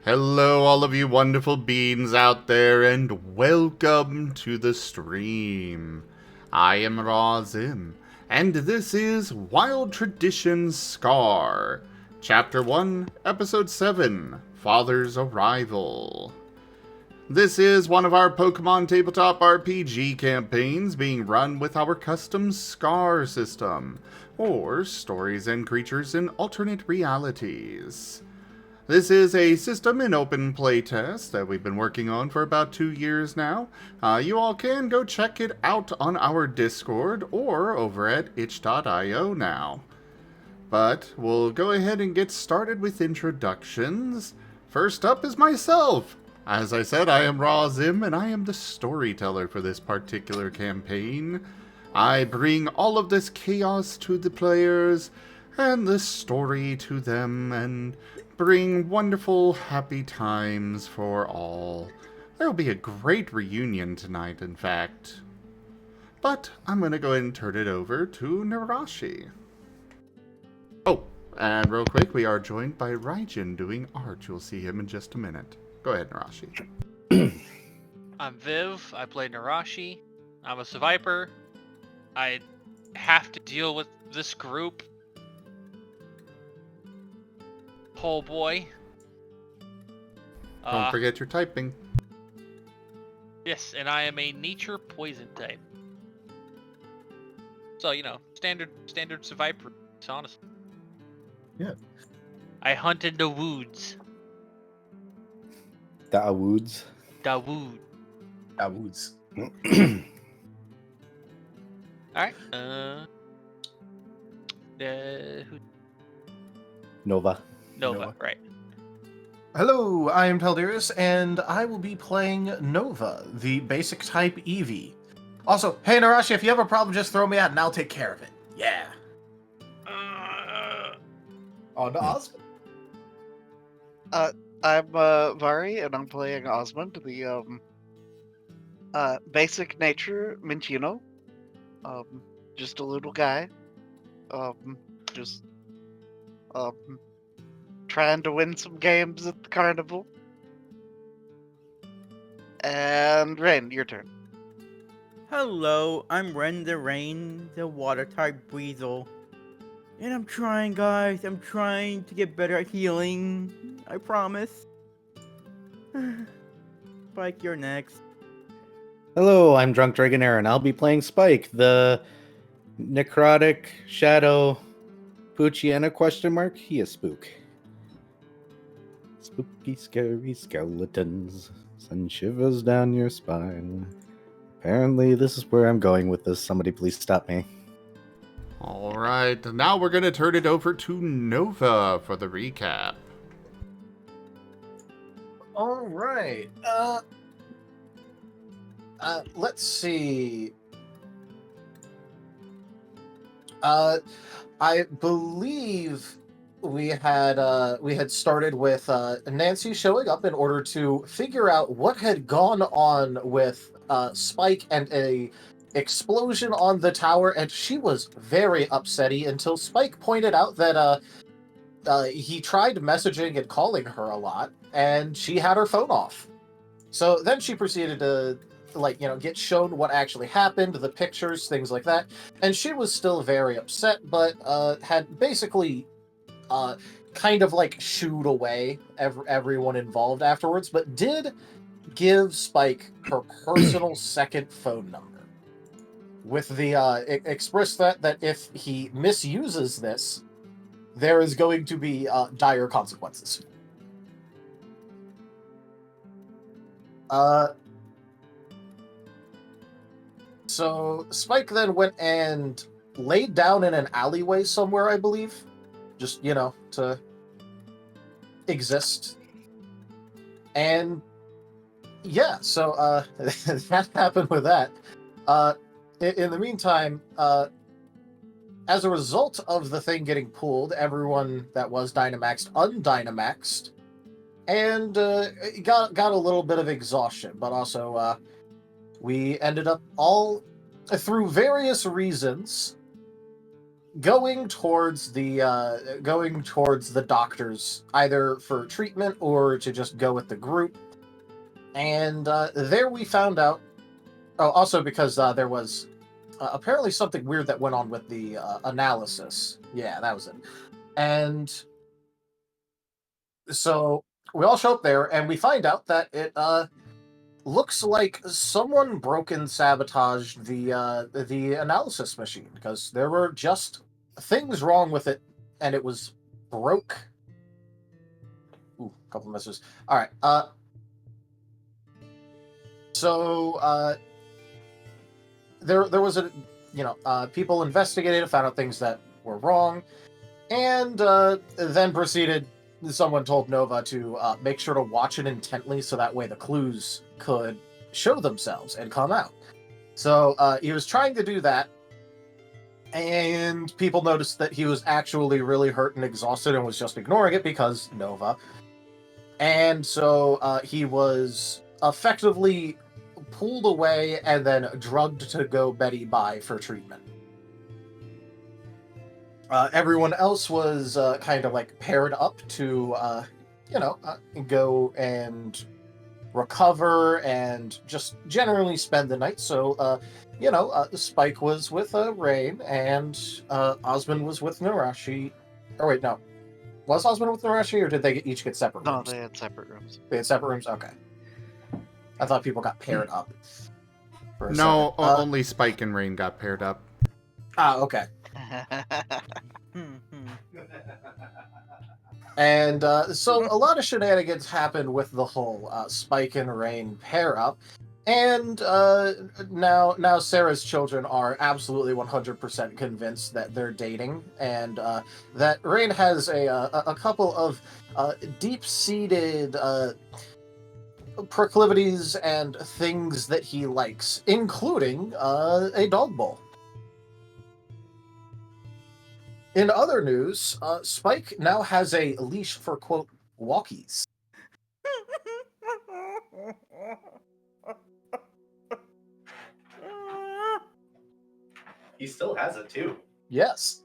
Hello, all of you wonderful beings out there, and welcome to the stream. I am Razim, and this is Wild Traditions Scar, Chapter 1, Episode 7, Father's Arrival. This is one of our Pokemon Tabletop RPG campaigns being run with our custom Scar system, or Stories and Creatures in Alternate Realities. This is a system in open playtest that we've been working on for about 2 years now. You all can go check it out on our Discord or over at itch.io now. But we'll go ahead and get started with introductions. First up is myself. As I said, I am Razim, and I am the storyteller for this particular campaign. I bring all of this chaos to the players, and the story to them, and bring wonderful, happy times for all. There will be a great reunion tonight, in fact. But I'm going to go ahead and turn it over to Nerashi. Oh, and real quick, we are joined by Rdyjin doing art. You'll see him in just a minute. Go ahead, Nerashi. I'm Viv. I play Nerashi. I'm a survivor. I have to deal with this group. Oh boy. Don't forget your typing. Yes, and I am a nature poison type. So, standard survivor, honestly. Yeah. I hunt in the woods. The woods. The wood. The woods. Alright. Nova. Nova, right. Hello, I am Taldarius, and I will be playing Nova, the basic type Eevee. Also, hey Nerashi, if you have a problem, just throw me out and I'll take care of it. Yeah. On to Osmond. I'm Varien, and I'm playing Osmund, the basic nature Minchino. Just a little guy. Just trying to win some games at the carnival. And Raen, your turn. Hello, I'm Raen, the water type Breezel. And I'm trying, guys. I'm trying to get better at healing. I promise. Spike, you're next. Hello, I'm Drunk Dragonair, and I'll be playing Spike, the necrotic shadow Poochiana question mark. He is spook. Spooky, scary skeletons send shivers down your spine. Apparently, this is where I'm going with this. Somebody please stop me. Alright, now we're going to turn it over to Nova for the recap. All right. Let's see. I believe we had started with Nancy showing up in order to figure out what had gone on with Spike and a explosion on the tower, and she was very upsetty until Spike pointed out that he tried messaging and calling her a lot, and she had her phone off. So then she proceeded to get shown what actually happened, the pictures, things like that, and she was still very upset, but had basically kind of shooed away everyone involved afterwards, but did give Spike her personal second phone number with the express that if he misuses this, there is going to be dire consequences. So Spike then went and laid down in an alleyway somewhere, I believe. Just, to exist. And yeah, so that happened with that. In the meantime, as a result of the thing getting pulled, everyone that was Dynamaxed undynamaxed, and got a little bit of exhaustion, but also we ended up all, through various reasons, going towards the doctors, either for treatment or to just go with the group. And there we found out. Oh, also because there was apparently something weird that went on with the analysis. Yeah, that was it. And so we all show up there, and we find out that it looks like someone broke and sabotaged the analysis machine, because there were just things wrong with it, and it was broke. Ooh, a couple messages. All right. So there was a people investigated, found out things that were wrong, and then proceeded. Someone told Nova to make sure to watch it intently, so that way the clues could show themselves and come out. So he was trying to do that, and people noticed that he was actually really hurt and exhausted and was just ignoring it because Nova. And so he was effectively pulled away and then drugged to go Betty Bye for treatment. Everyone else was kind of like paired up to, go and recover and just generally spend the night. So, Spike was with Raen, and Osmond was with Nerashi. Or wait, no. Was Osmond with Nerashi, or did they each get separate No, rooms? they had separate rooms. They had separate rooms? Okay. I thought people got paired up. For a No, second. only Spike and Rain got paired up. Okay. And so a lot of shenanigans happened with the whole Spike and Rain pair up. And now Sarah's children are absolutely 100% convinced that they're dating, and that Rain has a couple of deep-seated proclivities and things that he likes, including a dog bowl. In other news, Spike now has a leash for, quote, walkies. He still has it too. Yes.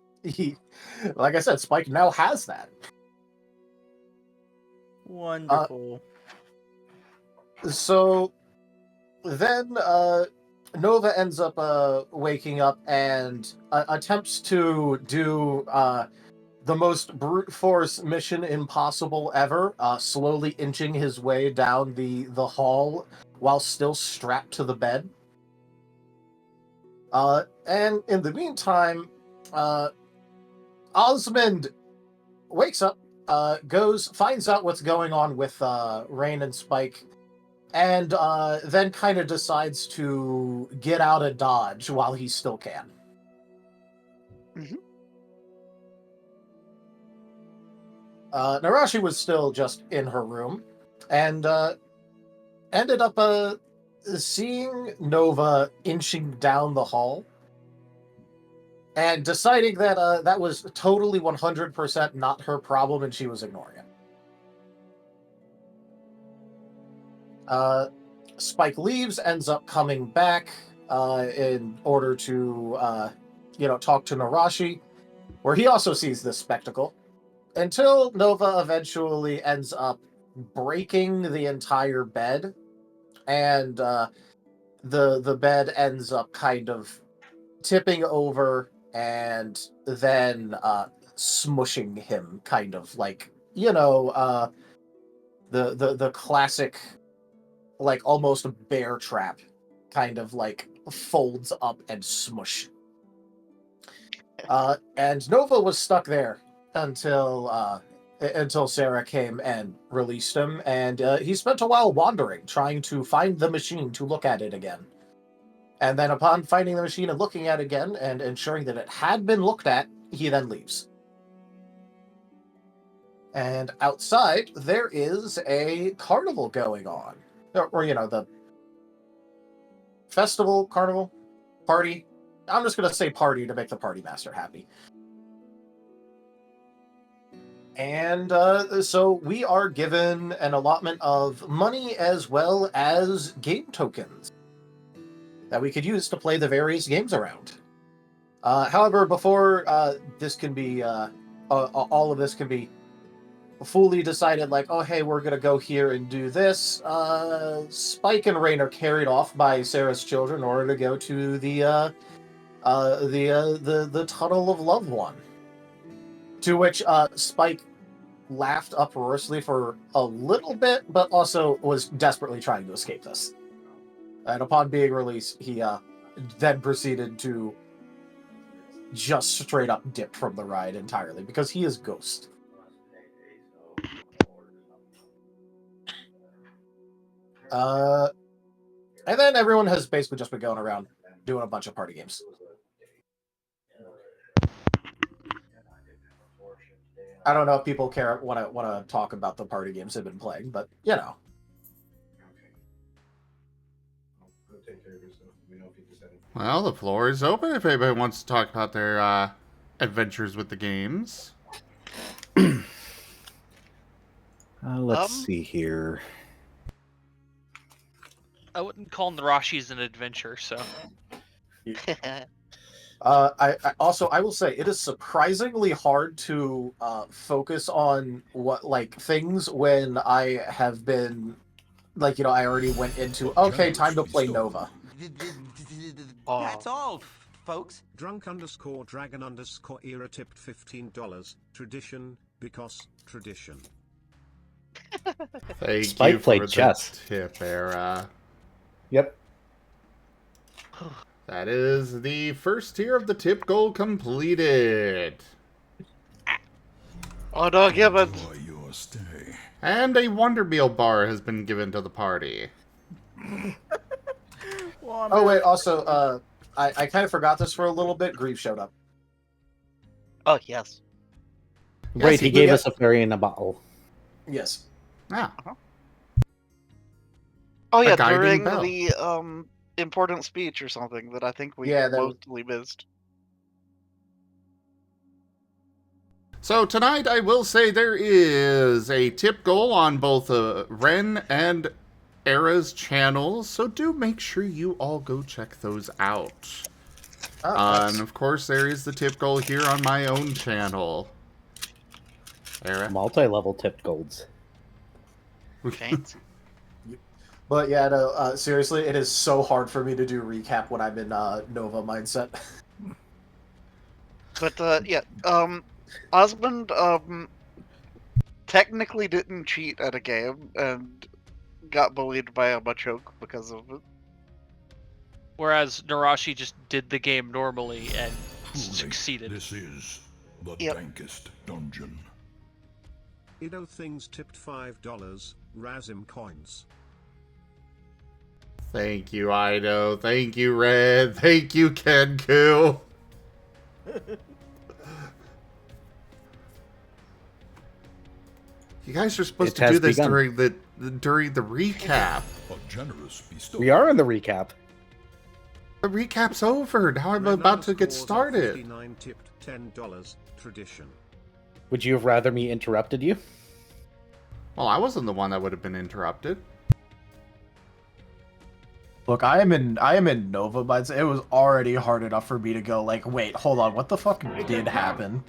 Like I said, Spike now has that. Wonderful. So then Nova ends up waking up and attempts to do the most brute force mission impossible ever, slowly inching his way down the hall while still strapped to the bed. And in the meantime, Osmond wakes up, finds out what's going on with Rain and Spike, and then kind of decides to get out of Dodge while he still can. Mm-hmm. Nerashi was still just in her room, and ended up seeing Nova inching down the hall, and deciding that that was totally 100% not her problem, and she was ignoring it. Spike leaves, ends up coming back in order to, talk to Nerashi, where he also sees this spectacle, until Nova eventually ends up breaking the entire bed, and the bed ends up kind of tipping over and then smushing him, kind of like, the classic, like, almost bear trap, kind of like folds up and smush. And Nova was stuck there until Sarah came and released him, and he spent a while wandering, trying to find the machine to look at it again. And then upon finding the machine and looking at it again and ensuring that it had been looked at, he then leaves. And outside, there is a carnival going on. Or the festival, carnival, party. I'm just going to say party to make the party master happy. And so we are given an allotment of money as well as game tokens that we could use to play the various games around. However, before this can be, all of this can be fully decided, like, oh, hey, we're gonna go here and do this. Spike and Raen are carried off by Sarah's children in order to go to the tunnel of loved one. To which Spike laughed uproariously for a little bit, but also was desperately trying to escape this. And upon being released, he then proceeded to just straight up dip from the ride entirely because he is Ghost. And then everyone has basically just been going around doing a bunch of party games. I don't know if people want to talk about the party games they've been playing, but you know. Well, the floor is open if anybody wants to talk about their adventures with the games. Let's see here. I wouldn't call Nerashi's an adventure, so. I will say it is surprisingly hard to focus on things when I have been I already went into time to play Nova. That's all, folks. Drunk_dragon_era tipped $15. Tradition, because tradition. Thank Spike you played for chess. the tip, Era. Yep. That is the first tier of the tip goal completed. Oh no, Gibbon! Your stay. And a Wonder Meal bar has been given to the party. Oh wait, also, I kind of forgot this for a little bit. Grief showed up. Oh yes. Right, Yes, he gave us a fairy in a bottle. Yes. Ah, Oh yeah, guiding during bell. the important speech or something that I think we mostly missed. so tonight I will say there is a tip goal on both Raen and Era's channels, so do make sure you all go check those out. And of course there is the tip goal here on my own channel. Era? Multi-level tipped golds. Fancy. But yeah, no, seriously, it is so hard for me to do recap when I'm in Nova mindset. But yeah, Osmond technically didn't cheat at a game and got bullied by a Machoke because of it. Whereas Nerashi just did the game normally and succeeded. This is the Yep. dankest dungeon. Ido Things tipped $5. Razim coins. Thank you, Ido. Thank you, Red. Thank you, Kenku. You guys are supposed It to do has this begun. during the recap. A generous bestowal. We are in the recap. The recap's over. Now I'm about to get Ren_scores started. 59 tipped $10. Tradition. Would you have rather me interrupted you? Well, I wasn't the one that would have been interrupted. Look, I am in Nova mindset. It was already hard enough for me to go wait, hold on, what the fuck did happen?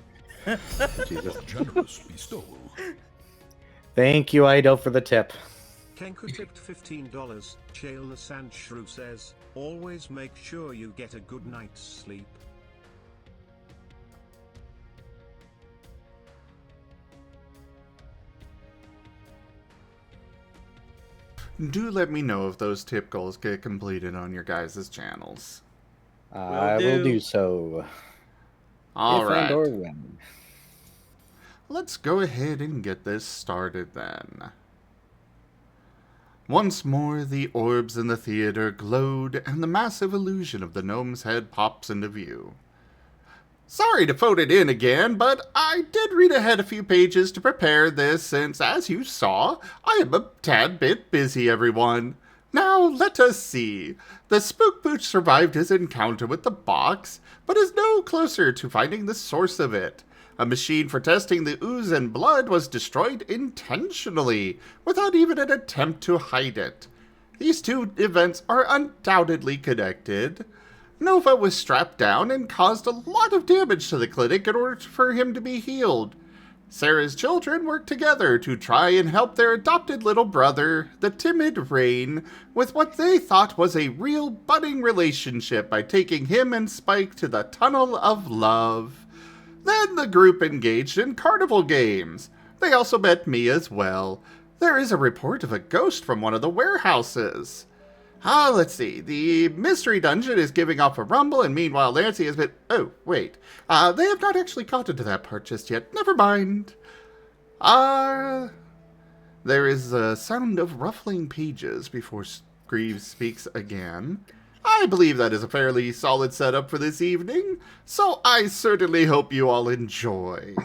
Jesus. A generous bestowal. Thank you, Ido, for the tip. Kenku tipped $15. Chael Nasanshru says, always make sure you get a good night's sleep. Do let me know if those tip goals get completed on your guys' channels. I will do. do so. All If right. and or when. Let's go ahead and get this started then. Once more, the orbs in the theater glowed, and the massive illusion of the gnome's head pops into view. Sorry to phone it in again, but I did read ahead a few pages to prepare this since, as you saw, I am a tad bit busy, everyone. Now, let us see. The Spook Pooch survived his encounter with the box, but is no closer to finding the source of it. A machine for testing the ooze and blood was destroyed intentionally, without even an attempt to hide it. These two events are undoubtedly connected. Nova was strapped down and caused a lot of damage to the clinic in order for him to be healed. Sarah's children worked together to try and help their adopted little brother, the timid Raen, with what they thought was a real budding relationship by taking him and Spike to the Tunnel of Love. Then the group engaged in carnival games. They also met me as well. There is a report of a ghost from one of the warehouses. Let's see. The mystery dungeon is giving off a rumble, and meanwhile Nancy has been... Oh, wait. They have not actually gotten to that part just yet. Never mind. There is a sound of ruffling pages before Greaves speaks again. I believe that is a fairly solid setup for this evening, so I certainly hope you all enjoy.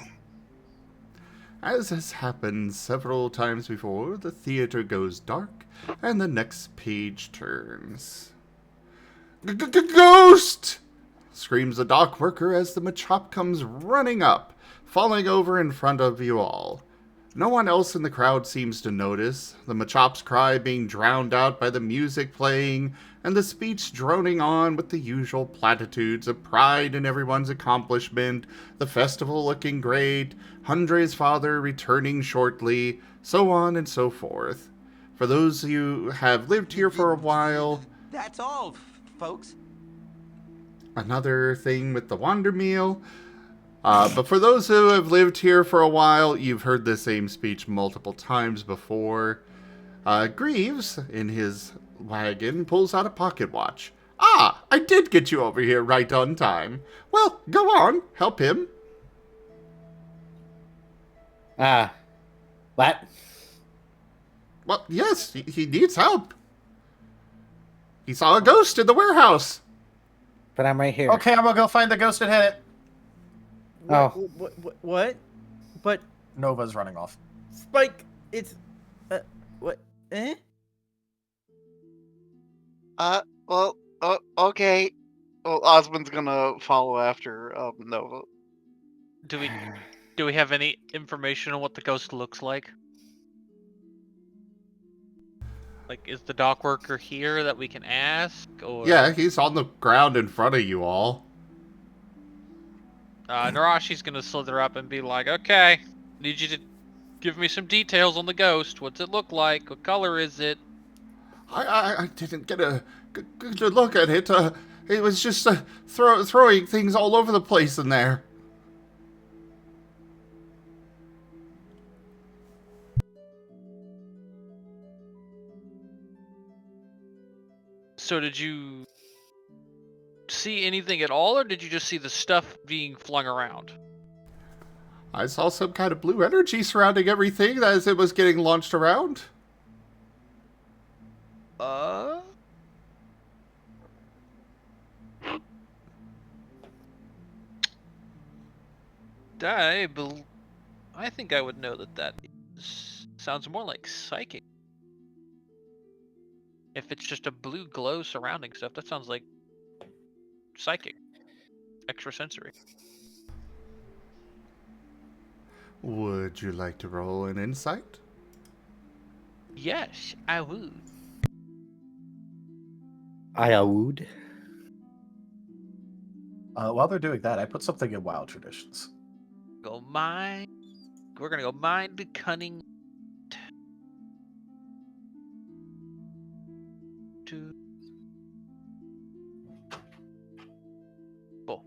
As has happened several times before, the theater goes dark, and the next page turns. Ghost! Screams the dock worker as the Machop comes running up, falling over in front of you all. No one else in the crowd seems to notice, the Machop's cry being drowned out by the music playing, and the speech droning on with the usual platitudes of pride in everyone's accomplishment, the festival looking great, Hundre's father returning shortly, so on and so forth. For those of you who have lived here for a while... That's all, folks. Another thing with the Wander Meal. But for those who have lived here for a while, you've heard the same speech multiple times before. Greaves, in his wagon, pulls out a pocket watch. Ah, I did get you over here right on time. Well, go on, help him. What? Well, yes, he needs help. He saw a ghost in the warehouse. But I'm right here. Okay, I'm gonna go find the ghost and hit it. Oh. What? But Nova's running off. Spike, it's what? Eh? Well, okay. Well, Osmond's gonna follow after Nova. Do we have any information on what the ghost looks like? Like, is the dock worker here that we can ask? Or Yeah, he's on the ground in front of you all. Nerashi's gonna slither up and be like, "Okay, need you to give me some details on the ghost. What's it look like? What color is it?" I didn't get a good look at it. It was just throwing things all over the place in there. So did you see anything at all, or did you just see the stuff being flung around? I saw some kind of blue energy surrounding everything as it was getting launched around. I think I would know that sounds more like psychic. If it's just a blue glow surrounding stuff, that sounds like psychic, extrasensory. Would you like to roll an insight? Yes, I would. I would. While they're doing that, I put something in Wild Traditions. Go mind. We're gonna go mind, cunning. Cool.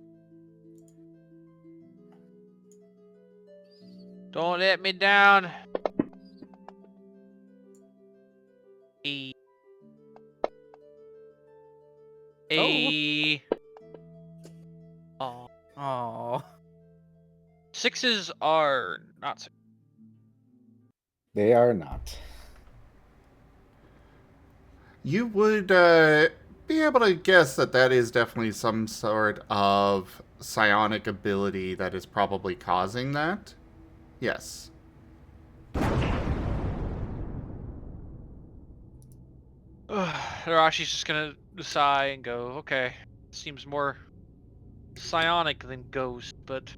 Don't let me down. Oh. Sixes are not six. They are not. You would be able to guess that is definitely some sort of psionic ability that is probably causing that. Yes. Nerashi's just gonna sigh and go, okay, seems more psionic than ghost, but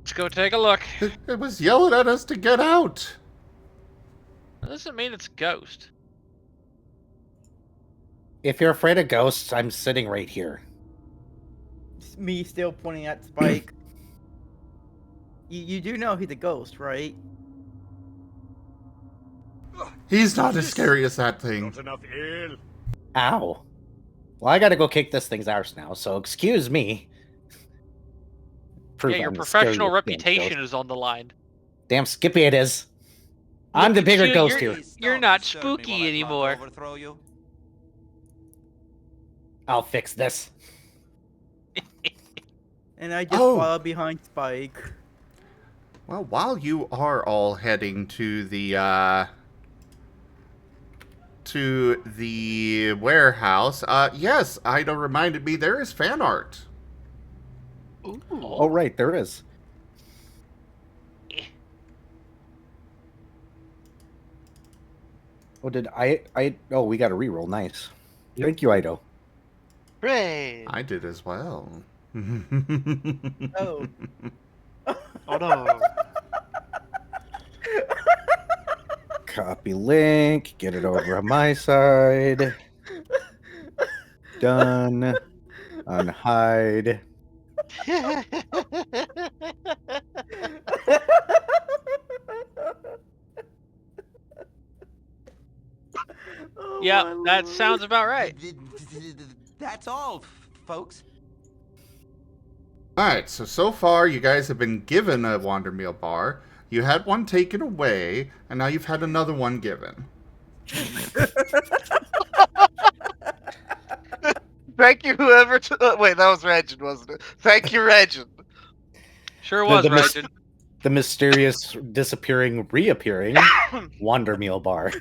let's go take a look. It was yelling at us to get out. That doesn't mean it's ghost. If you're afraid of ghosts, I'm sitting right here. It's me still pointing at Spike. You do know he's a ghost, right? He's not as scary as that thing. Not enough ale. Ow. Well, I gotta go kick this thing's arse now, so excuse me. Prove Yeah, your I'm the professional scariest damn reputation ghost. is on the line. Damn Skippy it is. I'm Look the at bigger you, ghost you're- here. You're not spooky anymore. Overthrow you. I'll fix this. And I just Oh. follow behind Spike. Well, while you are all heading to the warehouse, yes, Ida reminded me there is fan art. Ooh. Oh, right, there is. Oh, did oh, we got a reroll. Nice. Yep. Thank you, Ido. Hooray! I did as well. Oh. Oh no. Copy link. Get it over on my side. Done. Unhide. Oh, Yeah, my that lord. sounds about right. That's all, folks. Alright, so far you guys have been given a Wander Meal bar. You had one taken away, and now you've had another one given. Thank you, whoever. Wait, that was Regin, wasn't it? Thank you, Regin. Sure was, the Rdyjin. The mysterious disappearing, reappearing Wander Meal bar.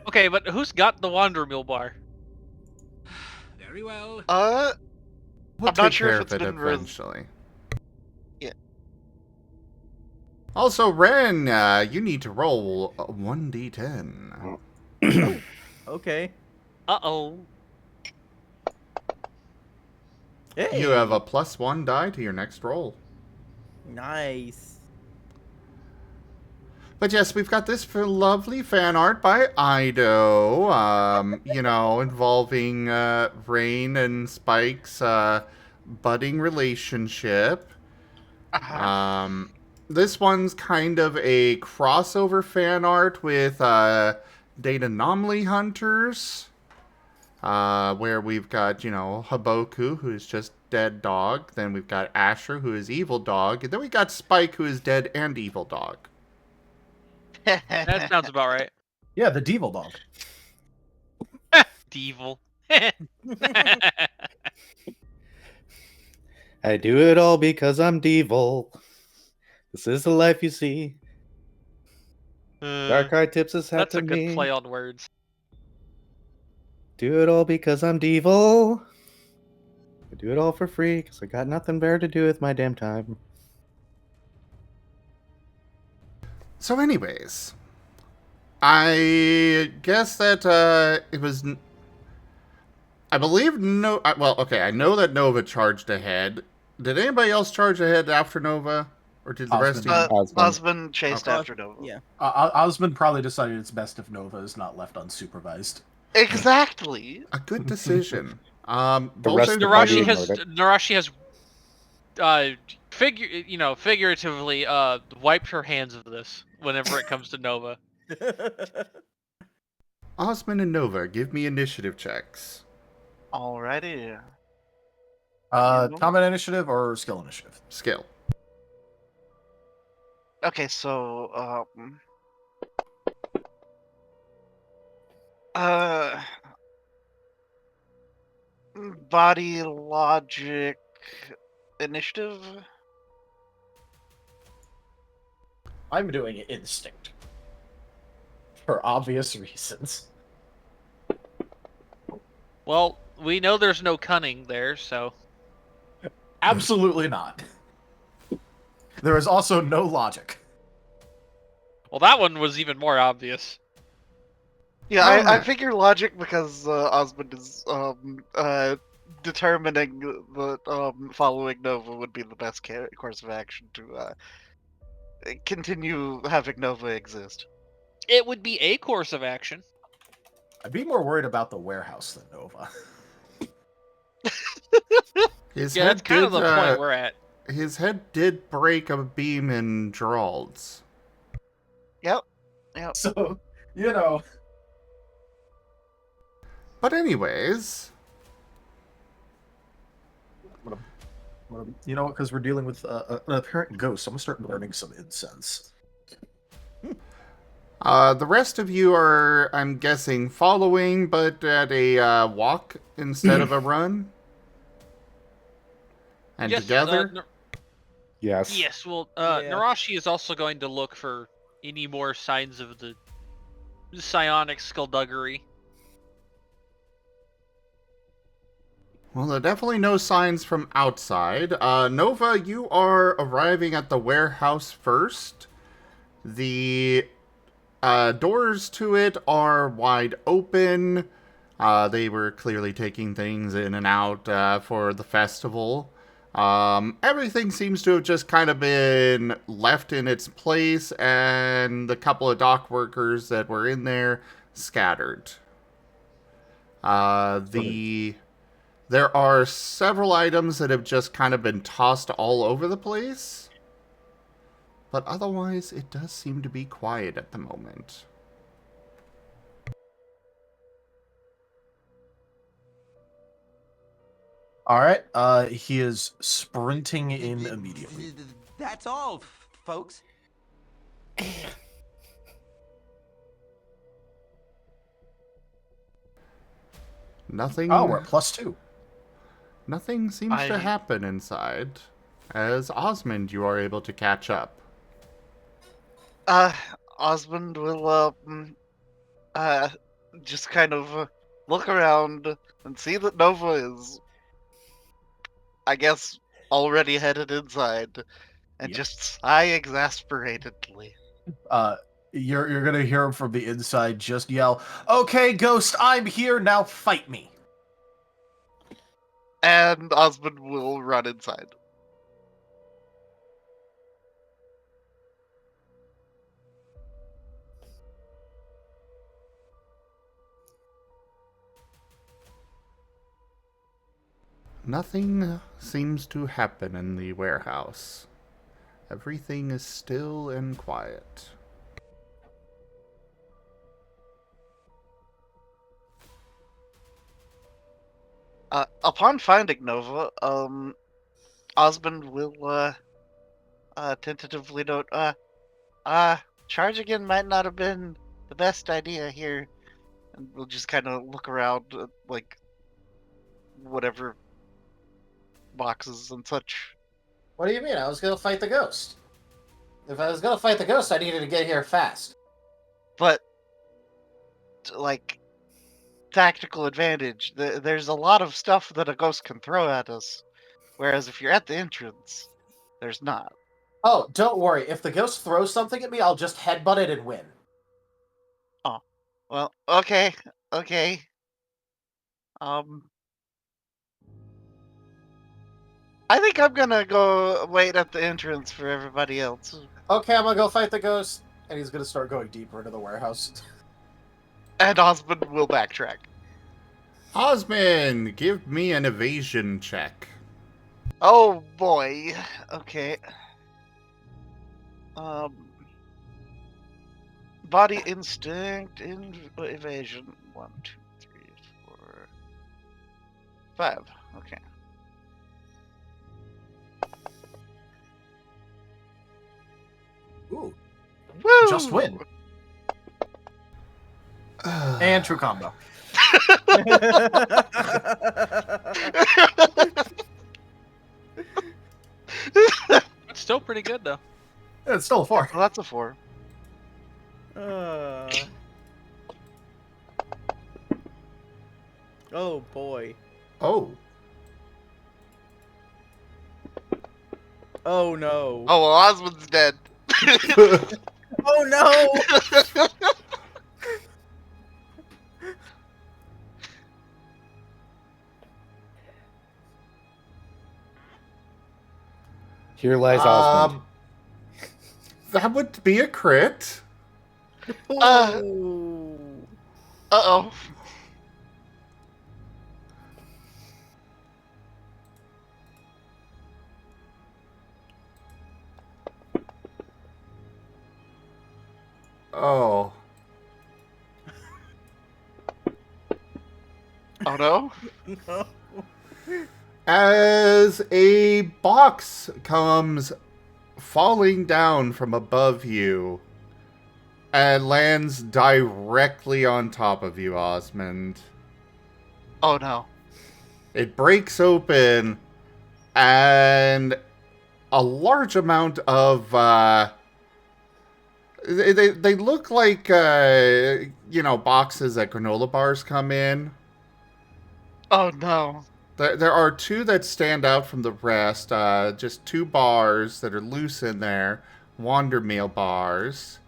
Okay, but who's got the Wander Meal bar? Very well. We'll I'm take not sure care if of it's it been eventually. Yeah. Also, Ren, you need to roll a 1d10. Okay. Uh-oh. Hey. You have a +1 die to your next roll. Nice. But yes, we've got this for lovely fan art by Ido, you know, involving Raen and Spike's budding relationship. This one's kind of a crossover fan art with Data Anomaly Hunters, where we've got, you know, Haboku, who's just dead dog. Then we've got Asher, who is evil dog. And then we got Spike, who is dead and evil dog. That sounds about right. Yeah, the Devil Dog. Devil. I do it all because I'm devil. This is the life you see. Dark Eye tips his hat That's to a good me. play on words. Do it all because I'm devil. I do it all for free because I got nothing better to do with my damn time. So anyways, I guess that it was... I believe well, okay, I know that Nova charged ahead. Did anybody else charge ahead after Nova? Or did the rest of you... Osmond. Osmond chased Okay. after Nova. Yeah. Osmond probably decided it's best if Nova is not left unsupervised. Exactly. A good decision. The Bolton- rest of the Nerashi party has figuratively wiped her hands of this whenever it comes to Nova. Osmond and Nova, give me initiative checks. Alrighty. Combat initiative or skill initiative? Skill. Okay, so body logic initiative. I'm doing it instinct. For obvious reasons. Well, we know there's no cunning there, so Absolutely not. There is also no logic. well, that one was even more obvious. Yeah, I Alright. figure logic because Osmond is determining that following Nova would be the best course of action to continue having Nova exist. It would be a course of action. I'd be more worried about the warehouse than Nova. His Yeah, head that's kind of did, the point we're at. his head did break a beam in Drald's. Yep. Yep. So, you know. But anyways, You know what? Because we're dealing with an apparent ghost, I'm gonna start burning some incense. the rest of you are, I'm guessing, following, but at a walk instead of a run? And Yes, together? Yes. Yes, well, Yeah. Nerashi is also going to look for any more signs of the psionic skullduggery. Well, there are definitely no signs from outside. Nova, you are arriving at the warehouse first. The doors to it are wide open. They were clearly taking things in and out for the festival. Everything seems to have just kind of been left in its place, and the couple of dock workers that were in there scattered. There are several items that have just kind of been tossed all over the place. But otherwise, it does seem to be quiet at the moment. All right. He is sprinting in immediately. That's all, folks. Nothing. Oh, we're at +2. Nothing seems to happen inside. As Osmond, you are able to catch up. Osmond will just kind of look around and see that Nova is, I guess, already headed inside, and Yep. just sigh exasperatedly. You're gonna hear him from the inside just yell, "Okay, Ghost, I'm here, now fight me." And Osmond will run inside. Nothing seems to happen in the warehouse. Everything is still and quiet. Upon finding Nova, Osmond will tentatively note, charge again might not have been the best idea here, and we'll just kind of look around, like whatever boxes and such. What do you mean? I was gonna fight the ghost. If I was gonna fight the ghost, I needed to get here fast. But like tactical advantage, there's a lot of stuff that a ghost can throw at us, whereas if you're at the entrance, there's not. Oh, don't worry. If the ghost throws something at me, I'll just headbutt it and win. Oh, well, okay. I think I'm gonna go wait at the entrance for everybody else. Okay, I'm gonna go fight the ghost, and he's gonna start going deeper into the warehouse. And Osmond will backtrack. Osmond, give me an evasion check. Oh boy. Okay. Body instinct, evasion. 1, 2, 3, 4, 5. Okay. Ooh, Woo! just win. And true combo. It's still pretty good though. It's still a 4. Well, that's a 4. Oh boy. Oh. Oh no. Oh well, Osmond's dead. Oh no. Here lies Osmond. That would be a crit. Oh. Uh-oh. Oh. Oh no? No. As a box comes falling down from above you and lands directly on top of you, Osmond. Oh no. It breaks open, and a large amount of they look like boxes that granola bars come in. Oh no. There are two that stand out from the rest. Just two bars that are loose in there, Wander Meal bars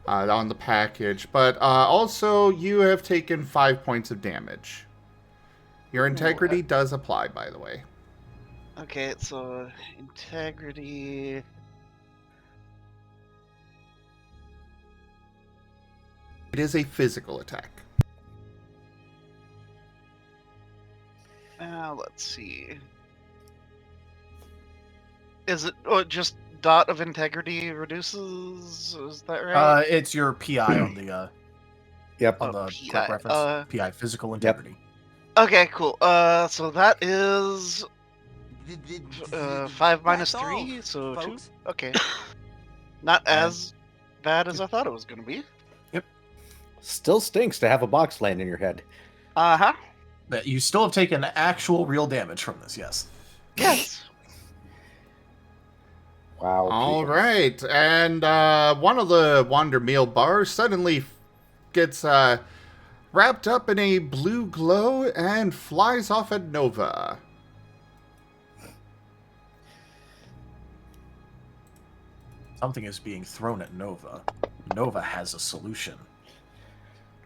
on the package. But also, you have taken 5 points of damage. Your integrity does apply, by the way. Okay, so integrity. It is a physical attack. Let's see. Is it just dot of integrity reduces? Is that right? It's your PI on the Yep. on the PI, quick reference. PI, physical integrity. Okay, cool. So that is 5 minus That's 3, all, so 2. folks. Okay. Not as bad as I thought it was gonna be. Still stinks to have a box land in your head. Uh-huh. But you still have taken actual real damage from this, yes. Yes. Wow. All Peter. right, and one of the Wander Meal bars suddenly gets wrapped up in a blue glow and flies off at Nova. Something is being thrown at Nova. Nova has a solution.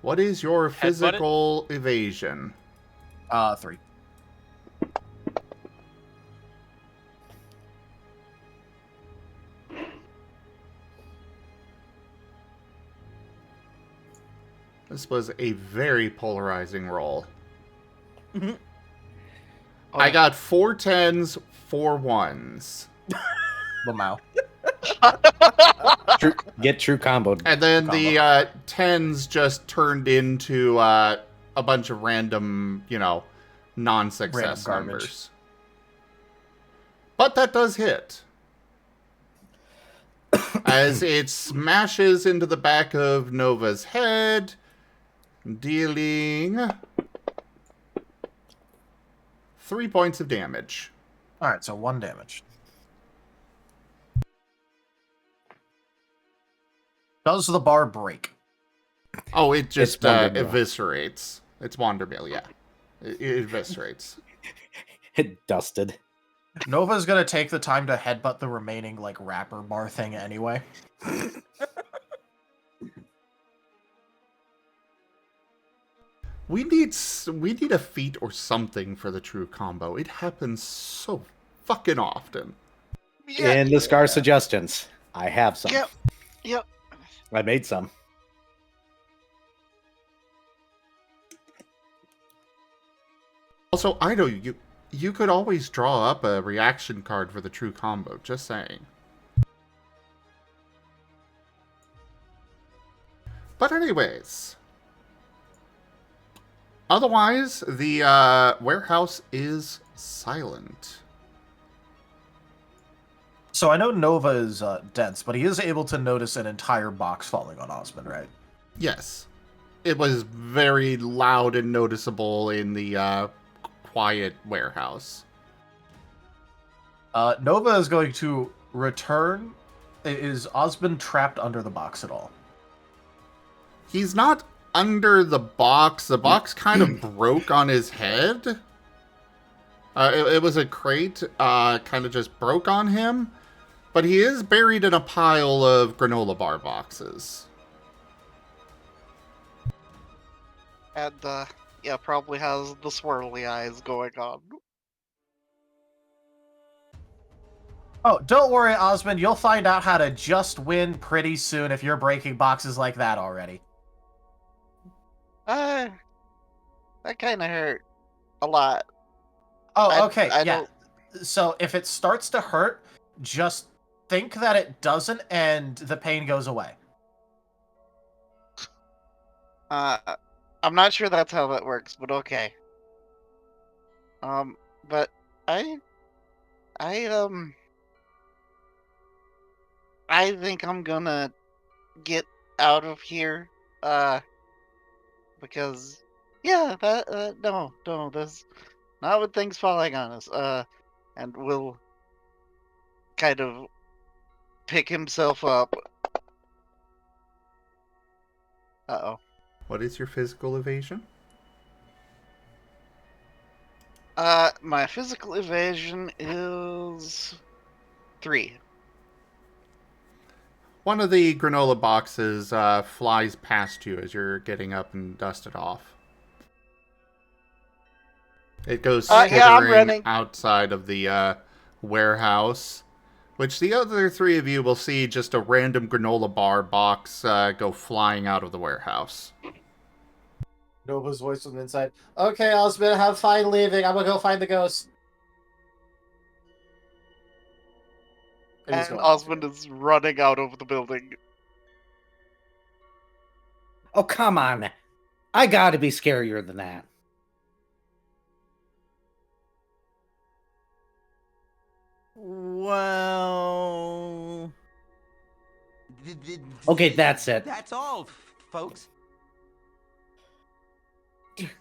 What is your Headbutt it? physical evasion? 3. This was a very polarizing roll. Mhm. I got 4 10s, 4 1s. Lamau. Get true combo. And then Combo. the 10s just turned into a bunch of random, non-success Random garbage. numbers. But that does hit. As it smashes into the back of Nova's head, dealing 3 points of damage. Alright, so 1 damage. Does the bar break? Oh, it just It's Wander Meal. eviscerates. It's Wander Meal, yeah. It eviscerates. It dusted. Nova's gonna take the time to headbutt the remaining, wrapper bar thing anyway. We need a feat or something for the true combo. It happens so fucking often. Yeah. In the Scar suggestions, I have some. Yep. Yep. I made some. Also, I know you could always draw up a reaction card for the true combo. Just saying. But anyways, otherwise the warehouse is silent. So I know Nova is dense, but he is able to notice an entire box falling on Osmond, right? Yes, it was very loud and noticeable in the quiet warehouse. Nova is going to return. Is Osmond trapped under the box at all? He's not under the box. The box kind of broke on his head. It was a crate, kind of just broke on him. But he is buried in a pile of granola bar boxes. And, yeah, probably has the swirly eyes going on. Oh, don't worry, Osmond. You'll find out how to just win pretty soon if you're breaking boxes like that already. That kind of hurt a lot. Oh, okay. I Yeah. don't. So if it starts to hurt, just think that it doesn't and the pain goes away. I'm not sure that's how that works, but okay. But I I think I'm gonna get out of here. Because yeah, that no, that's not what things falling on us. And will kind of pick himself up. Uh-oh. What is your physical evasion? My physical evasion is 3. One of the granola boxes flies past you as you're getting up and dust it off. It goes Yeah, I'm skittering running. outside of the warehouse, which the other three of you will see just a random granola bar box go flying out of the warehouse. Nova's voice from inside. Okay, Osmond, have fun leaving. I'm gonna go find the ghost. he's And going off Osmund again. is running out of the building. Oh, come on. I gotta be scarier than that. Well, Okay, that's it. That's all, folks.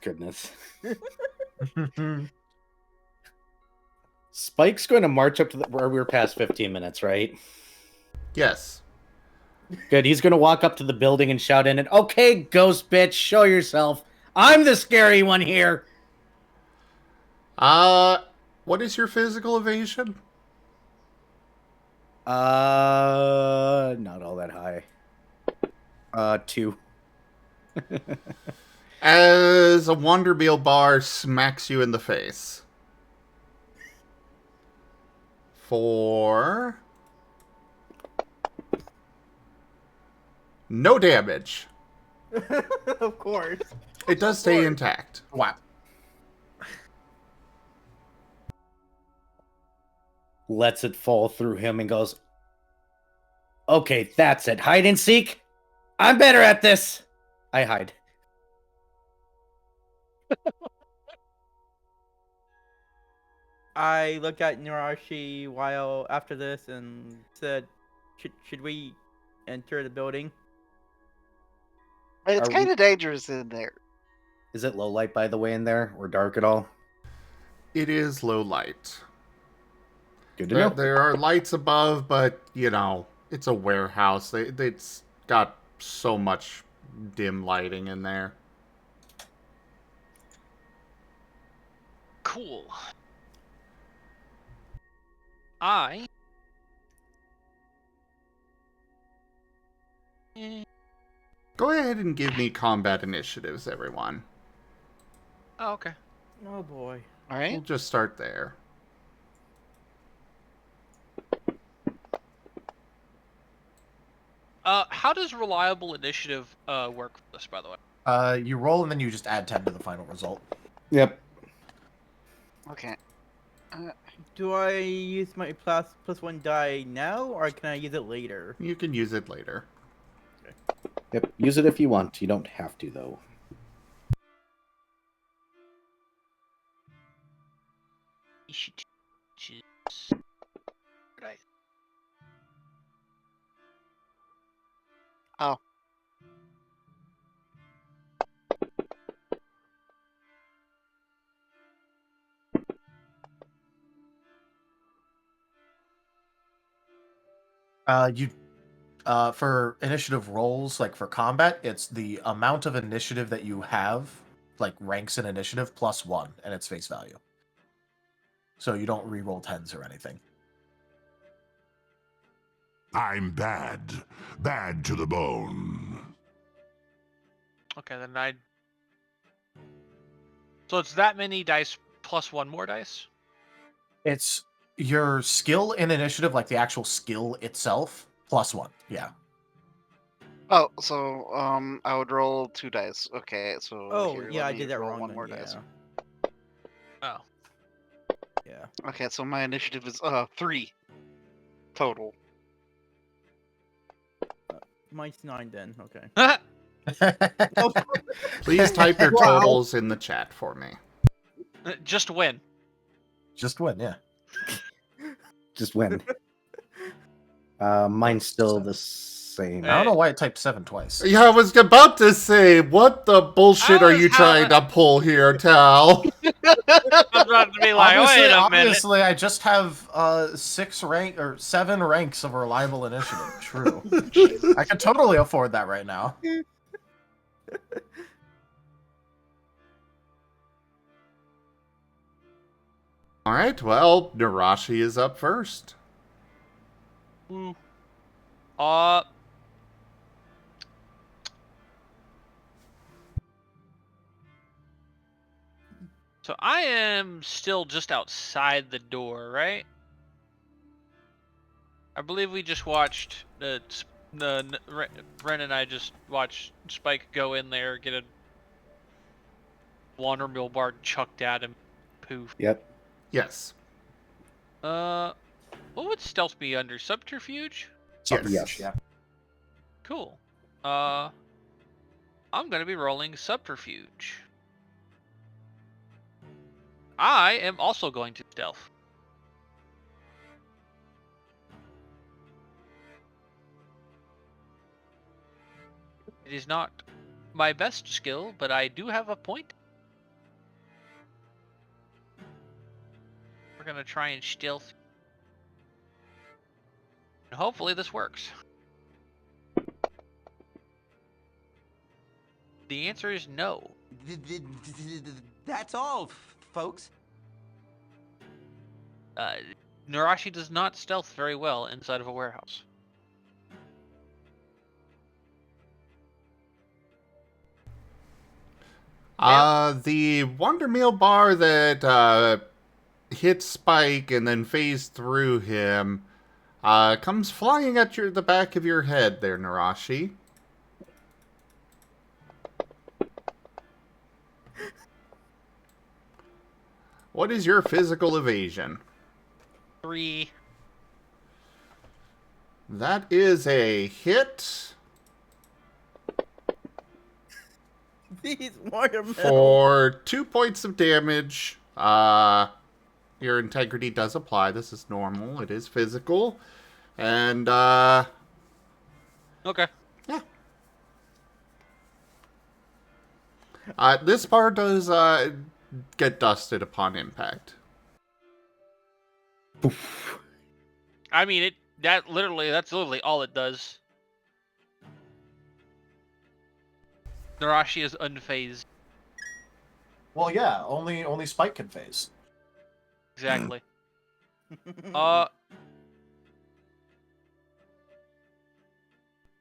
Goodness. Spike's going to march up to where we were past 15 minutes, right? Yes. Good. He's going to walk up to the building and shout in it, okay, ghost bitch, show yourself. I'm the scary one here. What is your physical evasion? Not all that high. 2. As a Wondermeal bar smacks you in the face. For no damage. of course. It does stay intact. Wow. Lets it fall through him and goes, okay, that's it. Hide and seek? I'm better at this. I hide. I looked at Nerashi while after this and said, should we enter the building? It's Are kind we- of dangerous in there. Is it low light, by the way, in there? Or dark at all? It is low light. Good to know. There are lights above, but, you know, it's a warehouse. It's got so much dim lighting in there. Cool. Go ahead and give me combat initiatives, everyone. Oh, okay. Oh boy. All right. We'll just start there. How does reliable initiative work for this, by the way? You roll and then you just add 10 to the final result. Yep. Okay. Do I use my +1 die now, or can I use it later? You can use it later. Yep. Use it if you want. You don't have to, though. You should choose. Right. Oh. For initiative rolls, like for combat, it's the amount of initiative that you have, like ranks in initiative, +1, and it's face value. So you don't re-roll 10s or anything. I'm bad. Bad to the bone. Okay, then I. So it's that many dice plus 1 more dice? It's your skill in initiative, like the actual skill itself, +1. Yeah. Oh, so I would roll 2 dice. Okay, so Oh, here, yeah, let I me did that roll wrong one then, more yeah. dice. Oh. Yeah. Okay, so my initiative is 3 total. Mine's 9 then, okay. Please type your Wow. totals in the chat for me. Just win. Just win, yeah. Just win. Mine's still the same. I don't know why I typed 7 twice. Yeah, I was about to say, what the bullshit are you trying to pull here, Tal? I'm about to be like, obviously, wait a minute. obviously, I just have 7 ranks of reliable initiative. True. I could totally afford that right now. Alright, well, Nerashi is up first. Uh, so I am still just outside the door, right? I believe we just watched Ren and I just watched Spike go in there, get a water mill bar chucked at him. Poof. Yep. Yes. What would stealth be under? Subterfuge? Yes. Yeah. Cool. I'm gonna be rolling subterfuge. I am also going to stealth. It is not my best skill, but I do have a point. We're gonna try and stealth. And hopefully this works. The answer is no. That's all, folks. Nerashi does not stealth very well inside of a warehouse. The Wonder Meal bar that hits Spike and then phased through him comes flying at the back of your head there, Nerashi. What is your physical evasion? 3. That is a hit These watermelons. for 2 points of damage. Your integrity does apply. This is normal. It is physical. And, Okay. yeah. This bar does, get dusted upon impact. I mean, that's literally all it does. Nerashi is unfazed. Well, yeah. Only Spike can phase. Exactly.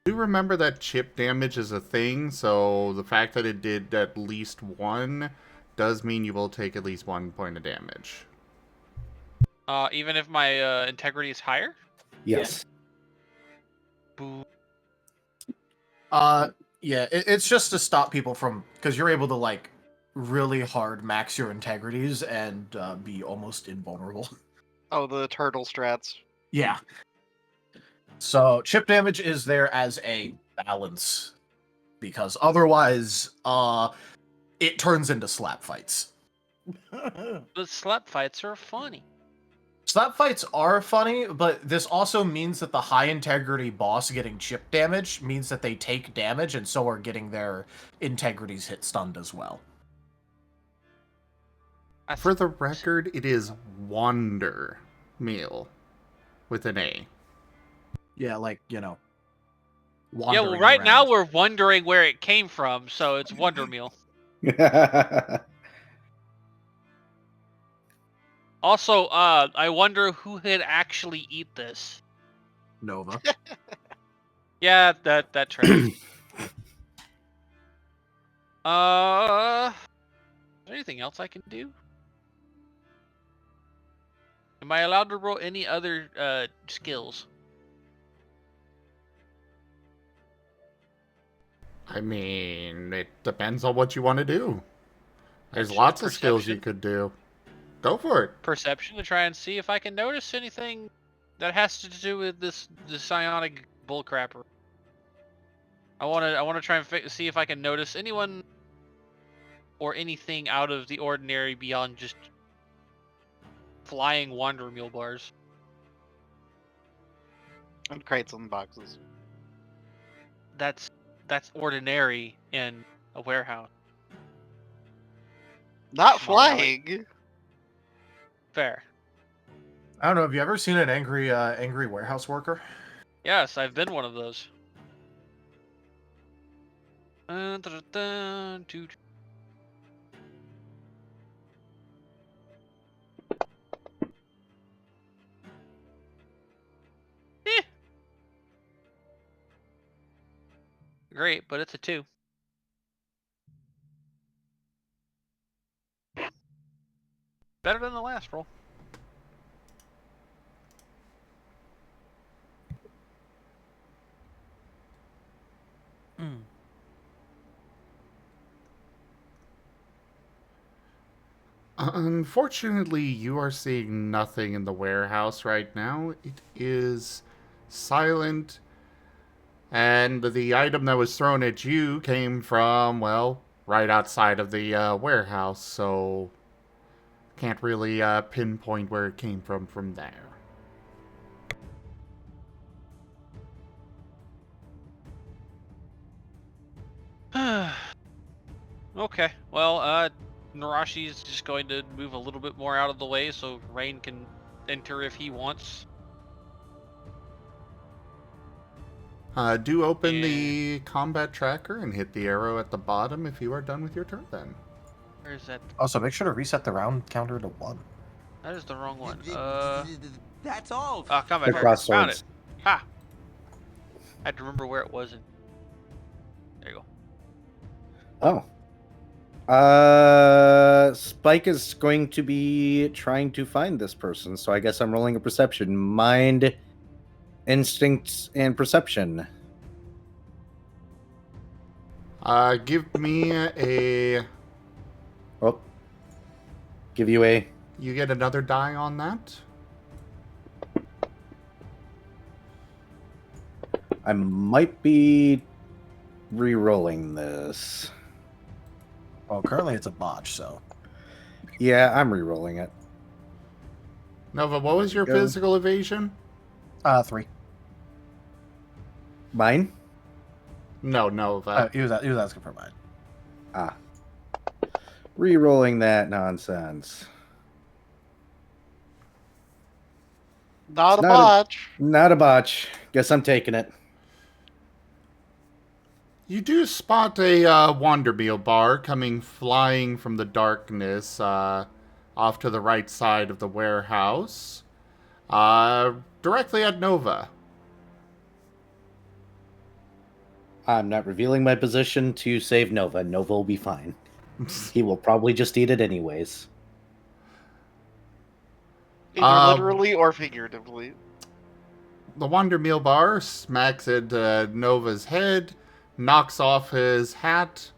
Do remember that chip damage is a thing, so the fact that it did at least 1 does mean you will take at least 1 point of damage. Even if my integrity is higher? Yes. Boo. Yeah. It's just to stop people from, because you're able to like really hard max your integrities and be almost invulnerable. Oh, the turtle strats. Yeah. So chip damage is there as a balance, because otherwise, it turns into slap fights. The slap fights are funny. Slap fights are funny, but this also means that the high integrity boss getting chip damage means that they take damage, and so are getting their integrities hit stunned as well. For the record, it is Wonder Meal with an A. Yeah, like, you know. Yeah, well, right now we're wondering where it came from, so it's Wonder Meal. Also, I wonder who would actually eat this. Nova. Yeah, that tracks. Is there anything else I can do? Am I allowed to roll any other skills? I mean, it depends on what you want to do. There's That's lots of skills you perception. could do. Go for it. Perception to try and see if I can notice anything that has to do with this psionic bullcrapper. I want to try and see if I can notice anyone or anything out of the ordinary beyond just flying wander mule bars. And crates and boxes. That's ordinary in a warehouse. Not Come on, Alex. flying. Fair. I don't know. Have you ever seen an angry warehouse worker? Yes, I've been one of those. Dun, dun, dun, dun, Eh. Great, but it's a 2. Better than the last roll. Mm. Unfortunately, you are seeing nothing in the warehouse right now. It is silent, and the item that was thrown at you came from, well, right outside of the warehouse, so can't really pinpoint where it came from there. Okay, well, Nerashi is just going to move a little bit more out of the way so Raen can enter if he wants. Do open the combat tracker and hit the arrow at the bottom if you are done with your turn then. Where is that? Also, make sure to reset the round counter to 1. That is the wrong one. That's all. Combat The tracker. cross Found it. swords. Ha! I had to remember where it was. There you go. Oh. Spike is going to be trying to find this person, so I guess I'm rolling a perception. Mind, instincts, and perception. Give me a... Oh. Give you a... You get another die on that. I might be re-rolling this. Well, currently it's a botch, so. Yeah, I'm re-rolling it. Nova, what was your Go. physical evasion? 3. Mine? No, Nova. He was asking for mine. Ah. Re-rolling that nonsense. Not a Not a- botch. Not a botch. Guess I'm taking it. You do spot a Wandermeal bar coming flying from the darkness off to the right side of the warehouse, directly at Nova. I'm not revealing my position to save Nova. Nova will be fine. He will probably just eat it anyways. Either literally or figuratively. The Wandermeal bar smacks at Nova's head, knocks off his hat,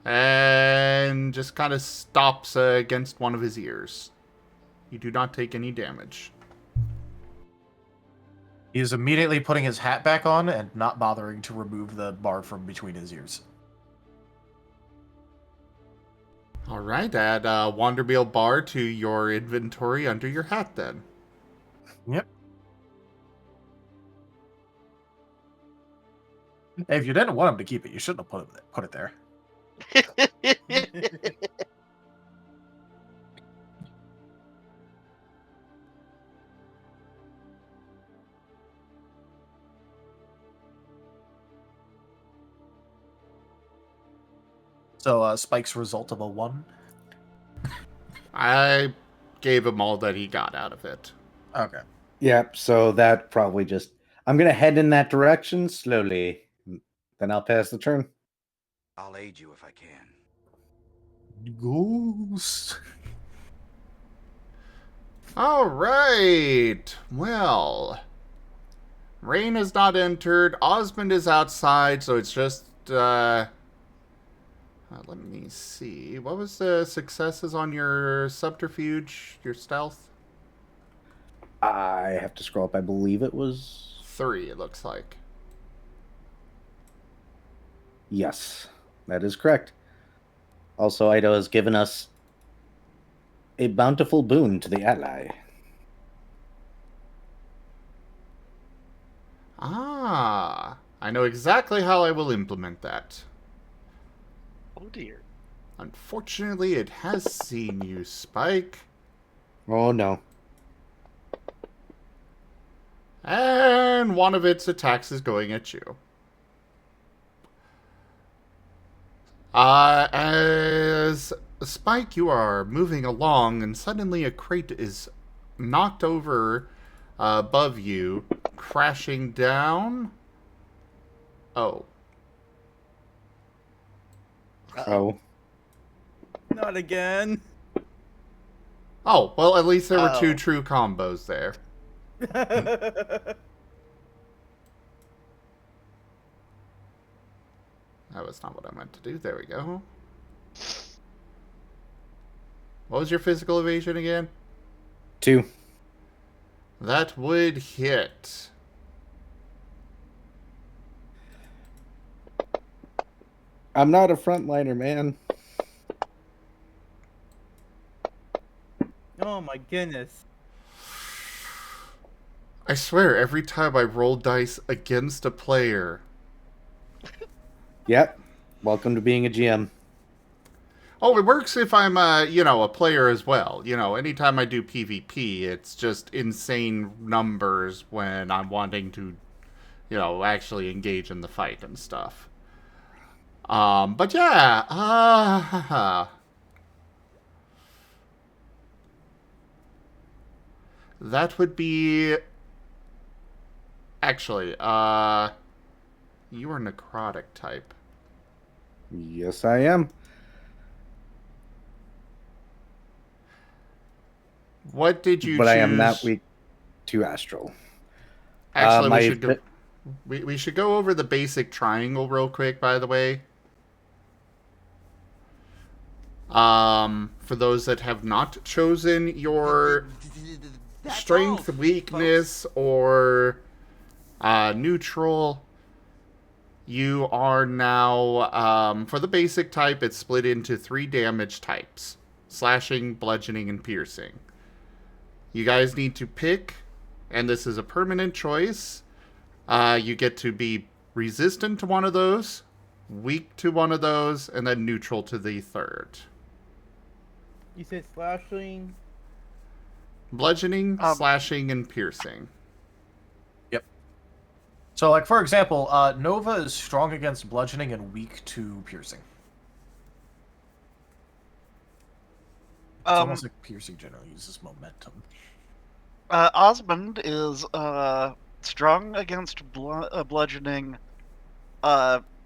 and just kind of stops against one of his ears. You do not take any damage. He is immediately putting his hat back on and not bothering to remove the bar from between his ears. All right, add Wandermeal bar to your inventory under your hat then. Yep. Hey, if you didn't want him to keep it, you shouldn't have put it there. So, Spike's result of a 1. I gave him all that he got out of it. Okay. Yep, so that probably just... I'm going to head in that direction slowly. Then I'll pass the turn. I'll aid you if I can. Ghost. All right. Well, Raen has not entered. Osmund is outside, so it's just Let me see. What was the successes on your subterfuge, your stealth? I have to scroll up. I believe it was 3, it looks like. yes, that is correct. Also, Ido has given us a bountiful boon to the ally. Ah, I know exactly how I will implement that. Oh dear. Unfortunately, it has seen you, Spike. Oh no. And one of its attacks is going at you. As Spike, you are moving along, and suddenly a crate is knocked over above you, crashing down. Oh. Oh. Not again. Oh, well, at least there were 2 Oh. true combos there. That was not what I meant to do. There we go. What was your physical evasion again? 2. That would hit. I'm not a frontliner, man. Oh my goodness. I swear, every time I roll dice against a player. Yep. Welcome to being a GM. Oh, it works if I'm a player as well. Anytime I do PvP, it's just insane numbers when I'm wanting to, actually engage in the fight and stuff. But yeah, that would be... Actually, you are necrotic type. Yes, I am. What did you choose? But I am not weak to astral. Actually, my we should go over the basic triangle real quick, by the way. For those that have not chosen your strength, weakness, or neutral, you are now, for the basic type, it's split into 3 damage types: slashing, bludgeoning, and piercing. You guys need to pick, and this is a permanent choice. You get to be resistant to one of those, weak to one of those, and then neutral to the third. You said slashing? Bludgeoning, slashing, and piercing. Yep. So, like, for example, Nova is strong against bludgeoning and weak to piercing. It's almost like piercing generally uses momentum. Osmund is strong against bludgeoning,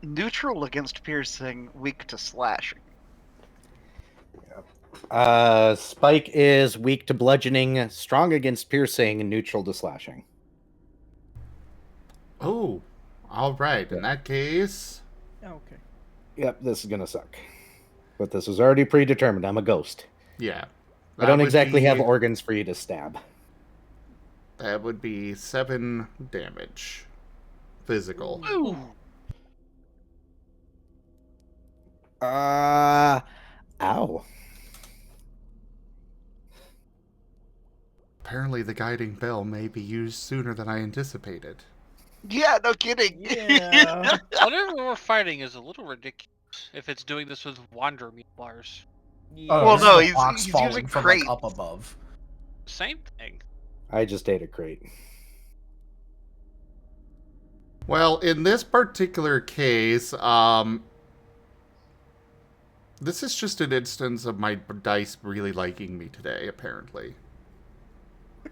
neutral against piercing, weak to slashing. Spike is weak to bludgeoning, strong against piercing, and neutral to slashing. Oh, all right. In that case... Okay. Yep, this is gonna suck. But this was already predetermined. I'm a ghost. Yeah. I don't exactly have organs for you to stab. That would be 7 damage. Physical. Ooh. Ow. Apparently the guiding bell may be used sooner than I anticipated. Yeah, no kidding. Yeah. Whatever we're fighting is a little ridiculous if it's doing this with Wander bars. Oh, Well, this no, is a box he's falling using from crate. like, up above. Same thing. I just ate a crate. Well, in this particular case, this is just an instance of my dice really liking me today, apparently.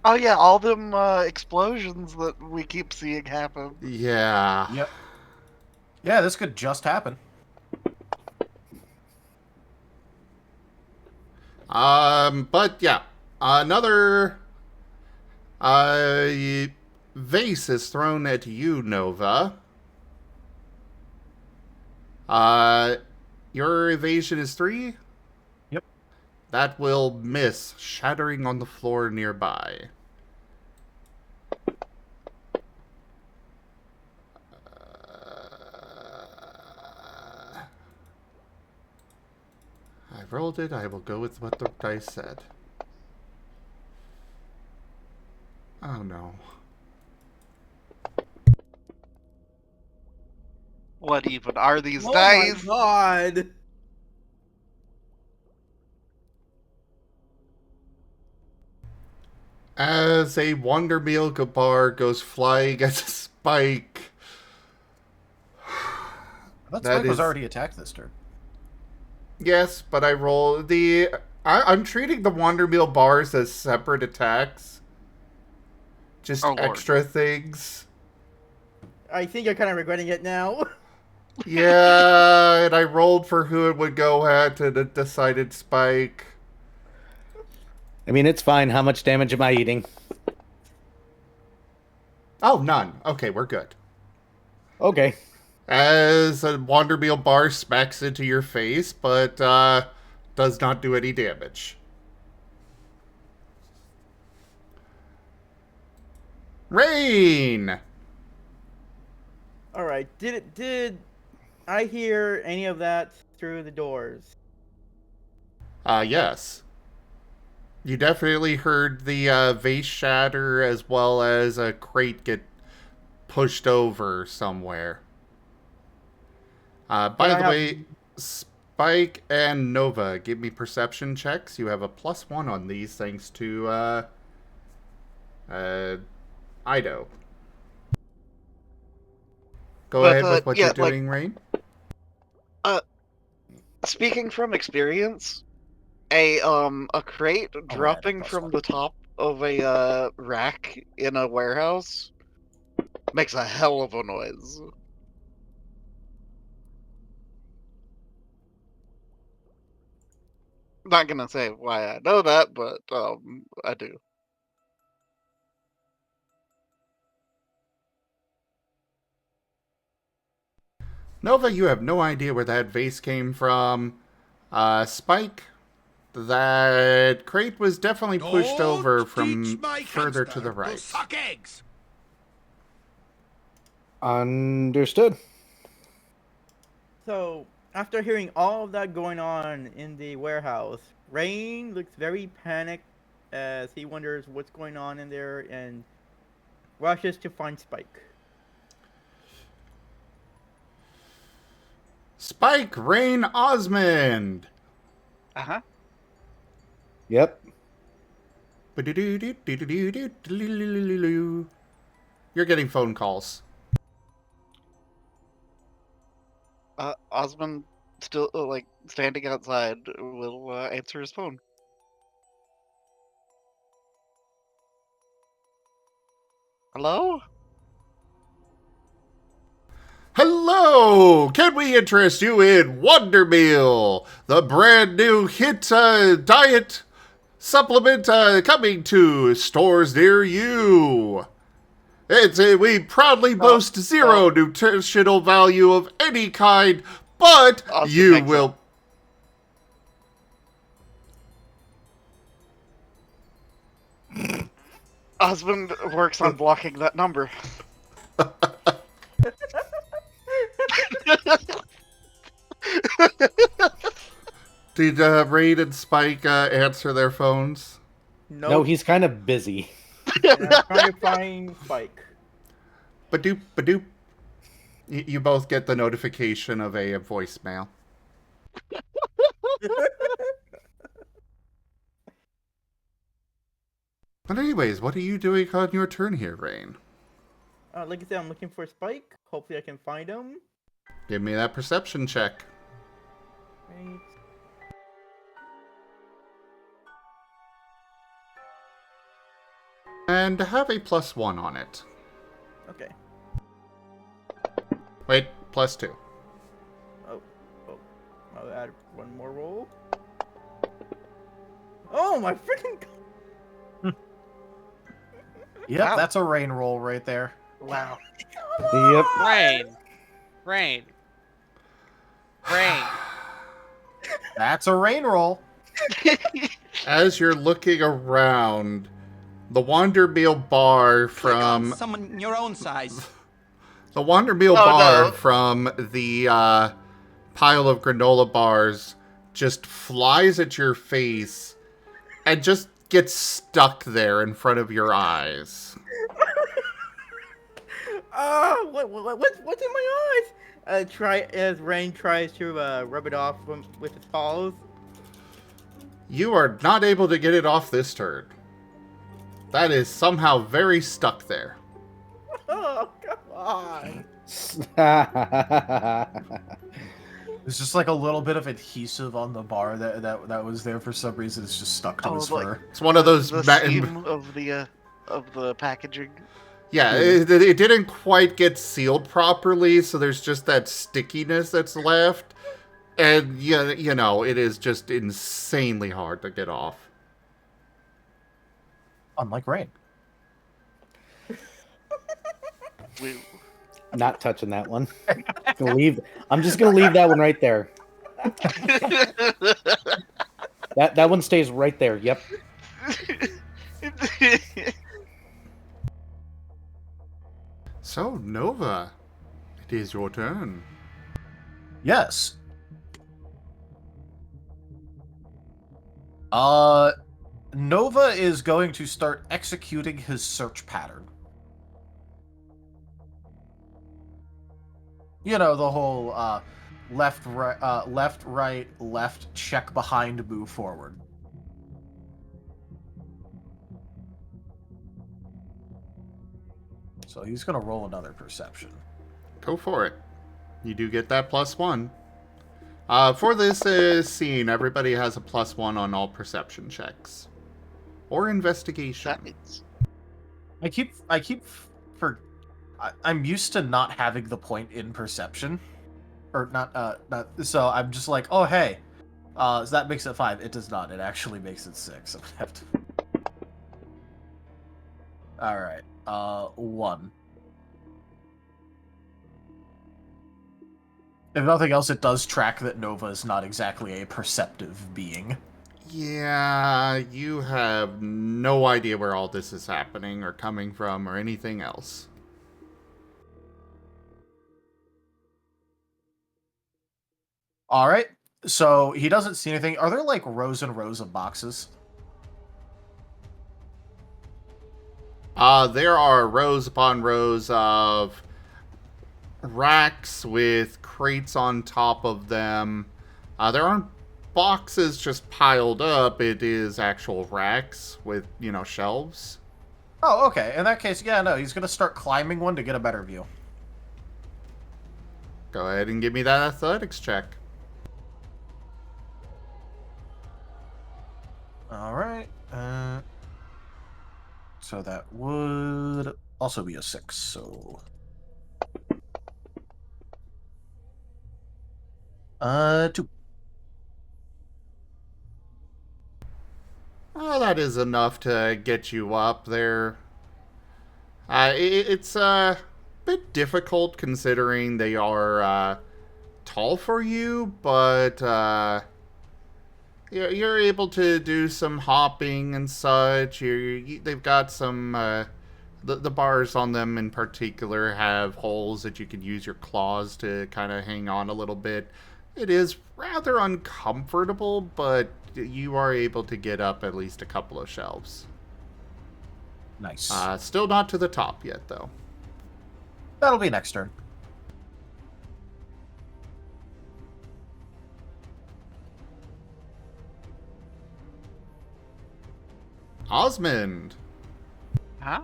Oh yeah, all them explosions that we keep seeing happen. Yeah. Yep. Yeah, this could just happen. But yeah, another vase is thrown at you, Nova. Your evasion is 3? Yep. That will miss, shattering on the floor nearby. I rolled it. I will go with what the dice said. Oh no. What even are these Oh dice? my god! As a Wonder Meal bar goes flying at Spike. That That Spike was is- already attacked this turn. Yes, but I roll the... I'm treating the Wonder Meal bars as separate attacks. Just Oh, Lord. extra things. I think you're kind of regretting it now. Yeah, and I rolled for who it would go at, and it decided Spike. I mean, it's fine. How much damage am I eating? Oh, none. Okay, we're good. Okay. As a Wonder Meal bar smacks into your face, but does not do any damage. Rain! Alright, did I hear any of that through the doors? Yes. You definitely heard the vase shatter as well as a crate get pushed over somewhere. By Can I the have- way, Spike and Nova, give me perception checks. You have a +1 on these thanks to Ido. Go But, ahead with what yeah, you're like- doing, Rain. Speaking from experience, a crate dropping plus from one. the top of a rack in a warehouse makes a hell of a noise. Not gonna say why I know that, but I do. Nova, you have no idea where that vase came from. Spike, that crate was definitely pushed over from further to the right. Suck eggs. Understood. So, after hearing all of that going on in the warehouse, Rain looks very panicked as he wonders what's going on in there and rushes to find Spike. Spike, Rain, Osmond! Uh-huh. Yep. You're getting phone calls. Osmond, still like standing outside, will answer his phone. Hello? Hello! Can we interest you in Wonder Meal, the brand new hit diet supplement coming to stores near you? We proudly boast zero nutritional value of any kind, but Awesome, you thanks, will... Osmond works on blocking that number. Did Raid and Spike answer their phones? No, he's kind of busy. And I'm trying to find Spike. Badoop, badoop. You both get the notification of a voicemail. But anyways, what are you doing on your turn here, Rain? Like I said, I'm looking for Spike. Hopefully I can find him. Give me that perception check. Right. And have a +1 on it. Okay. Wait, +2. Oh. I'll add one more roll. Oh my freaking god! Yep, Wow. that's a rain roll right there. Wow. Yep. Rain. That's a rain roll. As you're looking around, the Wandermeal bar Click on from someone your own size. the Wandermeal Oh, bar no. from the pile of granola bars just flies at your face and just gets stuck there in front of your eyes. What's in my eyes? Try as Rain tries to rub it off with his paws. You are not able to get it off this turn. That is somehow very stuck there. Oh, come on. There's just like a little bit of adhesive on the bar that was there for some reason. It's just stuck to his fur. It's one of those... the seam of the packaging. Yeah, it didn't quite get sealed properly, so there's just that stickiness that's left. And, you know, it is just insanely hard to get off. Unlike rain. Not touching that one. I'm just gonna leave that one right there. That one stays right there. Yep. So, Nova, it is your turn. Yes. Nova is going to start executing his search pattern. You know, the whole left, right, left, check behind, move forward. So he's going to roll another perception. Go for it. You do get that +1. For this scene, everybody has a +1 on all perception checks. Or investigation. I'm used to not having the point in perception. Or not, so I'm just like, oh, hey. So that makes it 5. It does not. It actually makes it 6. I'm gonna have to... Alright, 1. If nothing else, it does track that Nova is not exactly a perceptive being. Yeah, you have no idea where all this is happening or coming from or anything else. Alright, so he doesn't see anything. Are there, like, rows and rows of boxes? There are rows upon rows of racks with crates on top of them. There aren't boxes just piled up. It is actual racks with, you know, shelves. Oh, okay. In that case, yeah, no, he's going to start climbing one to get a better view. Go ahead and give me that athletics check. Alright. So that would also be a 6, so... 2. Oh, that is enough to get you up there. It's a bit difficult considering they are tall for you, but you're able to do some hopping and such. They've got some... The bars on them in particular have holes that you can use your claws to kind of hang on a little bit. It is rather uncomfortable, but you are able to get up at least a couple of shelves. Nice. Still not to the top yet, though. That'll be next turn. Osmund. Huh?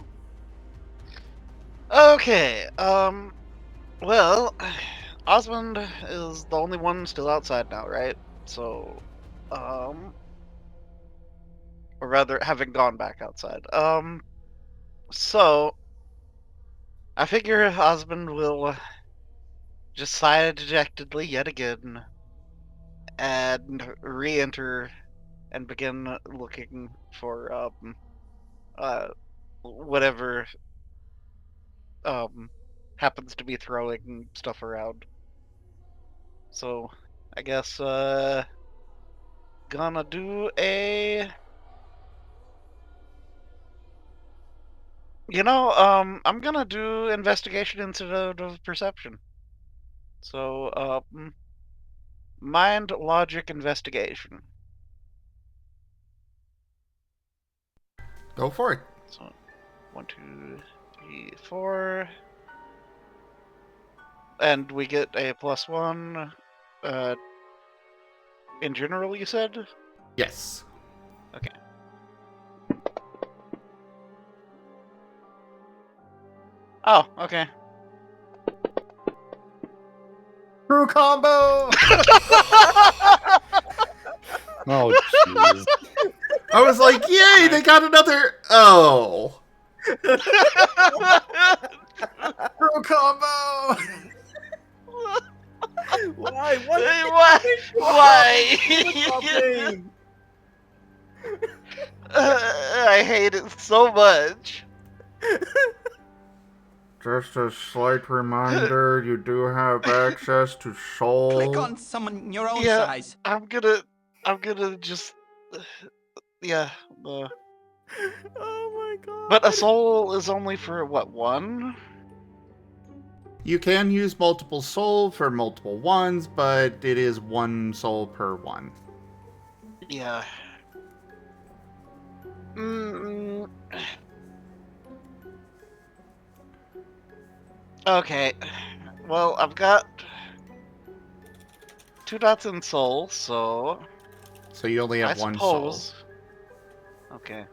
Okay, well, Osmund is the only one still outside now, right? So, or rather, having gone back outside. So, I figure Osmund will just sigh dejectedly yet again and re-enter and begin looking for, whatever happens to be throwing stuff around. So I guess gonna do a. I'm gonna do investigation instead of perception. So, mind, logic, investigation. Go for it. So, 1, 2, 3, 4. And we get a +1. In general, you said? Yes. Okay. Oh, okay. Crew combo! Oh, jeez. I was like, yay, they got another. Oh. Crew combo! Why? What? Why? Why? I hate it so much. Just a slight reminder, you do have access to soul. Click on someone your own Yeah. size. I'm gonna just, yeah. Oh my god. But a soul is only for what, 1? You can use multiple soul for multiple ones, but it is 1 soul per one. Yeah. Okay. Well, I've got 2 dots in soul, so So you only have I 1 soul. suppose. Okay.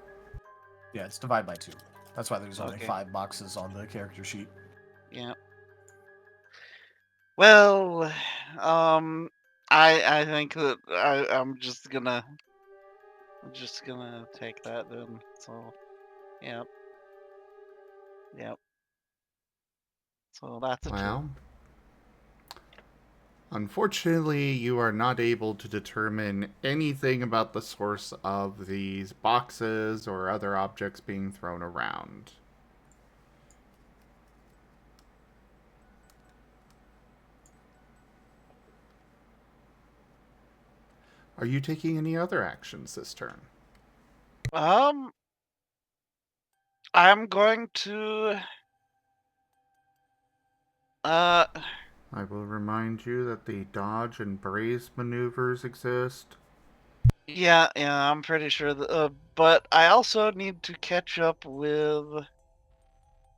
Yeah, it's divide by 2. That's why there's only Okay. 5 boxes on the character sheet. Yeah. Well, I think that I'm just gonna take that then. So, yep. Yep. So that's a 2. Well, unfortunately, you are not able to determine anything about the source of these boxes or other objects being thrown around. Are you taking any other actions this turn? I'm going to I will remind you that the dodge and brace maneuvers exist. yeah, I'm pretty sure that, but I also need to catch up with.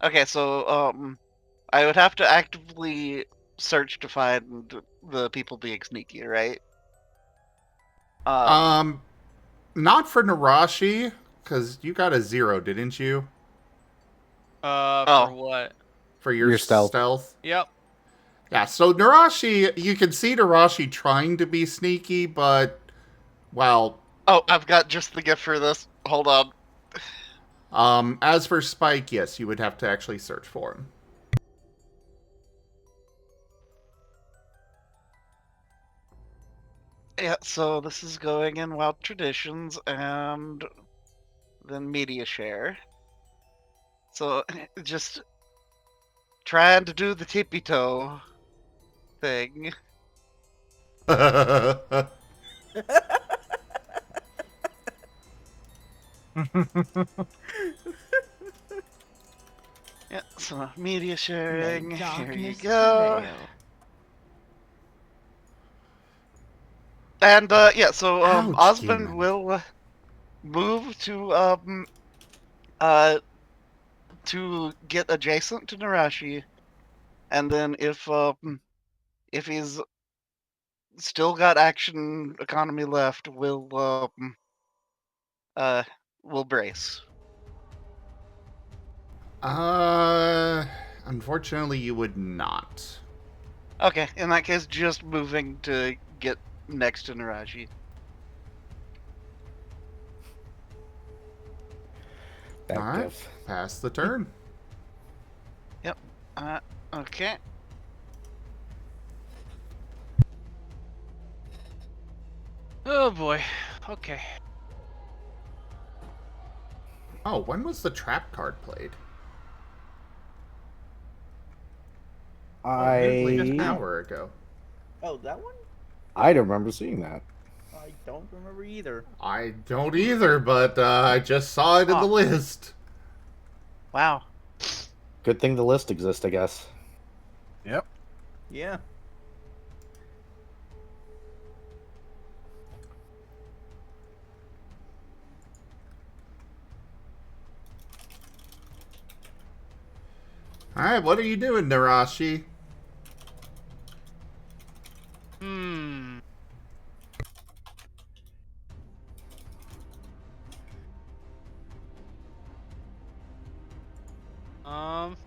Okay, so I would have to actively search to find the people being sneaky, right? Not for Nerashi, because you got a 0, didn't you? For what? For your stealth? Yep. Yeah, so Nerashi, you can see Nerashi trying to be sneaky, but, well... Oh, I've got just the gift for this. Hold on. As for Spike, yes, you would have to actually search for him. Yeah, so this is going in Wild Traditions and then Media Share. So just trying to do the tippy toe thing. Yeah, so media sharing. Here you go. And yeah, so Ouch, Osmond Demon. will move to get adjacent to Nerashi, and then if he's still got action economy left, we'll brace. Unfortunately, you would not. Okay, in that case, just moving to get next to Nerashi. Alright, pass the turn. Yep. Okay. Oh boy. Okay. Oh, when was the trap card played? I Like an hour ago. Oh, that one? I don't remember seeing that. I I don't remember either. I don't either, but I just saw it in the Huh. list. Wow. Good thing the list exists, I guess. Yep. Yeah. Alright, what are you doing, Nerashi? Hmm. Um.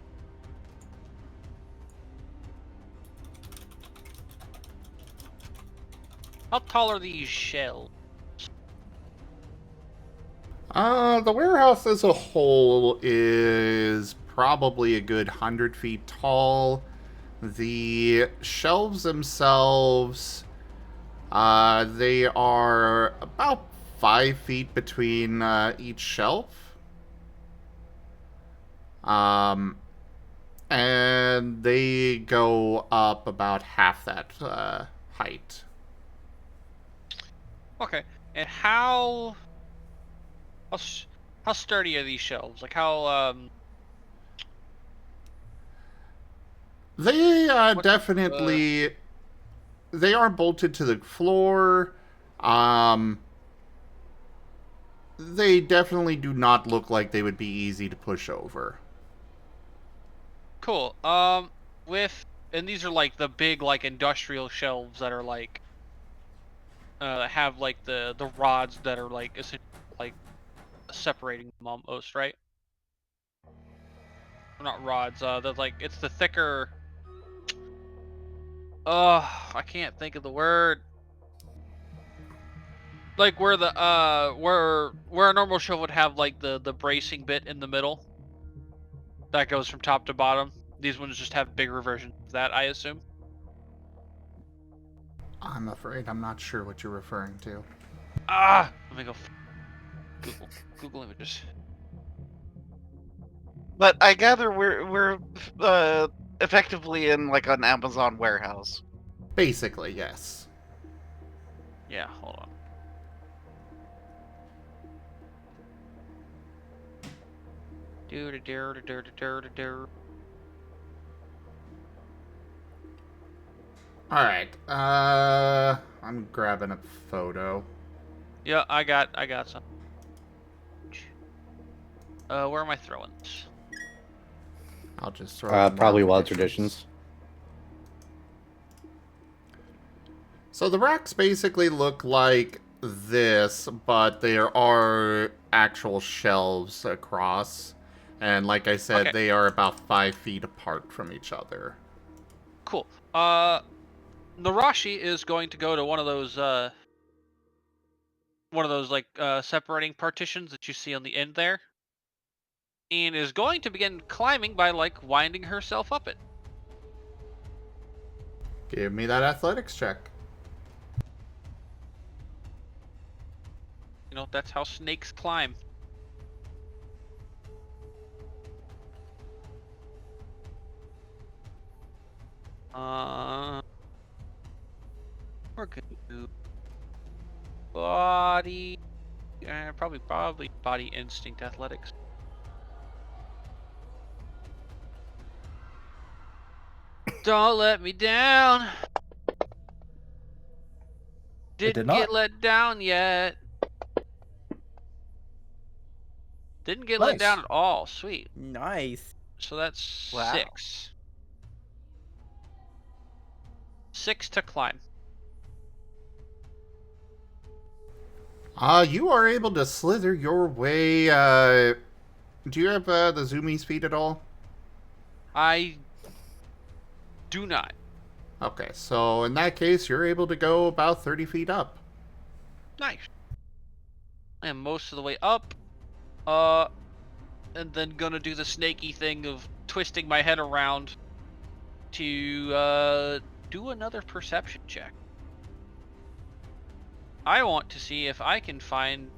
How tall are these shells? The warehouse as a whole is probably a good 100 feet tall. The shelves themselves, they are about 5 feet between each shelf. And they go up about half that height. Okay. And how sturdy are these shelves? Like how They What- definitely they are bolted to the floor. They definitely do not look like they would be easy to push over. cool. And these are like the big like industrial shelves that are like have like the rods that are like essentially like separating them almost, right? Or not rods, they're like it's the thicker I can't think of the word. Like where the where a normal shelf would have like the bracing bit in the middle that goes from top to bottom. These ones just have bigger versions of that, I assume. I'm afraid I'm not sure what you're referring to. Let me go Google images. But I gather we're effectively in like an Amazon warehouse. Basically, yes. Yeah, hold on. Do. Alright, I'm grabbing a photo. Yeah, I got some. Where am I throwing this? I'll just throw in Probably Wild Traditions. So the racks basically look like this, but there are actual shelves across. And like I said, Okay. they are about 5 feet apart from each other. Cool. Nerashi is going to go to one of those like separating partitions that you see on the end there, and is going to begin climbing by like winding herself up it. Give me that athletics check. You know, that's how snakes climb. We're gonna do body, probably body instinct athletics. Don't let me down. Didn't did not. get let down yet. Didn't get let Nice. down at all. Sweet. Nice. So that's Wow. 6. 6 to climb. You are able to slither your way, do you have, the zoomy speed at all? I do not. Okay, so in that case, you're able to go about 30 feet up. Nice. I am most of the way up. And then gonna do the snaky thing of twisting my head around to do another perception check. I want to see if I can find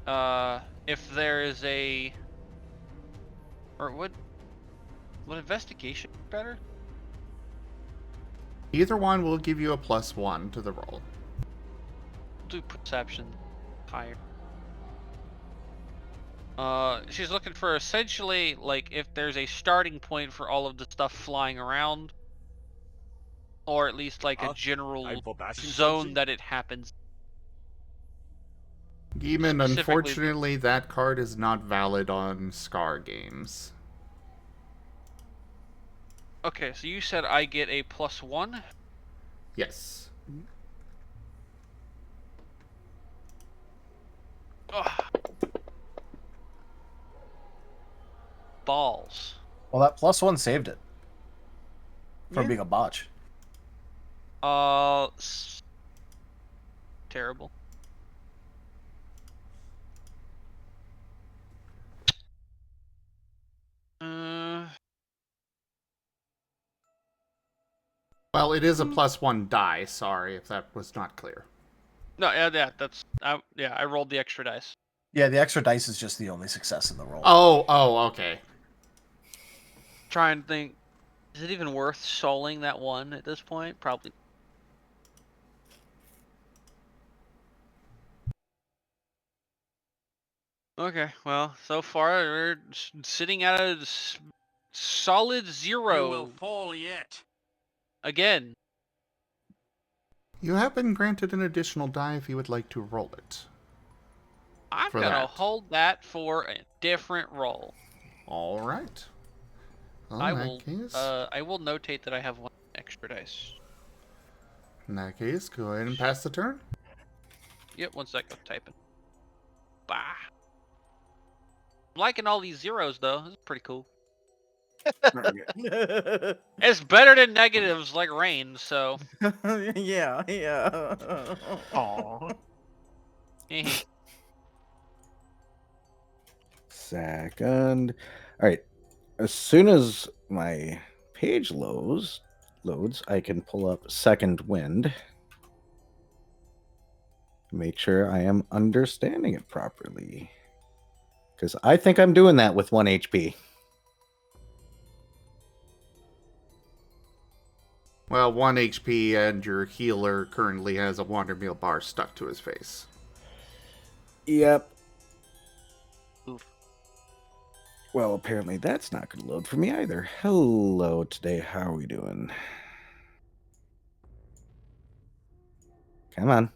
if there is a, or would investigation be better? Either one will give you a +1 to the roll. do perception higher. She's looking for essentially like if there's a starting point for all of the stuff flying around, or at least like a general zone that it happens. Demon, Specifically- unfortunately, that card is not valid on Scar games. Okay, so you said I get a +1? Yes. Ugh. Balls. Well, that +1 saved it from Yeah. being a botch. Terrible. Well, it is a +1 die, sorry if that was not clear. No, yeah, that's I rolled the extra dice. Yeah, the extra dice is just the only success in the roll. Oh, okay. Try and think, is it even worth souling that one at this point? Probably. Okay, well, so far we're sitting at a solid 0. You will fall yet. Again. You have been granted an additional die if you would like to roll it. I'm For gonna that. hold that for a different roll. All right. Well, I in that will. case, I will notate that I have 1 extra dice. go ahead and pass the turn. Yep, 1 sec. I'm typing. Bah. I'm liking all these zeros though. This is pretty cool. It's better than negatives like Raen, so. Yeah. Aww. Second. All right. As soon as my page loads, I can pull up Second Wind. Make sure I am understanding it properly. Because I think I'm doing that with 1 HP. Well, 1 HP and your healer currently has a water meal bar stuck to his face. Yep. Oof. Well, apparently that's not going to load for me either. Hello today. How are we doing? Come on.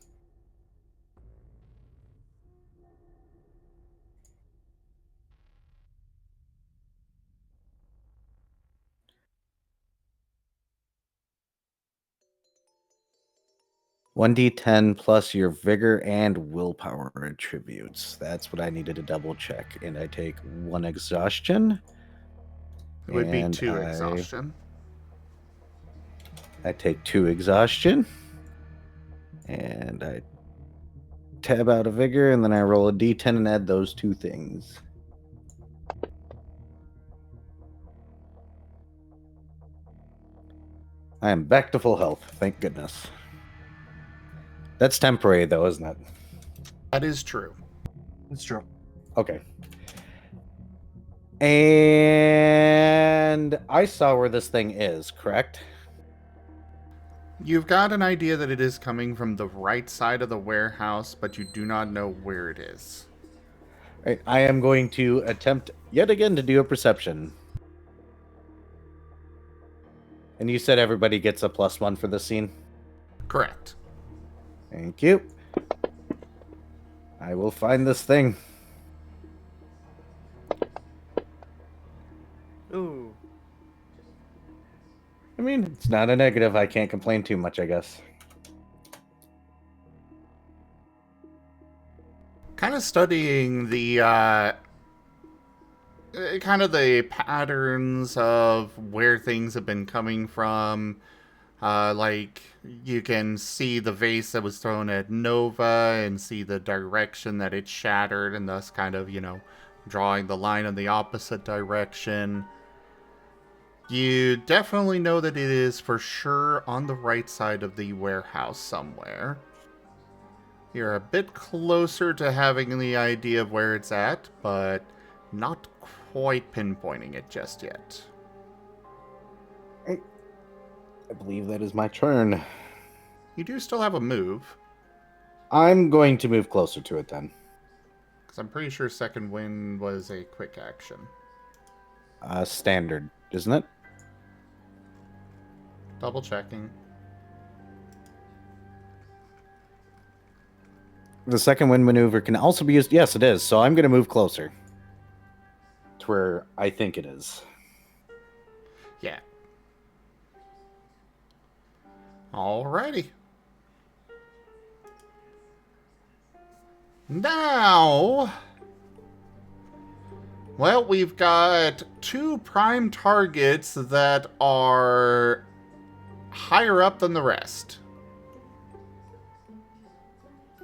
One d10 plus your vigor and willpower attributes. That's what I needed to double check. And I take 1 exhaustion. It would be And 2 exhaustion. I take 2 exhaustion. And I tab out a vigor, and then I roll a d10 and add those 2 things. I am back to full health, thank goodness. That's temporary, though, isn't it? That is true. It's true. Okay. And I saw where this thing is, correct? You've got an idea that it is coming from the right side of the warehouse, but you do not know where it is. All right, I am going to attempt yet again to do a perception. And you said everybody gets a +1 for this scene? Correct. Thank you. I will find this thing. Ooh. I mean, it's not a negative. I can't complain too much, I guess. Kind of studying the kind of the patterns of where things have been coming from. Like, you can see the vase that was thrown at Nova and see the direction that it shattered, and thus kind of, drawing the line in the opposite direction. You definitely know that it is for sure on the right side of the warehouse somewhere. You're a bit closer to having the idea of where it's at, but not quite pinpointing it just yet. I believe that is my turn. You do still have a move. I'm going to move closer to it then. Because I'm pretty sure second wind was a quick action. Standard, isn't it? Double checking. The second wind maneuver can also be used. Yes, it is. So I'm going to move closer to where I think it is. Yeah. Alrighty. Now, well, we've got 2 prime targets that are higher up than the rest.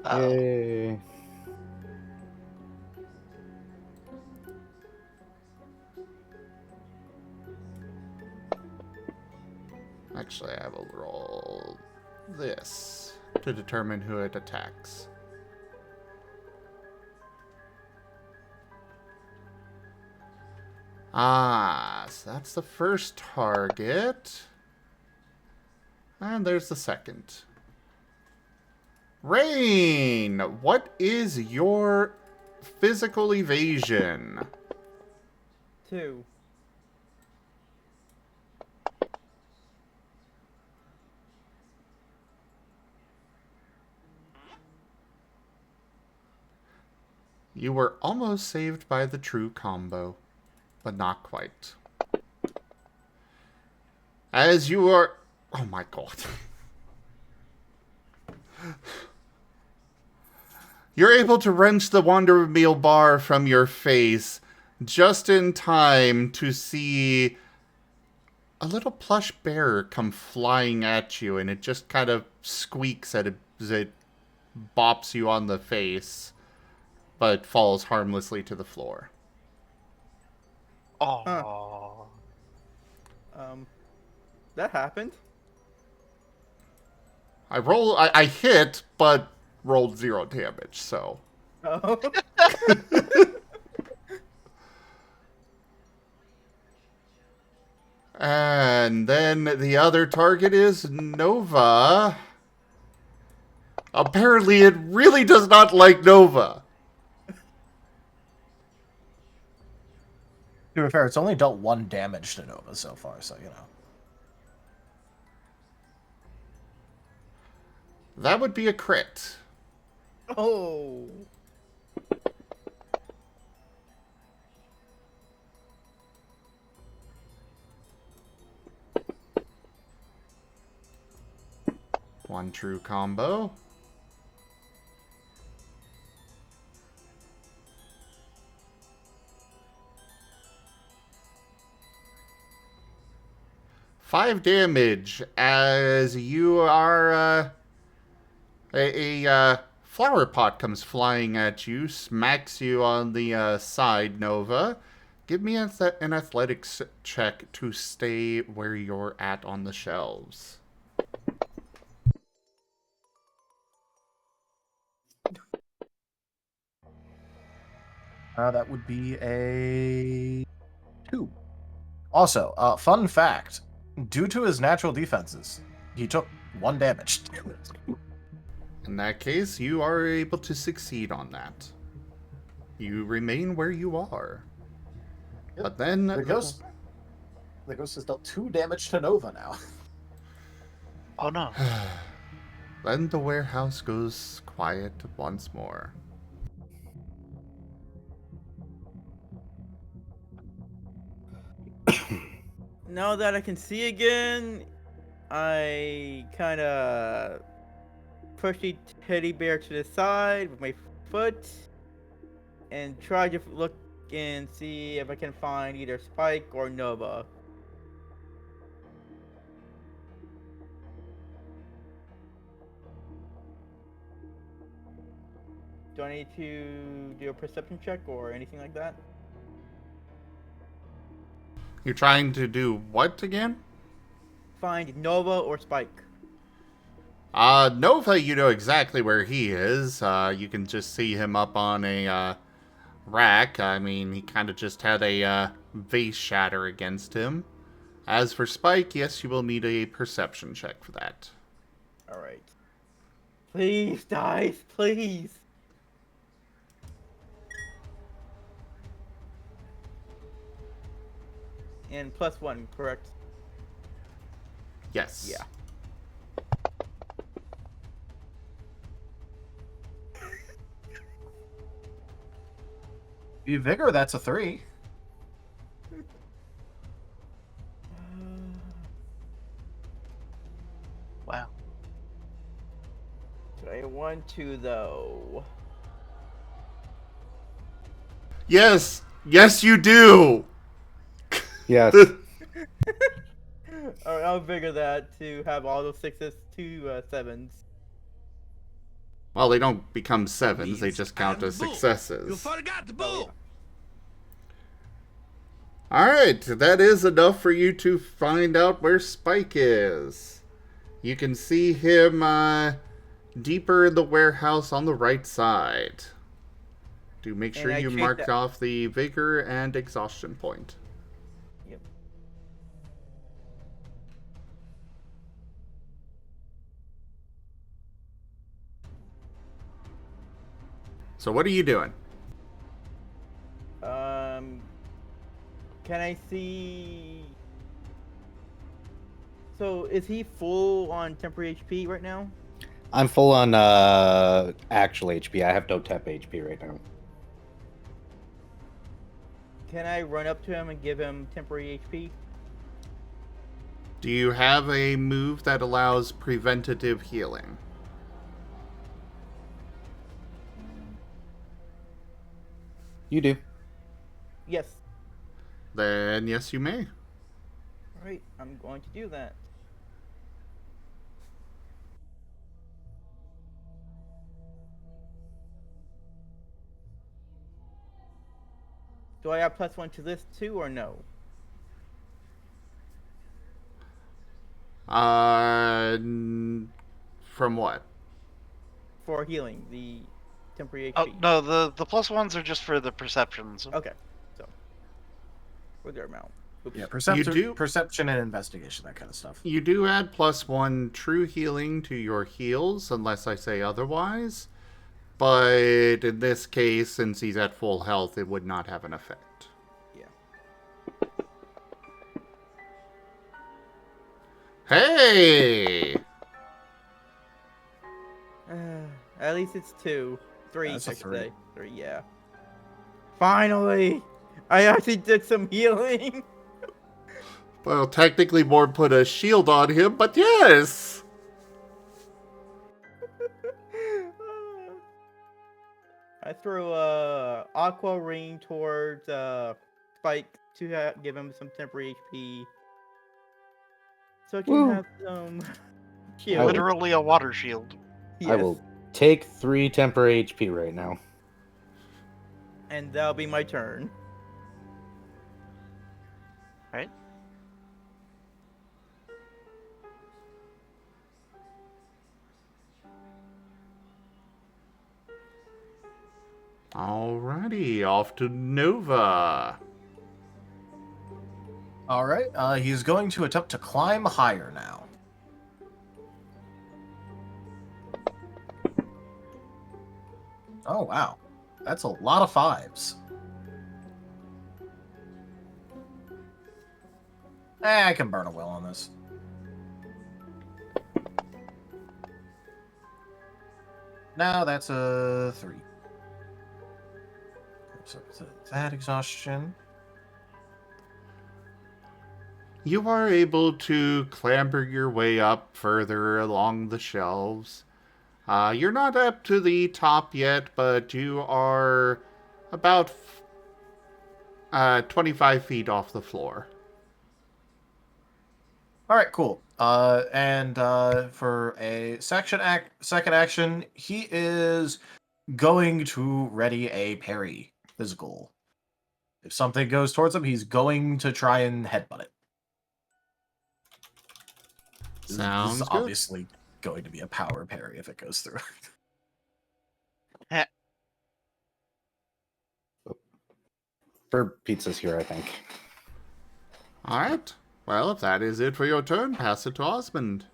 Yay. Actually, I will roll this to determine who it attacks. So that's the first target. And there's the second. Rain, what is your physical evasion? 2. You were almost saved by the true combo, but not quite. As you are... Oh my god. You're able to wrench the Wonder Meal bar from your face just in time to see a little plush bear come flying at you, and it just kind of squeaks as it bops you on the face, but falls harmlessly to the floor. Oh. That happened. I hit, but rolled 0 damage, so... Oh. And then the other target is Nova. Apparently it really does not like Nova. To be fair, it's only dealt 1 damage to Nova so far, so you know. That would be a crit. Oh. One true combo. Five damage as you are a flower pot comes flying at you, smacks you on the side, Nova. Give me an athletics check to stay where you're at on the shelves. That would be a 2. Also, fun fact, due to his natural defenses, he took 1 damage. In that case, you are able to succeed on that. You remain where you are. Yep. But then... The ghost has dealt 2 damage to Nova now. Oh no. Then the warehouse goes quiet once more. Now that I can see again, I kind of push the teddy bear to the side with my foot and try to look and see if I can find either Spike or Nova. Do I need to do a perception check or anything like that? You're trying to do what again? Find Nova or Spike. Nova, you know exactly where he is. You can just see him up on a rack. I mean, he kind of just had a vase shatter against him. As for Spike, yes, you will need a perception check for that. Alright. Please, dice, please. And +1, correct? Yes. Yeah. You vigor, that's a 3. Wow. Do I want to, though? Yes! Yes, you do! Yes. Alright, I'll figure that to have all those 6s, 2 7s. Well, they don't become 7s, they Means just count I'm as the bull. successes. You forgot the Oh, bull. Alright, that is enough for you to find out where Spike is. You can see him deeper in the warehouse on the right side. Do make sure And I you checked mark that- off the vigor and exhaustion point. Yep. So what are you doing? Can I see? So is he full on temporary HP right now? I'm full on actual HP. I have no temp HP right now. Can I run up to him and give him temporary HP? Do you have a move that allows preventative healing? You do. Yes. Then yes, you may. Alright, I'm going to do that. Do I have +1 to this too, or no? From what? For healing, the temporary Oh HP. no, the +1s are just for the perceptions. Okay, so regular amount. Oops. Yeah, do- perception and investigation, that kind of stuff. You do add +1 true healing to your heals, unless I say otherwise. But in this case, since he's at full health, it would not have an effect. Yeah. Hey! At least it's 2. 3, That's a I should 3. say. 3, yeah. Finally! I actually did some healing! Well, technically, more put a shield on him, but yes! I threw aqua ring towards Spike to give him some temporary HP. So I can Woo. have some I shield. will- Literally a water shield. Yes. I will take 3 temporary HP right now. And that'll be my turn. Right? Alrighty, off to Nova. All right, he's going to attempt to climb higher now. Oh, wow. That's a lot of 5s. I can burn a will on this. Now that's a 3. So that exhaustion. You are able to clamber your way up further along the shelves. You're not up to the top yet, but you are about 25 feet off the floor. All right, cool. And for a second action, he is going to ready a parry physical. If something goes towards him, he's going to try and headbutt it. This Sounds is good. obviously going to be a power parry if it goes through. For pizza's here, I think. Alright. Well, if that is it for your turn, pass it to Osmund.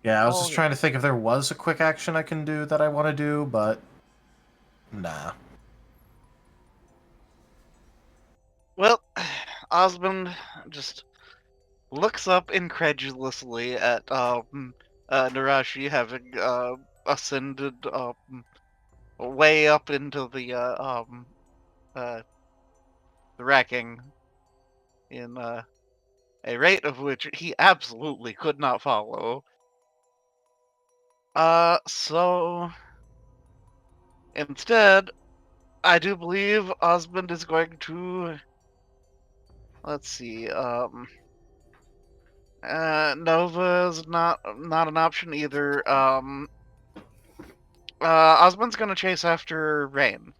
Yeah, I was Oh, just yeah. trying to think if there was a quick action I can do that I want to do, but nah. Well, Osmond just looks up incredulously at Nerashi having ascended way up into the racking in a rate of which he absolutely could not follow. So instead, I do believe Osmond is going to, let's see, Nova's not an option either. Osmond's gonna chase after Rain.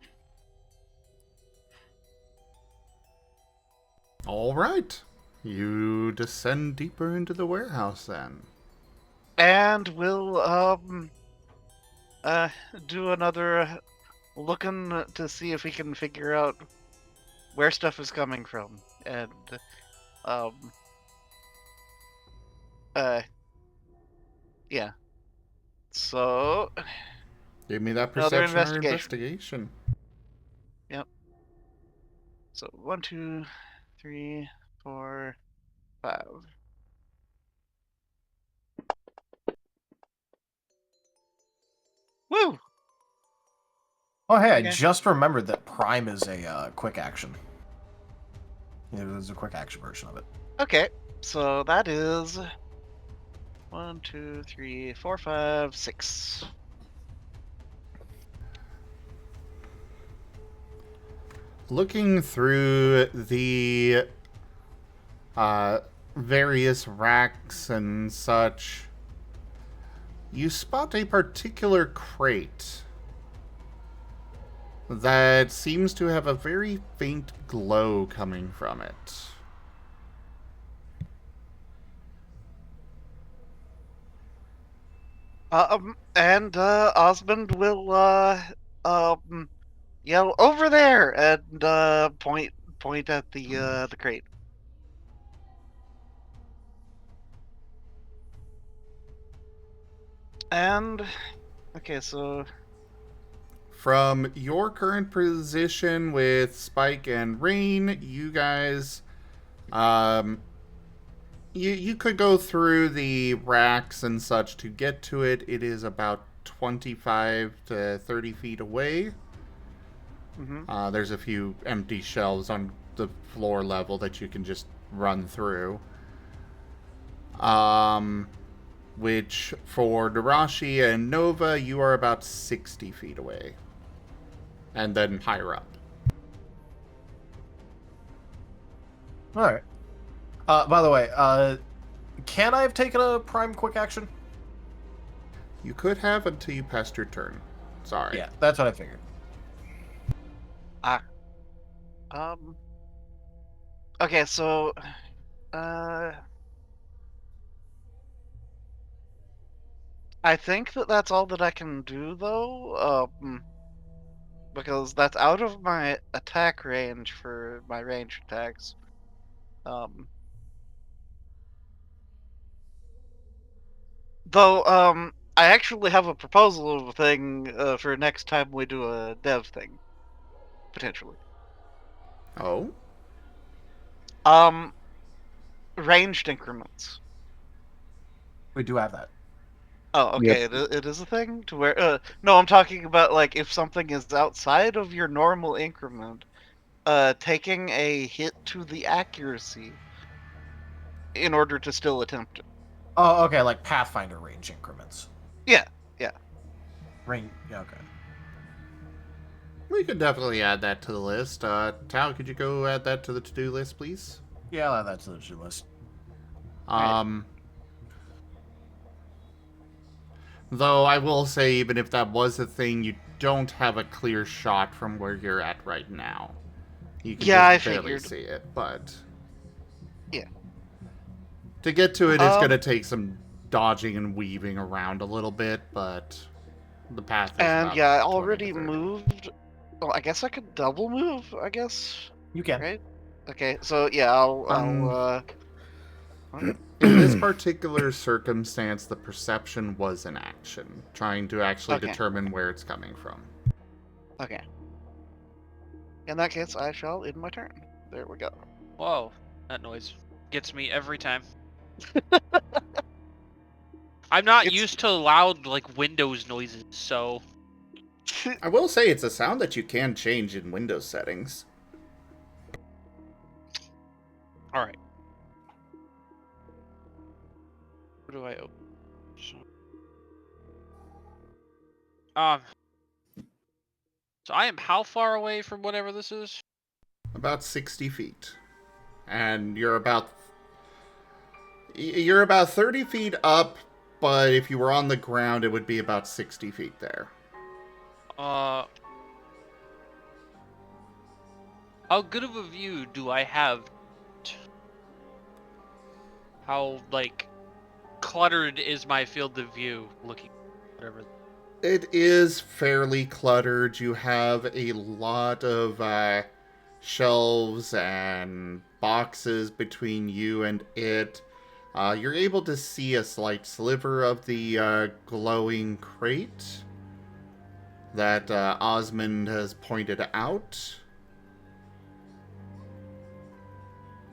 All right. You descend deeper into the warehouse then. And we'll do another looking to see if we can figure out where stuff is coming from. And um yeah. So Give me that another perception or investigation. investigation. Yep. So 1, 2, 3, 4, 5. Woo! Oh, hey, I Okay. just remembered that Prime is a quick action. It was a quick action version of it. Okay. So that is 1, 2, 3, 4, 5, 6. Looking through the various racks and such, you spot a particular crate that seems to have a very faint glow coming from it. And Osmond will yell over there and point at the crate. And okay, so From your current position with Spike and Rain, you guys, you could go through the racks and such to get to it. It is about 25 to 30 feet away. There's a few empty shelves on the floor level that you can just run through. Which for Nerashi and Nova, you are about 60 feet away. And then higher up. Alright. By the way, can I have taken a Prime quick action? You could have until you passed your turn. Sorry. Yeah, that's what I figured. Okay, so I think that's all that I can do though. Because that's out of my attack range for my range attacks. Though I actually have a proposal of a thing for next time we do a dev thing, potentially. Oh? Ranged increments. We do have that. Oh, okay. It is a thing to where. No, I'm talking about like if something is outside of your normal increment, taking a hit to the accuracy in order to still attempt it. Oh, okay, like Pathfinder range increments. Yeah, yeah. Range, yeah, okay. We could definitely add that to the list. Tao, could you go add that to the to-do list, please? Yeah, I'll add that to the to-do list. Though I will say, even if that was a thing, you don't have a clear shot from where you're at right now. You can just barely see it, but yeah. To get to it, it's going to take some dodging and weaving around a little bit, but the path is And about yeah, I 20 already to 30. moved. Oh, I guess I could double move. I guess you can. Right? Okay, so yeah, I'll In this particular circumstance, the perception was an action, trying to actually Okay. determine where it's coming from. Okay. In that case, I shall end my turn. There we go. Whoa, that noise gets me every time. I'm not It's- used to loud like Windows noises, so I will say it's a sound that you can change in Windows settings. all right. What do I open? So I am how far away from whatever this is? About 60 feet. And you're about 30 feet up, but if you were on the ground, it would be about 60 feet there. How good of a view do I have? How, like, cluttered is my field of view looking, whatever? It is fairly cluttered. You have a lot of shelves and boxes between you and it. You're able to see a slight sliver of the glowing crate that Osmund has pointed out.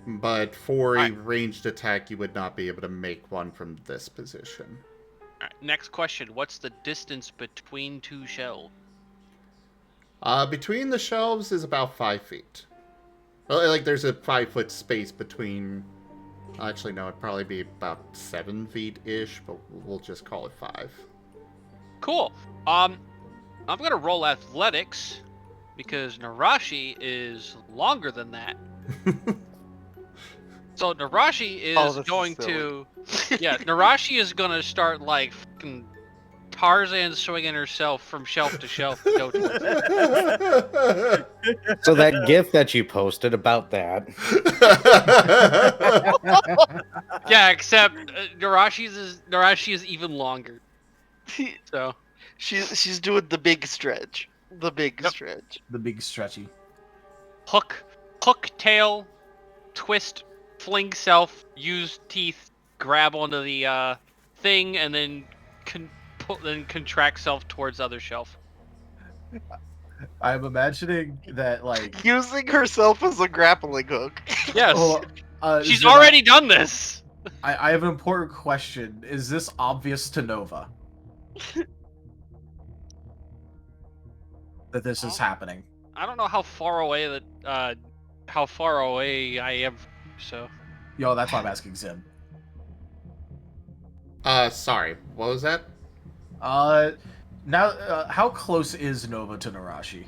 But for a ranged attack, you would not be able to make one from this position. All right, next question. What's the distance between two shelves? Between the shelves is about 5 feet. Well, like, there's a 5-foot space between... Actually, no, it'd probably be about 7 feet-ish, but we'll just call it 5. Cool. I'm gonna roll athletics, because Nerashi is longer than that. So Nerashi is going to... Yeah, Nerashi is gonna start, like, fucking Tarzan swinging herself from shelf to shelf to go towards it. So that GIF that you posted about that. Yeah, except Nerashi is even longer. So she's doing the big stretch. The big stretch. The big stretchy. Hook tail, twist, fling self, use teeth, grab onto the thing, and then contract self towards other shelf. I'm imagining that, like... Using herself as a grappling hook. Yes. She's Zena, already done this. I have an important question. Is this obvious to Nova? That this is happening? I don't know how far away I am, so... Yo, that's why I'm asking Zim. Sorry, what was that? Now, how close is Nova to Nerashi?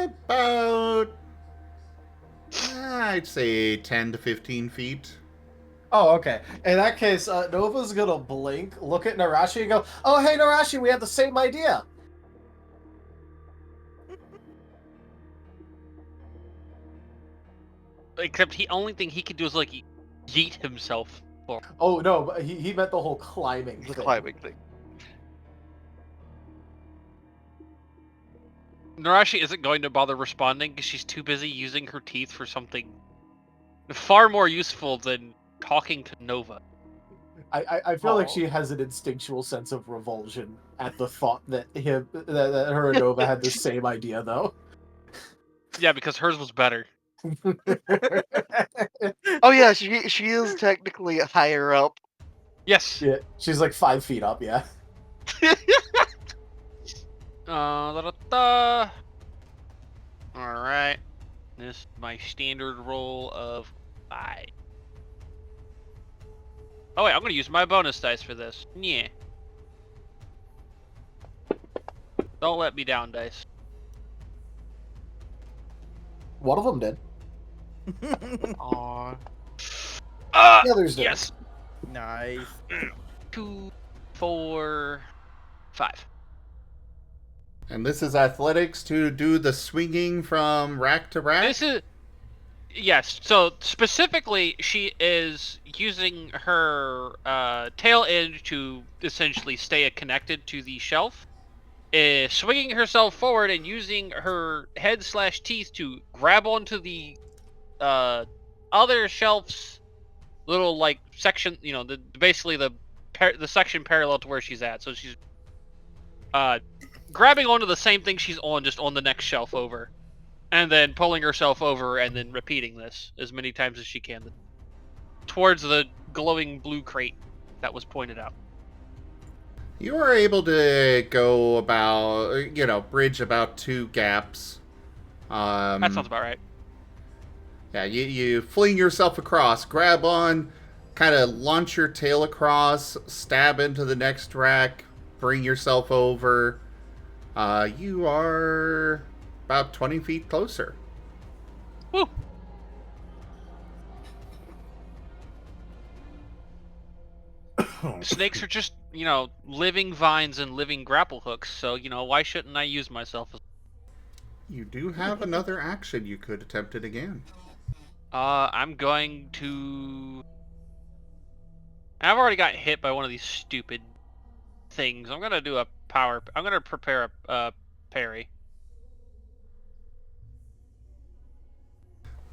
About... I'd say 10 to 15 feet. Oh, okay. In that case, Nova's gonna blink, look at Nerashi, and go, "Oh, hey, Nerashi, we have the same idea." Except the only thing he could do is, like, yeet himself. Oh, no, but he meant the whole climbing thing. Climbing thing. Nerashi isn't going to bother responding because she's too busy using her teeth for something far more useful than talking to Nova. I feel like she has an instinctual sense of revulsion at the thought that her and Nova had the same idea, though. Yeah, because hers was better. Oh yeah, she is technically higher up. Yes. Yeah, she's like 5 feet up, yeah. Alright. This is my standard roll of 5. Oh wait, I'm gonna use my bonus dice for this. Yeah. Don't let me down, dice. One of them did. Aww. The others did. Yes. Nice. 2, 4, 5. And this is athletics to do the swinging from rack to rack? This is... Yes, so specifically, she is using her tail end to essentially stay connected to the shelf. Swinging herself forward and using her head/teeth to grab onto the other shelf's little like section, basically the section parallel to where she's at. So she's grabbing onto the same thing she's on, just on the next shelf over, and then pulling herself over, and then repeating this as many times as she can towards the glowing blue crate that was pointed out. You are able to go about, bridge about 2 gaps. That sounds about right. Yeah, you fling yourself across, grab on, kind of launch your tail across, stab into the next rack, bring yourself over. You are about 20 feet closer. Woo! Snakes are just, living vines and living grapple hooks, so, why shouldn't I use myself as... You do have another action you could attempt it again. I'm going to... I've already got hit by one of these stupid things. I'm gonna do a power... I'm gonna prepare a parry.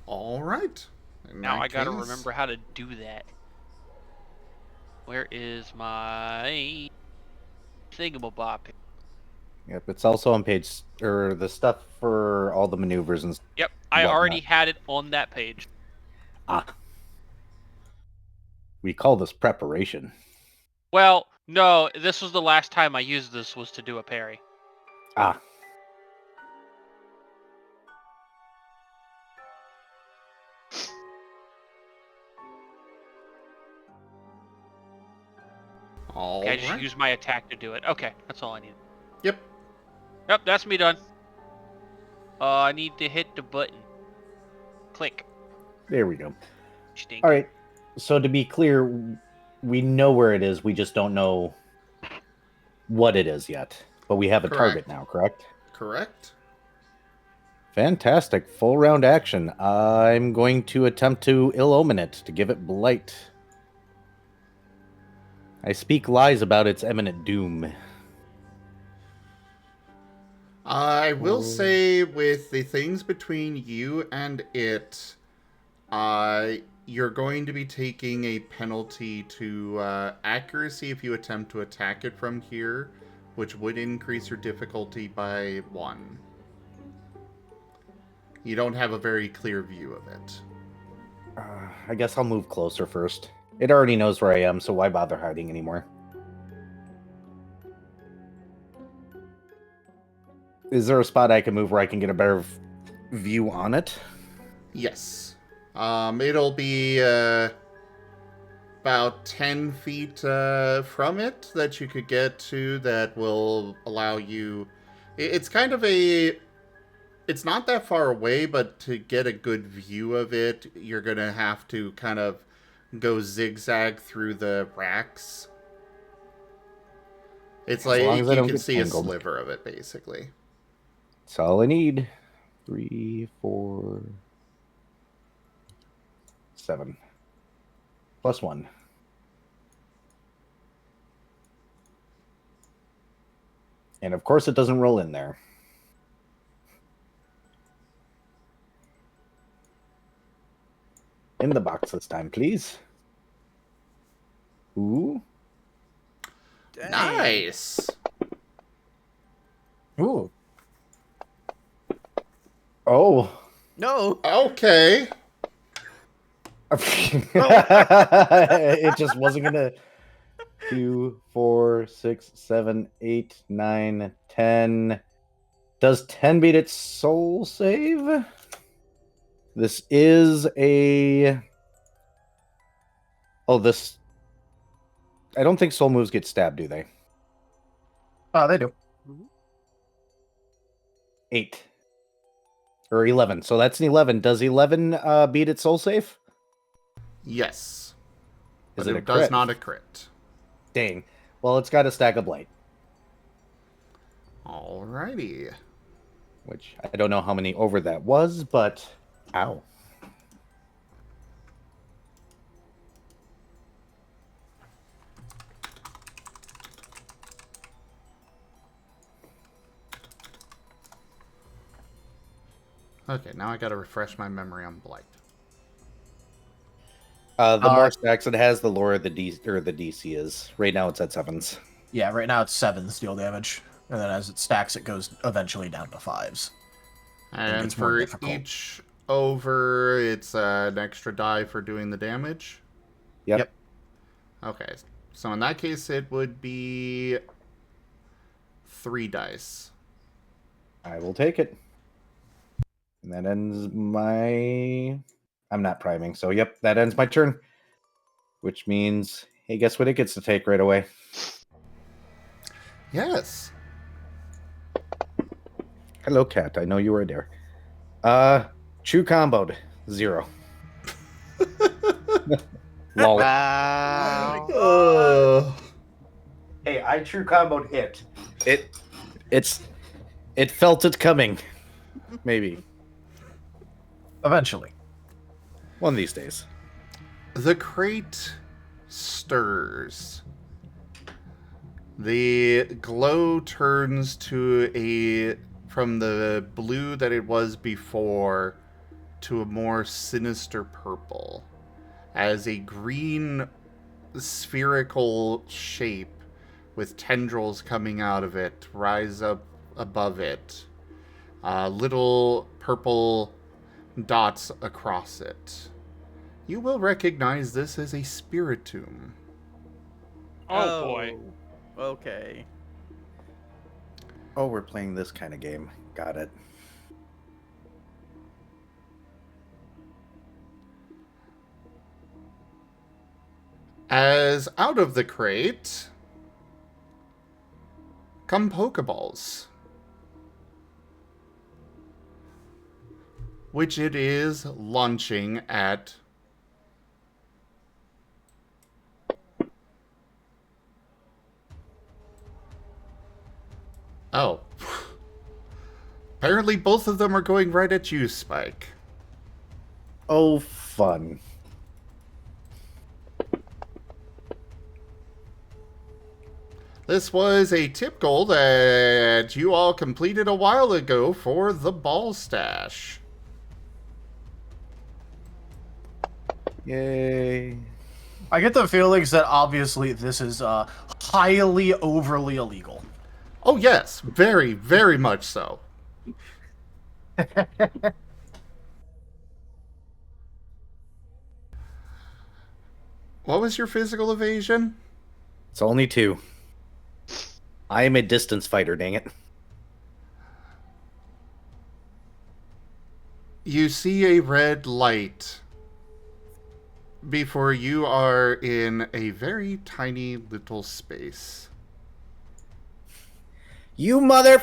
Alright. Now I gotta remember how to do that. Where is my... thingamabob? Yep, it's also on page, or the stuff for all the maneuvers and Yep, I whatnot. already had it on that page. We call this preparation. Well, no, this was the last time I used this, was to do a parry. Okay, I just used my attack to do it. Okay, that's all I need. Yep. Yep, that's me done. I need to hit the button. Click. There we go. Stink. All right. So to be clear, we know where it is. We just don't know what it is yet. But we have a target now, correct? Correct. Fantastic. Full round action. I'm going to attempt to ill-omen it, to give it blight. I speak lies about its imminent doom. I will say, with the things between you and it, you're going to be taking a penalty to accuracy if you attempt to attack it from here, which would increase your difficulty by 1. You don't have a very clear view of it. I guess I'll move closer first. It already knows where I am, so why bother hiding anymore? Is there a spot I can move where I can get a better view on it? Yes. It'll be about 10 feet from it that you could get to that will allow you... It's kind of a... It's not that far away, but to get a good view of it, you're going to have to kind of go zigzag through the racks. It's like you can see a sliver of it, basically. That's all I need. 3, 4, 7. Plus 1. And of course it doesn't roll in there. In the box this time, please. Ooh. Dang. Nice. Ooh. Oh. No. Okay. It just wasn't gonna. 2, 4, 6, 7, 8, 9, 10. Does 10 beat its soul save? This is a... Oh, this... I don't think soul moves get stabbed, do they? They do. 8. Or 11. So that's an 11. Does 11 beat its soul save? Yes. Is But it a it does crit? not a crit. Dang. Well, it's got a stack of blight. Alrighty. Which I don't know how many over that was, but... Ow. Okay, now I gotta refresh my memory on Blight. The more stacks it has, the lower the DC is. Right now it's at 7s. Yeah, right now it's 7 steel damage, and then as it stacks, it goes eventually down to 5s. And gets more for difficult. each over, it's an extra die for doing the damage? Yep. Okay, so in that case, it would be 3 dice. I will take it. And that ends my... I'm not priming, so yep, that ends my turn. Which means, hey, guess what it gets to take right away? Yes. Hello, cat. I know you were there. True comboed. 0. Lol. Wow. Hey, I true comboed it. It felt it coming. Maybe. Eventually. One of these days. The crate stirs. The glow turns to from the blue that it was before to a more sinister purple, as a green spherical shape with tendrils coming out of it rise up above it. Little purple dots across it. You will recognize this as a spiritomb. Oh boy. Okay. Oh, we're playing this kind of game. Got it. As out of the crate come Pokeballs, which it is launching at Oh. Apparently both of them are going right at you, Spike. Oh, fun. This was a tip goal that you all completed a while ago for the ball stash. Yay. I get the feelings that obviously this is highly overly illegal. Oh yes, very, very much so. What was your physical evasion? It's only 2. I am a distance fighter, dang it. You see a red light before you are in a very tiny little space. You mother...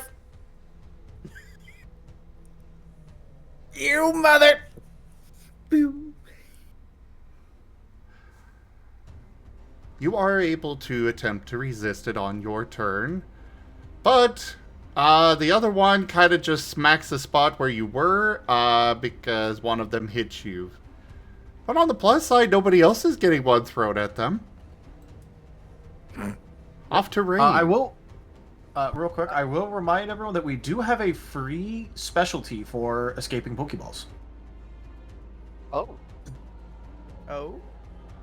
You mother... Boom. You are able to attempt to resist it on your turn, but the other one kind of just smacks the spot where you were because one of them hit you. But on the plus side, nobody else is getting one thrown at them. Off to Raen. I will, real quick, I will remind everyone that we do have a free specialty for escaping Pokeballs. Oh. Oh.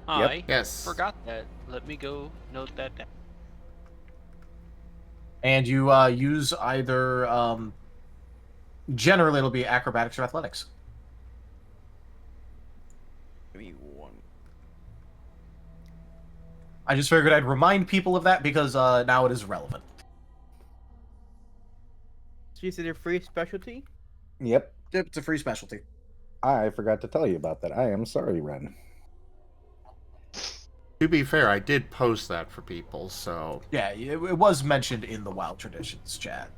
I Yes. forgot that. Let me go note that down. And you use either, generally it'll be acrobatics or athletics. Give me one. I just figured I'd remind people of that because now it is relevant. So you said a free specialty? Yep. Yep, it's a free specialty. I forgot to tell you about that. I am sorry, Ren. To be fair, I did post that for people, so... Yeah, it was mentioned in the Wild Traditions chat.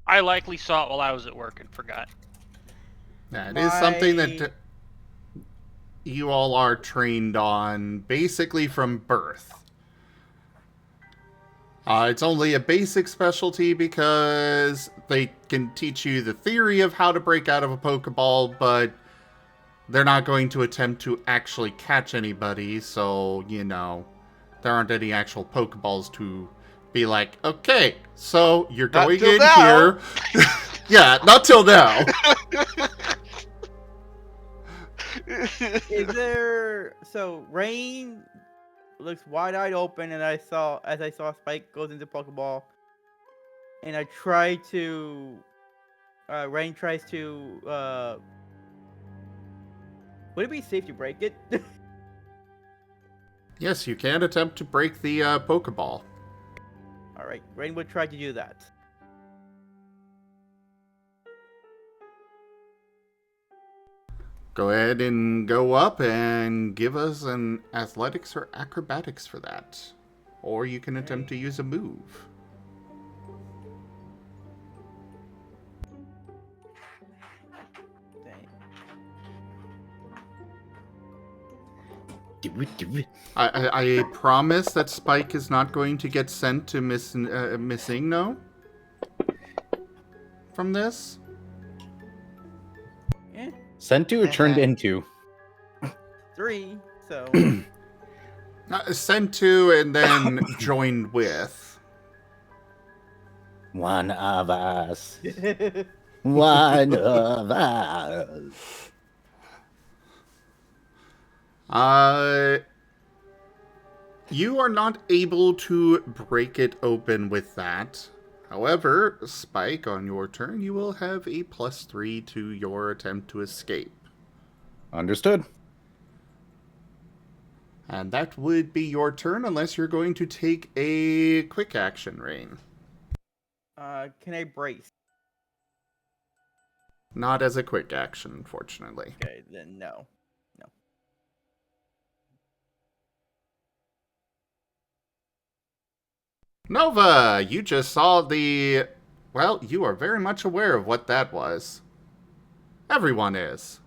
I likely saw it while I was at work and forgot. Yeah, it is something that you all are trained on basically from birth. It's only a basic specialty because they can teach you the theory of how to break out of a Pokeball, but they're not going to attempt to actually catch anybody, so, you know, there aren't any actual Pokeballs to be like, okay, so you're going in here. Yeah, not till now. Is there so Rain looks wide-eyed open, and as I saw Spike goes into Pokeball, and I try to. Rain tries to. Would it be safe to break it? Yes, you can attempt to break the Pokeball. All right, Rain would try to do that. Go ahead and go up and give us an athletics or acrobatics for that. Or you can attempt to use a move. Dang. I promise that Spike is not going to get sent to Miss Igno from this. Eh, Sent to or turned into? 3. So Sent to and then joined with. One of us. One of us. You are not able to break it open with that. However, Spike, on your turn, you will have a +3 to your attempt to escape. Understood. And that would be your turn unless you're going to take a quick action, Rain. can I brace? Not as a quick action, unfortunately. Okay, then no. Nova, you just saw the... Well, you are very much aware of what that was. Everyone is.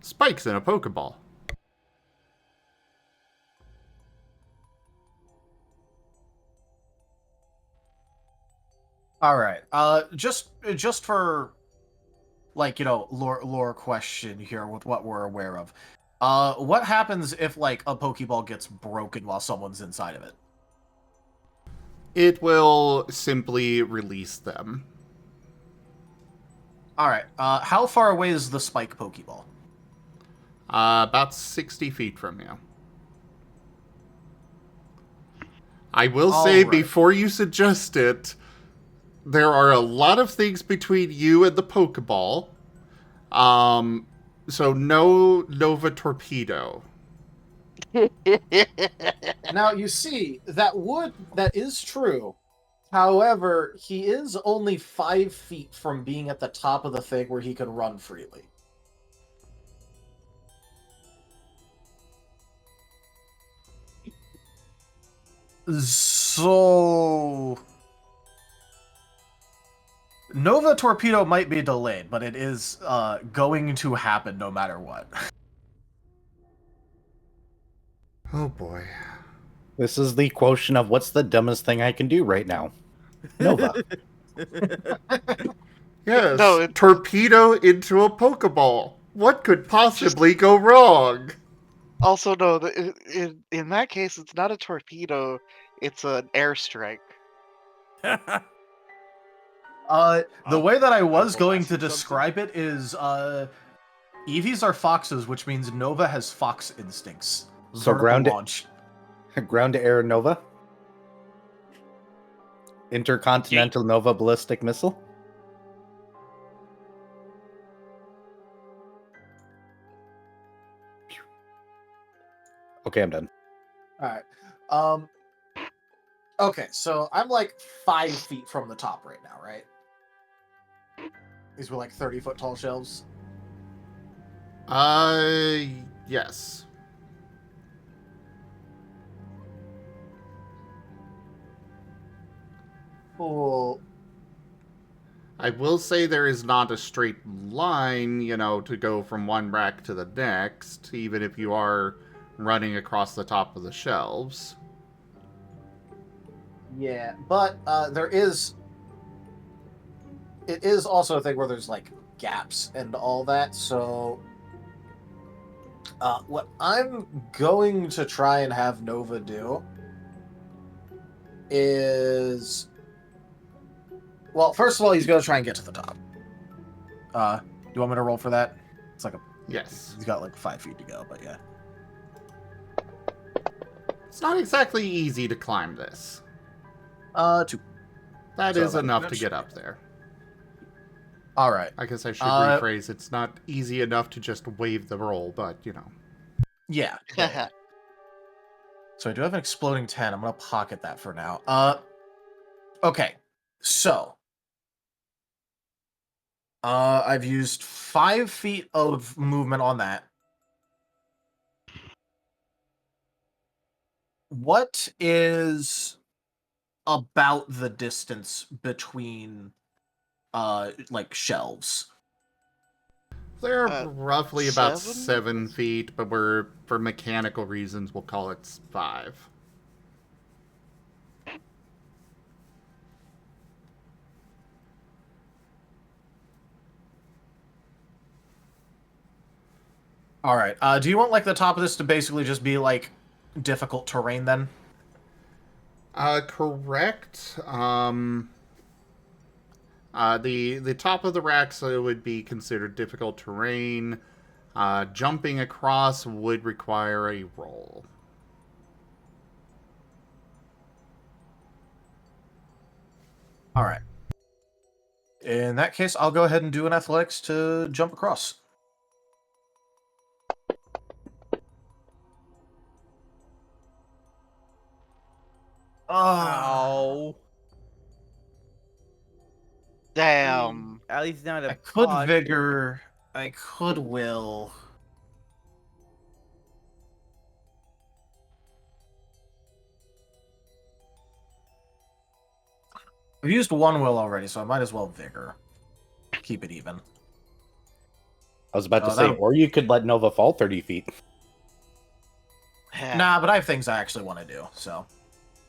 Spike's in a Pokeball. All right. Just for, like, lore question here with what we're aware of. What happens if, like, a Pokeball gets broken while someone's inside of it? It will simply release them. All right. How far away is the Spike Pokeball? About 60 feet from you. I will say, before you suggest it, there are a lot of things between you and the Pokeball. So no Nova Torpedo. Now you see that is true. However, he is only 5 feet from being at the top of the thing where he can run freely. So Nova Torpedo might be delayed, but it is going to happen no matter what. Oh boy. This is the quotient of what's the dumbest thing I can do right now. Nova. Yes, No, torpedo into a Pokeball. What could possibly go wrong? Also, no, in that case, it's not a torpedo, it's an airstrike. The way that I was going to describe it is Eevees are foxes, which means Nova has fox instincts. So Vertical launch. Ground to air Nova? Intercontinental Nova ballistic missile? Okay, I'm done. All right. Okay, so I'm like 5 feet from the top right now, right? These were like 30-foot tall shelves. Yes. Cool. I will say there is not a straight line, to go from one rack to the next, even if you are running across the top of the shelves. Yeah, but it is also a thing where there's like gaps and all that, so what I'm going to try and have Nova do is, well, first of all, he's going to try and get to the top. Do you want me to roll for that? It's like a Yes. He's got like 5 feet to go, but yeah. It's not exactly easy to climb this. 2. That So is that enough to goes- get up there. All right. I guess I should rephrase. It's not easy enough to just wave the roll, but, you know. Yeah. So I do have an exploding 10. I'm gonna pocket that for now. Okay. So I've used 5 feet of movement on that. What is about the distance between like shelves? They're roughly about 7? 7 feet, but for mechanical reasons, we'll call it 5. All right. Do you want like the top of this to basically just be like difficult terrain then? Correct. The top of the racks would be considered difficult terrain. Jumping across would require a roll. All right. In that case, I'll go ahead and do an athletics to jump across. Ow. Damn. At least not a I could pot. vigor. I could will. I've used one will already, so I might as well vigor. Keep it even. I was about to say, that'll- or you could let Nova fall 30 feet. Nah, but I have things I actually want to do, so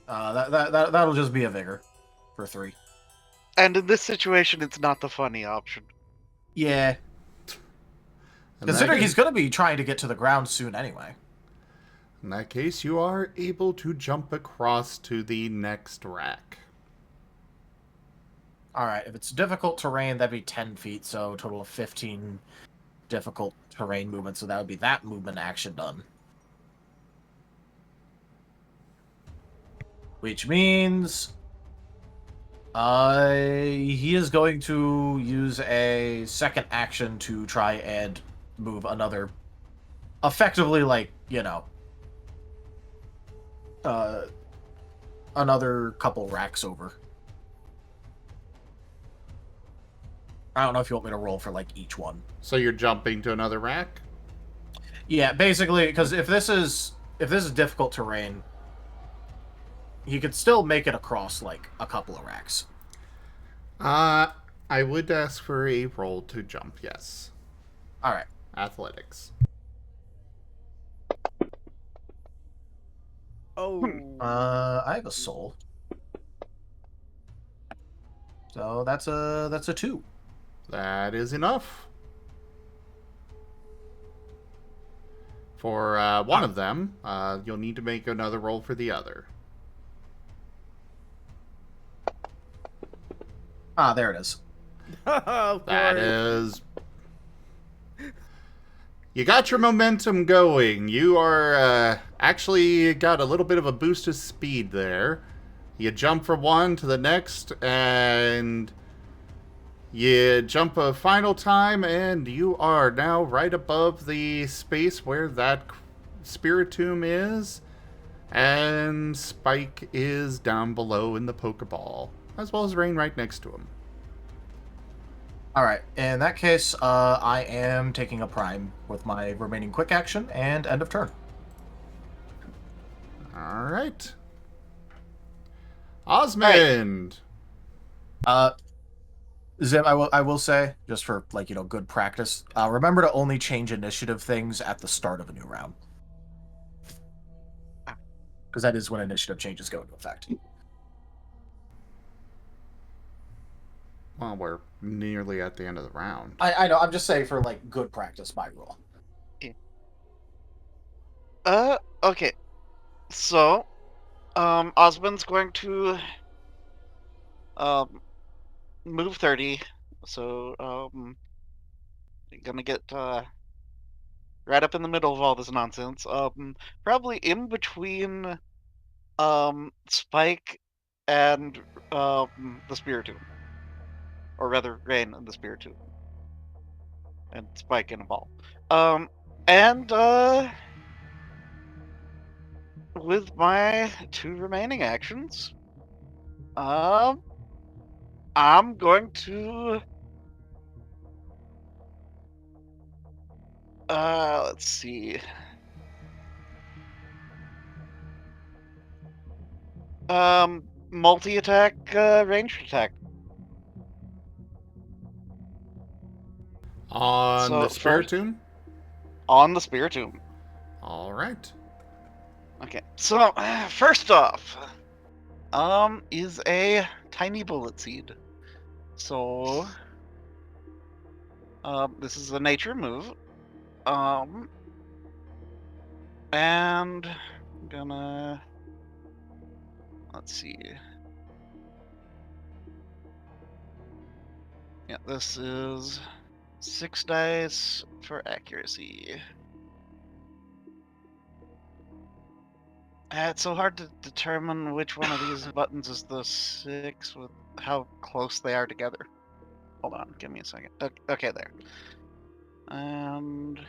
that'll just be a vigor for 3. And in this situation, it's not the funny option. Yeah. Considering he's going to be trying to get to the ground soon anyway. In that case, you are able to jump across to the next rack. Alright, if it's difficult terrain, that'd be 10 feet, so a total of 15 difficult terrain movement, so that would be that movement action done. Which means... he is going to use a second action to try and move another... Effectively, like, you know... another couple racks over. I don't know if you want me to roll for, like, each one. So you're jumping to another rack? Yeah, basically, because if this is difficult terrain, you could still make it across, like, a couple of racks. I would ask for a roll to jump, yes. Alright. Athletics. Oh. I have a soul. So that's a 2. That is enough. For one of them, you'll need to make another roll for the other. Ah, there it is. That is... You got your momentum going. You are actually got a little bit of a boost of speed there. You jump from one to the next, and you jump a final time, and you are now right above the space where that spiritomb is, and Spike is down below in the Pokeball, as well as Rain right next to him. Alright, in that case, I am taking a prime with my remaining quick action and end of turn. Alright. Osmund! Zim, I will say, just for, like, you know, good practice, remember to only change initiative things at the start of a new round. Because that is when initiative changes go into effect. Well, we're nearly at the end of the round. I know, I'm just saying for, like, good practice, my rule. Okay. So, Osmond's going to, move 30. So, gonna get, right up in the middle of all this nonsense. Probably in between Spike and the Spiritomb, or rather Rain and the Spiritomb, and Spike in a ball. And with my 2 remaining actions, I'm going to let's see. Multi-attack, ranged attack. On So the first, Spiritomb? on the Spiritomb. All right. Okay, so first off, is a tiny bullet seed. So, this is a nature move. And I'm gonna, let's see. Yeah, this is 6 dice for accuracy. It's so hard to determine which one of these buttons is the 6 with how close they are together. Hold on, give me a second. Okay, there. And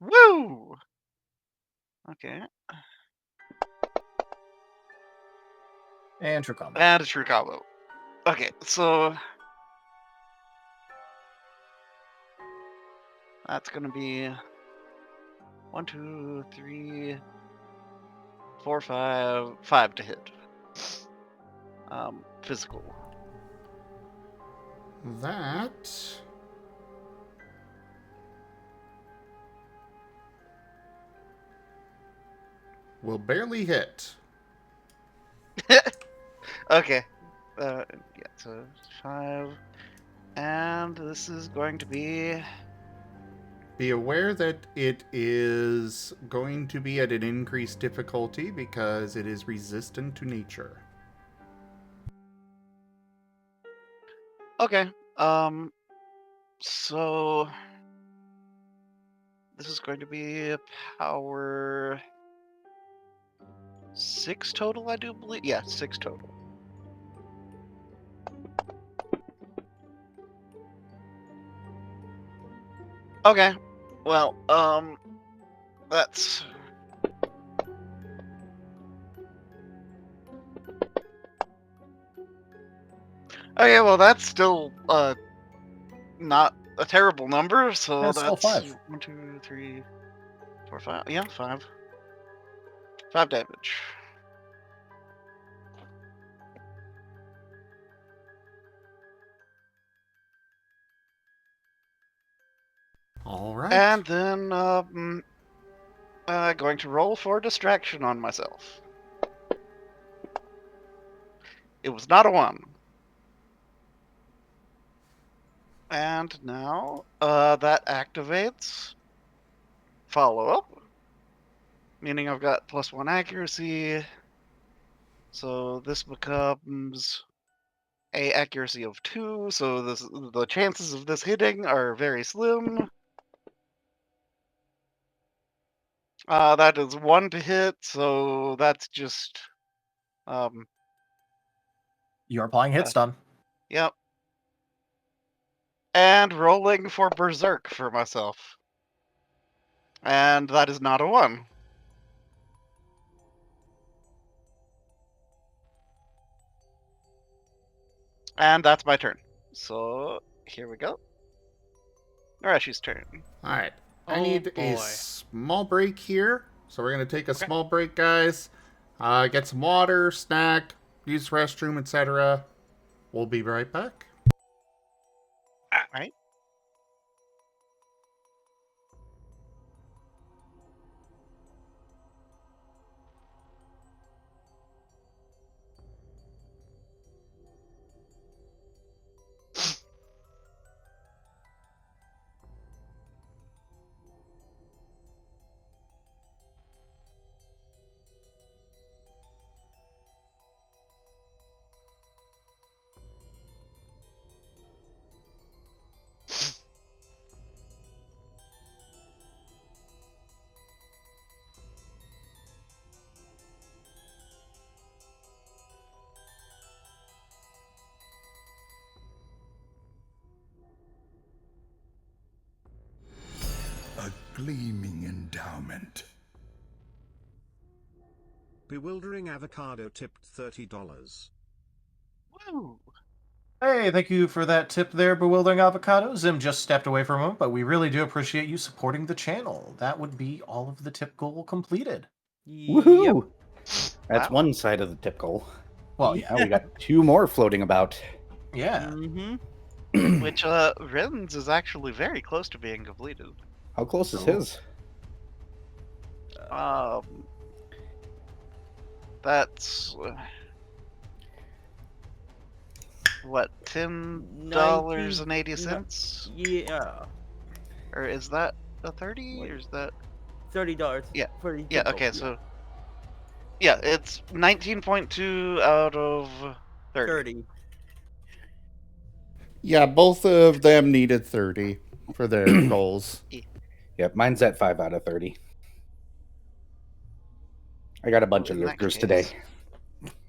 woo! Okay. And true combo. And a true combo. Okay, so that's gonna be 1, 2, 3, 4, 5 to hit. Physical. That will barely hit. Okay. Yeah, so 5. And this is going to be... Be aware that it is going to be at an increased difficulty because it is resistant to nature. Okay. So this is going to be a power 6 total, I do believe. Yeah, 6 total. Okay. Well, that's... Okay, well, that's still, not a terrible number, so That's still that's 5. 1, 2, 3, 4, 5. Yeah, 5. 5 damage. All right. And then, going to roll for distraction on myself. It was not a 1. And now, that activates follow up, meaning I've got +1 accuracy. So this becomes a accuracy of 2. So the chances of this hitting are very slim. That is 1 to hit, so that's just You're applying hit stun. yep. And rolling for berserk for myself. And that is not a 1. And that's my turn. So here we go. Nerashi's turn. All right. I Oh, need a boy. small break here. So we're going to take a small break, guys. Get some water, snack, use the restroom, etc. We'll be right back. Alright. gleaming endowment. Bewildering Avocado tipped $30. Woo! Hey, thank you for that tip there, Bewildering Avocado. Zim just stepped away for a moment, but we really do appreciate you supporting the channel. That would be all of the tip goal completed. Woohoo! That's Wow. one side of the tip goal. Well, Now we got 2 more floating about. yeah. Mm-hmm. Which Ren's is actually very close to being completed. How close is Oh. his? That's what, $10.80? Yeah. Or is that a 30? Or is that $30. Yeah. For the yeah? tip Okay, goal. so yeah, it's 19.2 out of 30. 30. Yeah, both of them needed 30 for their goals. Yep, mine's at 5 out of 30. I got a bunch Well, of in that lurkers case- today.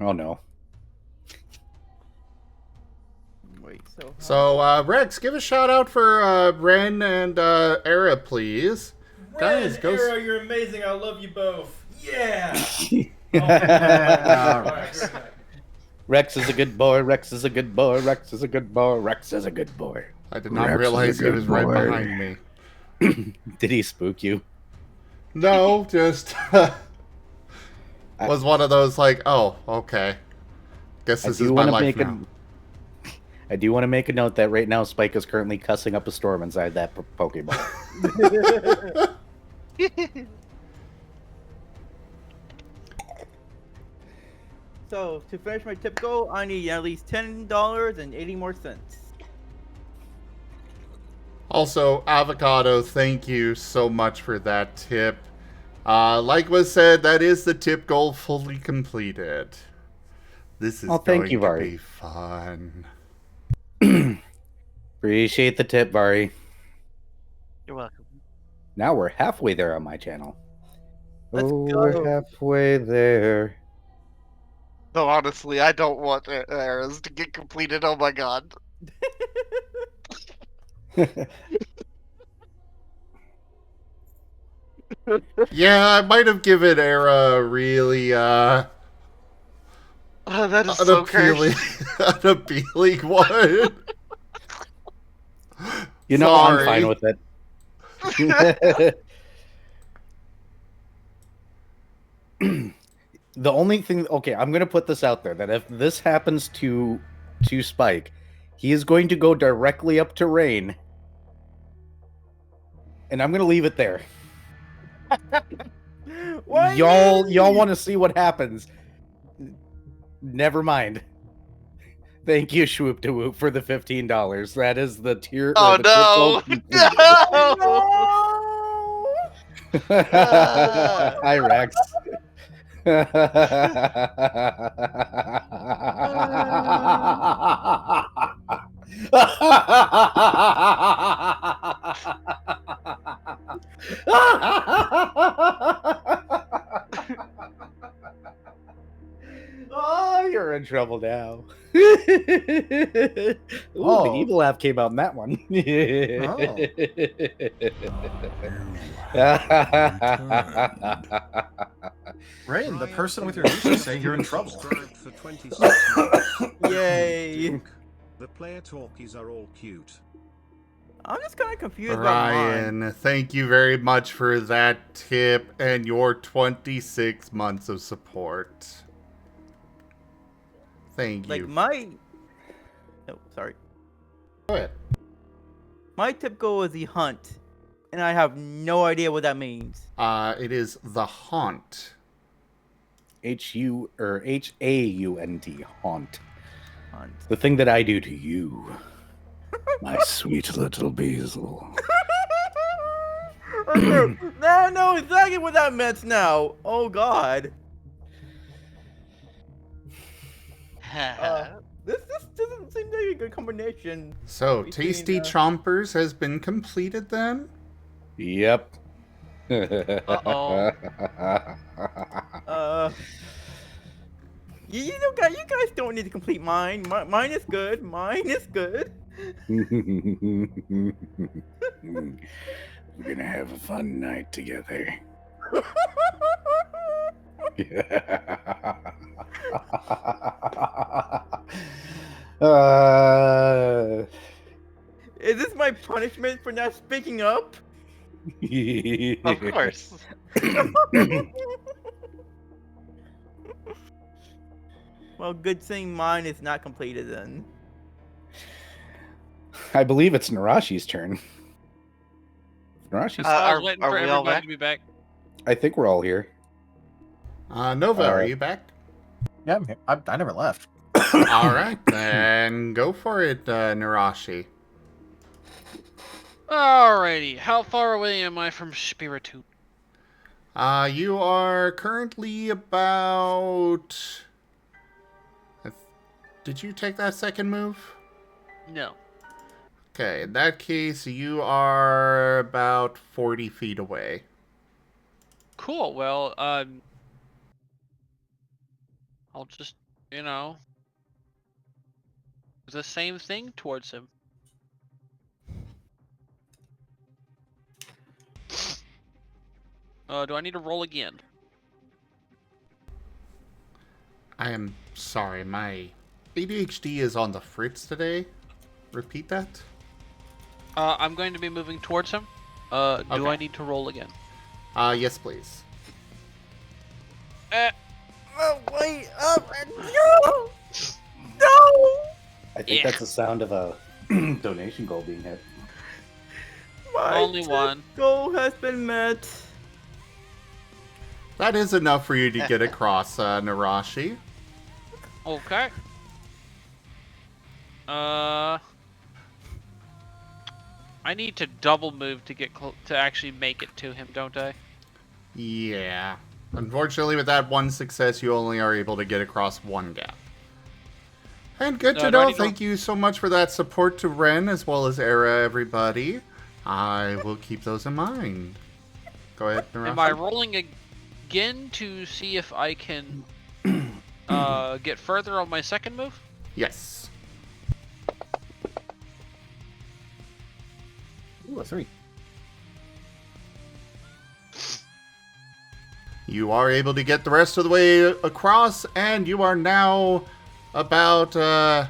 Oh no. Wait, so. So, Rex, give a shout out for Raen and Era, please. Guys, go. Era, you're amazing. I love you both. Yeah. Rex. Rex is a good boy. Rex is a good boy. Rex is a good boy. Rex is a good boy. I did not Rex is realize a he good was right boy. behind me. Did he spook you? No, just was one of those like, oh, okay. Guess this is my life now. I do want to make a note that right now Spike is currently cussing up a storm inside that Pokeball. So, to finish my tip goal, I need at least $10 and 80 more cents. Also, Avocado, thank you so much for that tip. Like was said, that is the tip goal fully completed. This is Oh, thank going you, to Vari. be fun. Appreciate the tip, Vari. You're welcome. Now we're halfway there on my channel. Let's go. We're halfway there. Though honestly, I don't want eras to get completed. Oh my god. Yeah, I might have given Era a really That is so unappealing, cursed. unappealing one. You know, I'm Sorry. fine with it. The only thing, okay, I'm gonna put this out there that if this happens to Spike, he is going to go directly up to Raen, and I'm gonna leave it there. Why Y'all me? want to see what happens? Never mind. Thank you, Shwoop to Whoop, for the $15. That is the tier. Oh the tip goal no! completed. No! Hi, Rex. Oh, you're in trouble now. Ooh, Oh. the evil laugh came out in that one. Rain, the person with your niche is saying you're in trouble. Subscribed for 26 months. Yay. The player talkies are all cute. I'm just kind of confused about mine. Ryan, thank you very much for that tip and your 26 months of support. Thank Like you. my... Oh, sorry. Go ahead. My tip goal is the hunt, and I have no idea what that means. It is the haunt. H-A-U-N-T, haunt. Hunt. The thing that I do to you, my sweet little Basil. Now I know exactly what that meant now. Oh, God. This doesn't seem like a good combination. So, between, Tasty Chompers has been completed then? Yep. Uh-oh. You know, guys, you guys don't need to complete mine. Mine is good. Mine is good. We're gonna have a fun night together. uh, Is this my punishment for not speaking up? Of course. Well, good thing mine is not completed then. I believe it's Nerashi's turn. Nerashi's. I Are, was waiting are for we all everybody back? to be back. I think we're all here. Nova, are you back? Yeah, I'm here. I never left. All right, then go for it, Nerashi. Alrighty, how far away am I from Spiritu? You are currently about... Did you take that second move? No. Okay, in that case, you are about 40 feet away. Cool, well, I'll just, do the same thing towards him. Do I need to roll again? I am sorry, my ADHD is on the fritz today. Repeat that? I'm going to be moving towards him. Do Okay. I need to roll again? Yes, please. Oh, wait up! No! No! I think that's the sound of a donation goal being hit. My Only one. goal has been met. That is enough for you to get across, Nerashi. Okay. I need to double move to get to actually make it to him, don't I? Yeah. Unfortunately, with that one success, you only are able to get across one gap. And good to do I know. need to- Thank you so much for that support to Raen as well as Era, everybody. I will keep those in mind. Go ahead, Nerashi. Am I rolling again to see if I can get further on my second move? Yes. Ooh, a 3. You are able to get the rest of the way across, and you are now about, I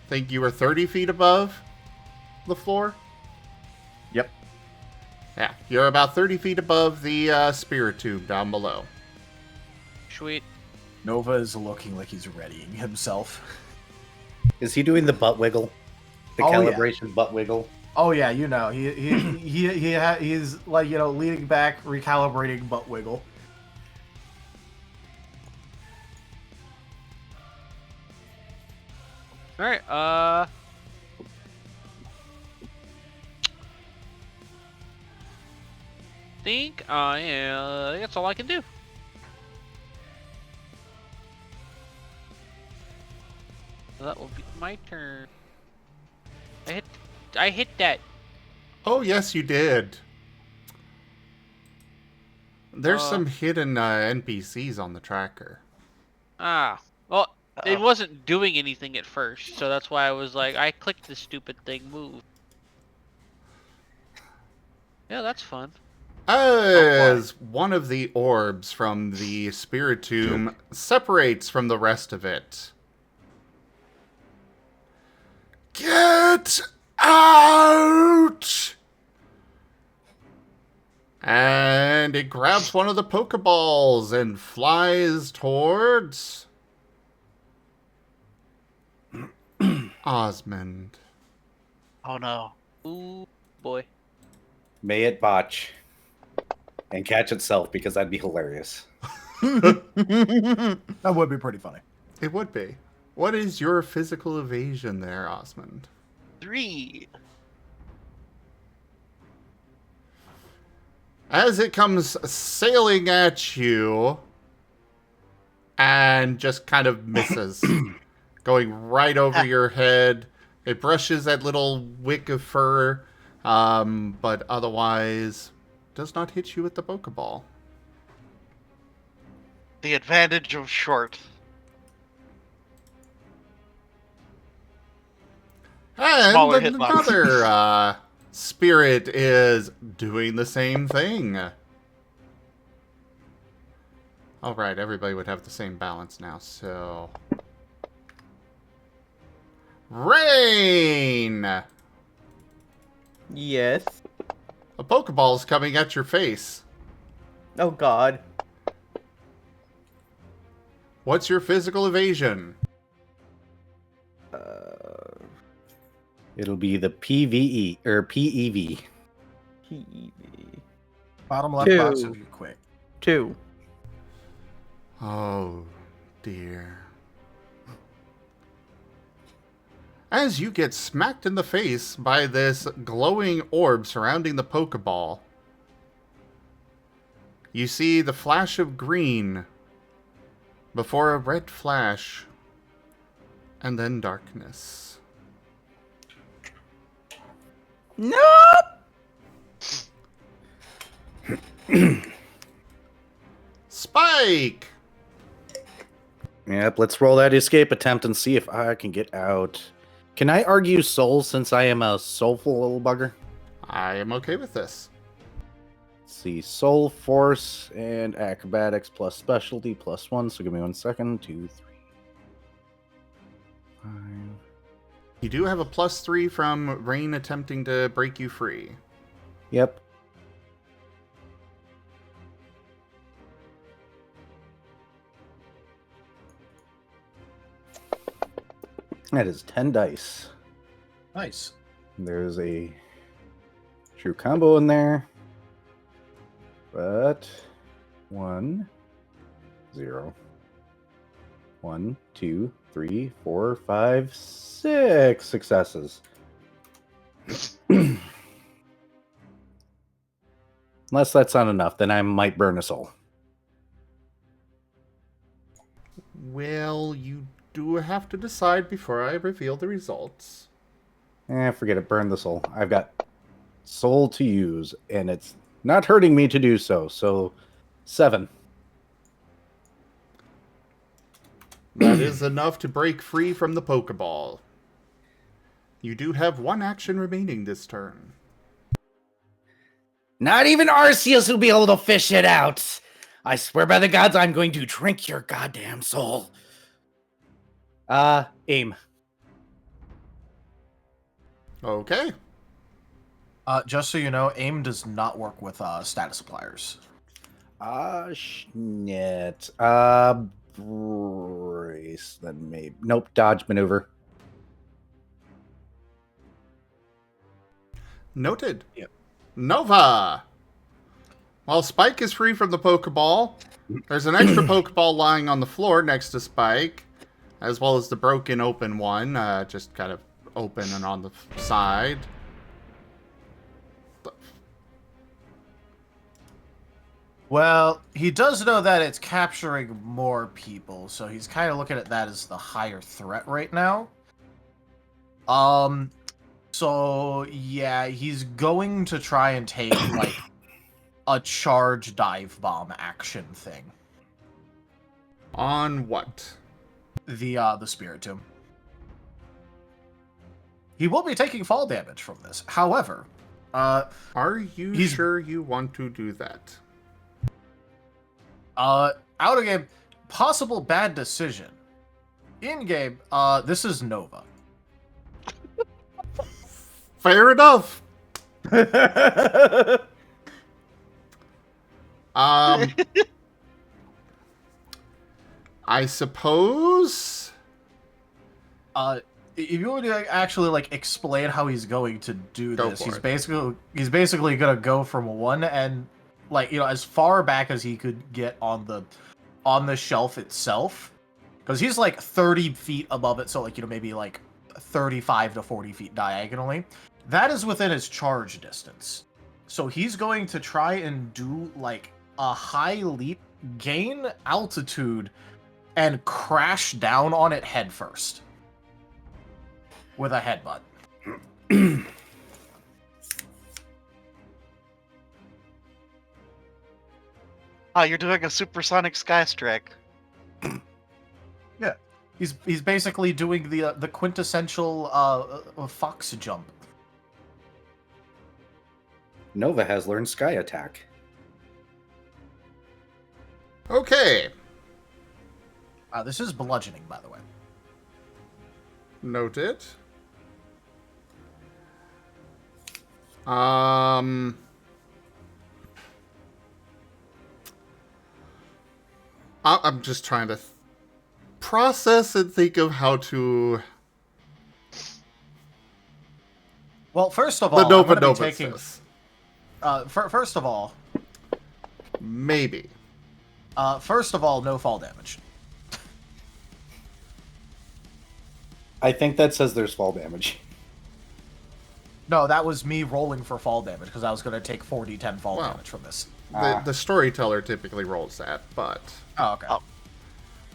think you were 30 feet above the floor? Yep. Yeah, you're about 30 feet above the spirit tube down below. Sweet. Nova is looking like he's readying himself. Is he doing the butt wiggle? The Oh, yeah. calibration butt wiggle? Oh yeah, he's like leaning back, recalibrating butt wiggle. All right. Think that's all I can do. That will be my turn. I hit that. Oh, yes, you did. There's some hidden NPCs on the tracker. Well, it wasn't doing anything at first, so that's why I was like, I clicked the stupid thing, move. Yeah, that's fun. As one of the orbs from the Spiritomb separates from the rest of it. Get out! And it grabs one of the Pokeballs and flies towards Osmund. Oh no. Ooh, boy. May it botch. And catch itself, because that'd be hilarious. That would be pretty funny. It would be. What is your physical evasion there, Osmund? 3. As it comes sailing at you and just kind of misses, going right over your head. It brushes that little wick of fur, but otherwise does not hit you with the Pokeball. The advantage of short. And Smaller hitbox. another Spirit is doing the same thing. Alright, everybody would have the same balance now, so... Rain! Yes. A Pokeball is coming at your face. Oh god. What's your physical evasion? It'll be the PVE, or PEV. PEV. Bottom left box if you're quick. 2. Oh, dear. As you get smacked in the face by this glowing orb surrounding the Pokeball, you see the flash of green before a red flash, and then darkness. Nope! Spike! Yep, let's roll that escape attempt and see if I can get out. Can I argue soul since I am a soulful little bugger? I am okay with this. Let's see, soul, force, and acrobatics plus specialty plus 1. So give me 1 second. 2, 3, 5. You do have a +3 from Rain attempting to break you free. Yep. That is 10 dice. Nice. There's a true combo in there. But 1, 0. 1, 2, 3, 4, 5, 6 successes. Unless that's not enough, then I might burn a soul. Well, you do have to decide before I reveal the results. Forget it. Burn the soul. I've got soul to use, and it's not hurting me to do so. So, 7. That is enough to break free from the Pokeball. You do have 1 action remaining this turn. Not even Arceus will be able to fish it out. I swear by the gods, I'm going to drink your goddamn soul. Aim. Okay. Just so you know, aim does not work with status appliers. Shit. Brace, then maybe. Nope, dodge maneuver. Noted. Yep. Nova! While Spike is free from the Pokeball, there's an extra Pokeball lying on the floor next to Spike, as well as the broken open one, just kind of open and on the side. Well, he does know that it's capturing more people, so he's kind of looking at that as the higher threat right now. So yeah, he's going to try and take like a charge dive bomb action thing. On what? The Spiritomb. He will be taking fall damage from this. However, are you sure you want to do that? Out of game, possible bad decision. In game, this is Nova. Fair enough. I suppose. If you want to actually like explain how he's going to do Go this, for he's basically gonna go from one end, like, you know, as far back as he could get on the shelf itself, because he's like 30 feet above it, so like, you know, maybe like 35 to 40 feet diagonally. That is within his charge distance. So he's going to try and do like a high leap, gain altitude, and crash down on it head first with a headbutt. Oh, you're doing a supersonic sky strike. Yeah, he's basically doing the quintessential fox jump. Nova has learned Sky Attack. Okay. This is bludgeoning, by the way. Noted. I'm just trying to process and think of how to... Well, first of all, The Nova I'm going Nova to be taking... says. First of all, Maybe. no fall damage. I think that says there's fall damage. No, that was me rolling for fall damage, because I was going to take 4d10 fall damage from this. The storyteller typically rolls that, but... Oh, okay.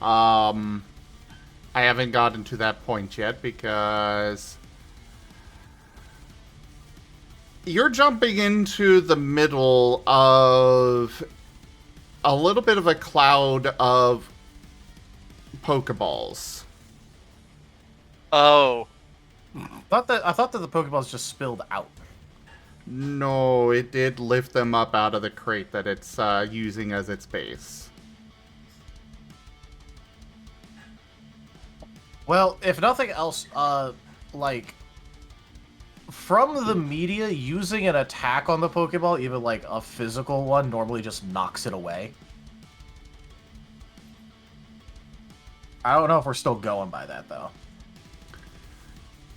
I haven't gotten to that point yet, because... You're jumping into the middle of a little bit of a cloud of Pokeballs. Oh. I thought that the Pokeballs just spilled out. No, it did lift them up out of the crate that it's using as its base. Well, if nothing else, like, from the media, using an attack on the Pokeball, even like a physical one, normally just knocks it away. I don't know if we're still going by that, though.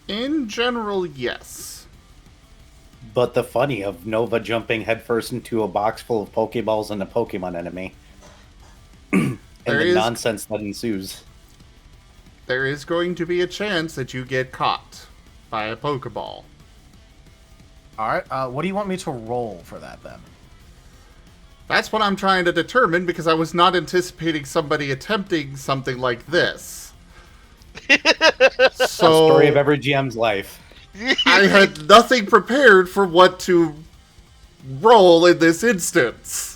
In general, yes. But the funny of Nova jumping headfirst into a box full of Pokeballs and a Pokemon enemy. And the nonsense that ensues. There is going to be a chance that you get caught by a Pokeball. Alright, what do you want me to roll for that, then? That's what I'm trying to determine, because I was not anticipating somebody attempting something like this. The story of every GM's life. I had nothing prepared for what to roll in this instance.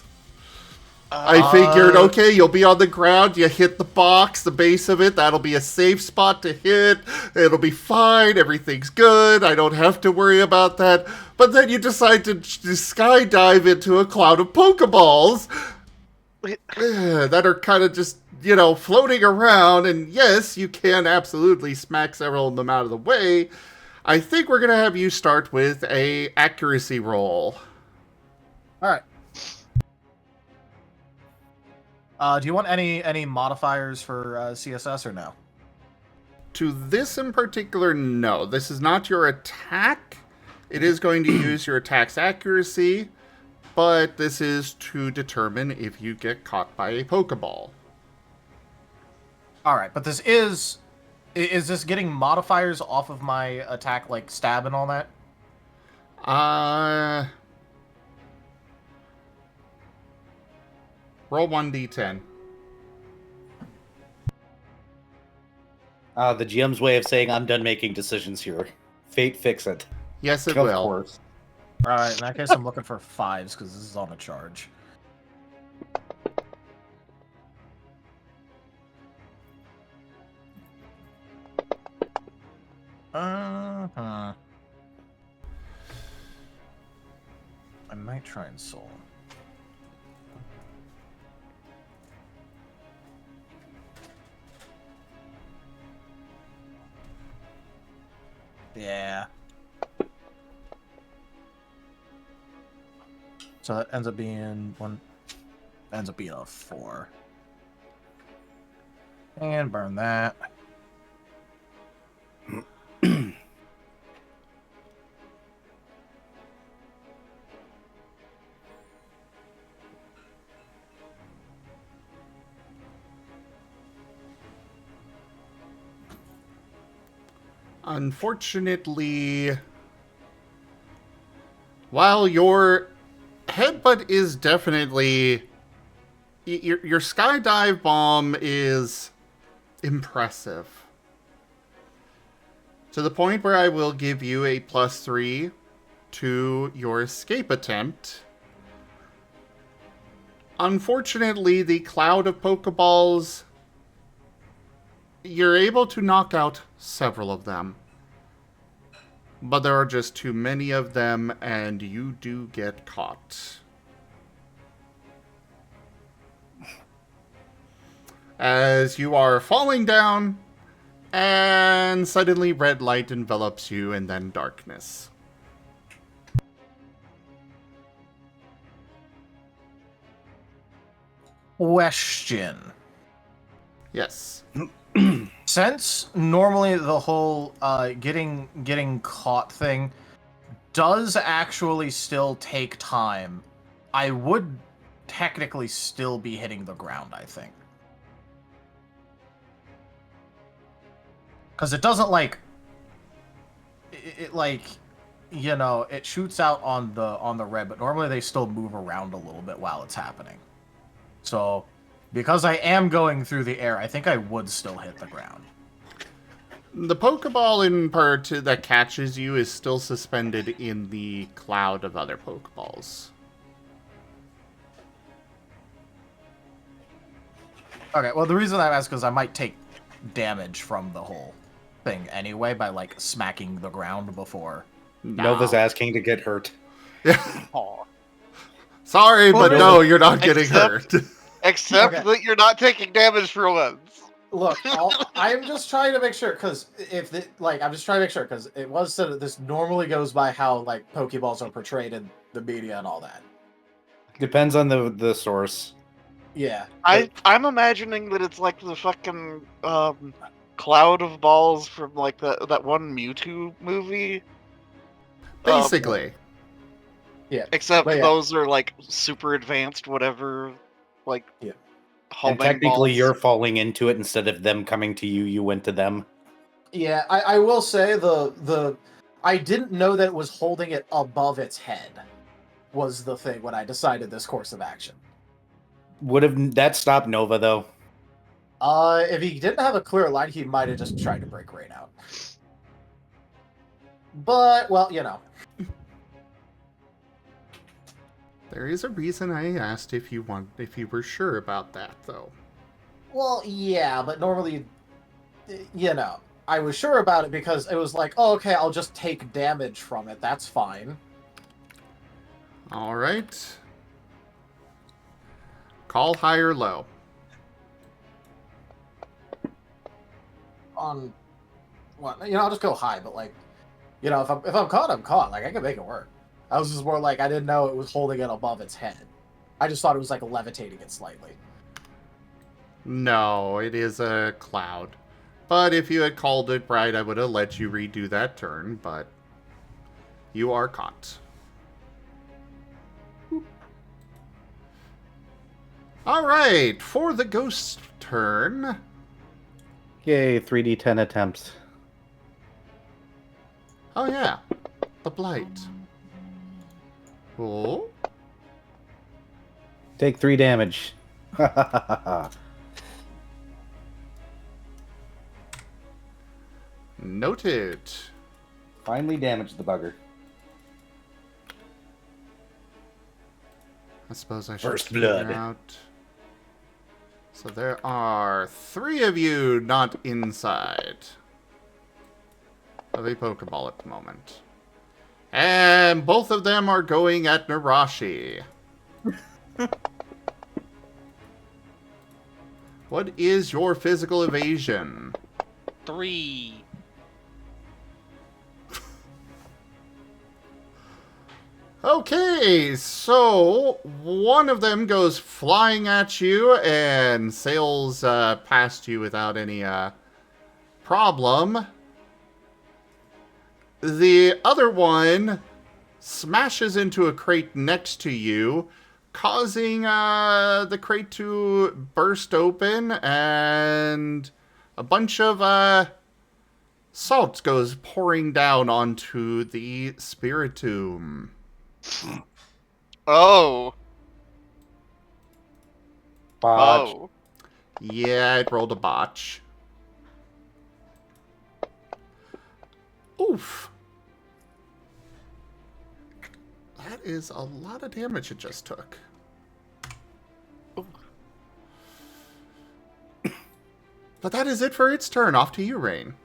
I figured, okay, you'll be on the ground, you hit the box, the base of it, that'll be a safe spot to hit, it'll be fine, everything's good, I don't have to worry about that. But then you decide to skydive into a cloud of Pokeballs that are kind of just, floating around, and yes, you can absolutely smack several of them out of the way. I think we're going to have you start with a accuracy roll. Alright. Do you want any modifiers for CSS or no? To this in particular, no. This is not your attack. It is going to use your attack's accuracy, but this is to determine if you get caught by a Pokeball. Alright, but this is this getting modifiers off of my attack, like stab and all that? Roll 1d10. The GM's way of saying, I'm done making decisions here. Fate, fix it. Yes, it Of will. course. Alright, in that case I'm looking for 5s, because this is on a charge. I might try and soul. Yeah. So that ends up being a 4. And burn that. Unfortunately, while your headbutt is definitely... Your skydive bomb is impressive. To the point where I will give you a +3 to your escape attempt. Unfortunately, the cloud of Pokeballs... You're able to knock out several of them. but there are just too many of them, and you do get caught. As you are falling down, and suddenly red light envelops you, and then darkness. Question. Yes. Since normally the whole getting caught thing does actually still take time, I would technically still be hitting the ground, I think. Because it doesn't like it like, you know, it shoots out on the red, but normally they still move around a little bit while it's happening. So because I am going through the air, I think I would still hit the ground. The Pokeball in part that catches you is still suspended in the cloud of other Pokeballs. Okay, well, the reason I ask is I might take damage from the whole thing anyway by, like, smacking the ground before. Nova's asking to get hurt. Aw. Sorry, Well, but really, no, you're not getting hurt. Except Okay. that you're not taking damage for once. Look, I'm just trying to make sure, because I'm just trying to make sure, because it was said that this normally goes by how, like, Pokeballs are portrayed in the media and all that. Depends on the source. Yeah. I'm imagining that it's like the fucking cloud of balls from like that one Mewtwo movie. Basically. Yeah. Except But yeah. those are like super advanced, whatever. Like, Yeah. And technically, balls. you're falling into it instead of them coming to you. You went to them. Yeah, I will say I didn't know that it was holding it above its head was the thing when I decided this course of action. Would have that stopped Nova though? If he didn't have a clear line, he might have just tried to break Raen out. But, well, you know. There is a reason I asked if you were sure about that, though. Well, yeah, but normally, you know, I was sure about it because it was like, oh, okay, I'll just take damage from it. That's fine. All right. Call high or low. On what? You know, I'll just go high. But like, you know, if I'm caught, I'm caught. Like I can make it work. I was just more like I didn't know it was holding it above its head. I just thought it was like levitating it slightly. No, it is a cloud. But if you had called it right, I would have let you redo that turn, but you are caught. Alright, for the ghost turn. Yay, 3d10 attempts. Oh yeah, the blight. Cool. Take 3 damage. Noted. Finally damaged the bugger. I suppose I should First figure blood. out. So there are 3 of you not inside of a Pokeball at the moment. And both of them are going at Nerashi. What is your physical evasion? 3. Okay, so one of them goes flying at you and sails past you without any problem. The other one smashes into a crate next to you, causing the crate to burst open, and a bunch of salt goes pouring down onto the Spiritomb. Oh. Botch. Oh. Yeah, it rolled a botch. Oof. That is a lot of damage it just took. But that is it for its turn. Off to you, Raen.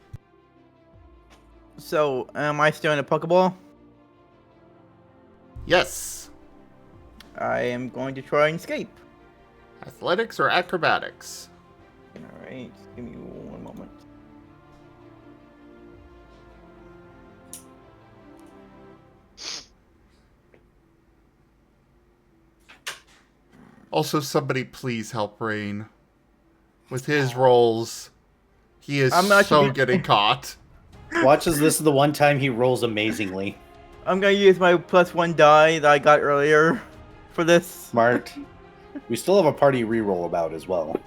So, am I still in a Pokeball? Yes. I am going to try and escape. Athletics or acrobatics? Alright, just give me one moment. Also, somebody please help Rain. With his rolls, he is I'm not so gonna- getting caught. Watch as this is the one time he rolls amazingly. I'm gonna use my +1 die that I got earlier for this. Smart. We still have a party reroll about as well.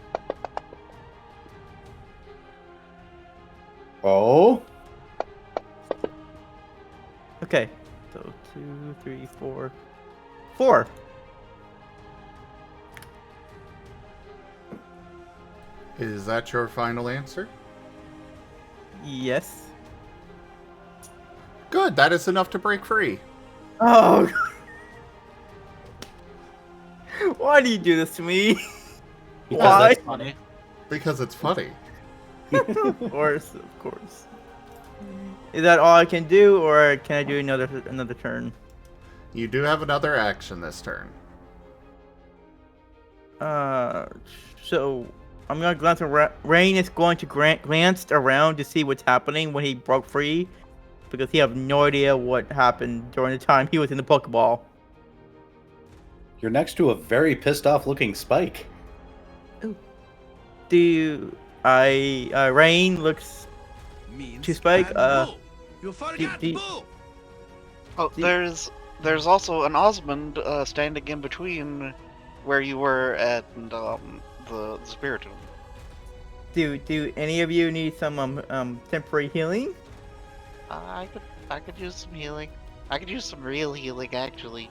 Oh? Okay, so 2, 3, 4. 4! Is that your final answer? Yes. Good, that is enough to break free. Oh! Why do you do this to me? Why? That's funny. Because it's funny. Of course, of course. Is that all I can do, or can I do another turn? You do have another action this turn. So I'm gonna glance around. Rain is going to glance around to see what's happening when he broke free, because he have no idea what happened during the time he was in the Pokeball. You're next to a very pissed off looking Spike. Rain looks to Spike. You forgot do- boo! Oh, there's also an Osmund standing in between where you were and the Spiritomb. Do any of you need some temporary healing? I could use some healing. I could use some real healing, actually.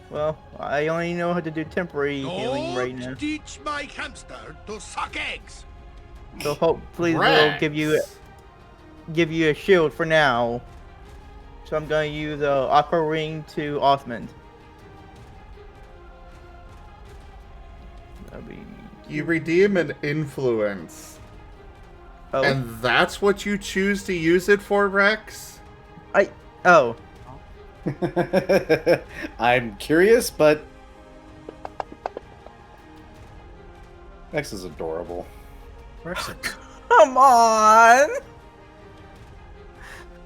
Well, I only know how to do temporary healing right now. Don't teach my hamster to suck eggs. So hopefully they'll Rex. give you a shield for now. So I'm gonna use Aqua Ring to Osmond. That'll be... You redeem an influence. Oh, And that's what you choose to use it for, Rex? oh. I'm curious, but Rex is adorable. Come on!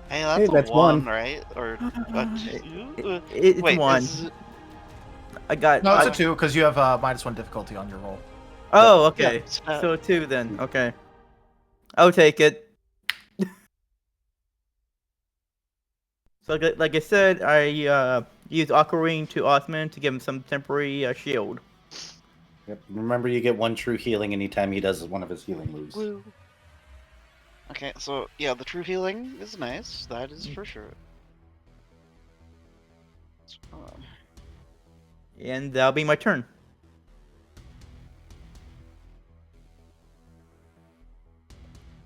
Hey, that's Hey, a that's one, one. right? Or a two? It's Wait, one. I got. No, it's a 2 because you have -1 difficulty on your roll. Oh, okay. Yeah, So 2 then. Okay. I'll take it. So like I said, I used Aqua Ring to Osmond to give him some temporary shield. Yep. Remember, you get one true healing anytime he does one of his healing moves. Woo. Okay, so yeah, the true healing is nice. That is for sure. And that'll be my turn.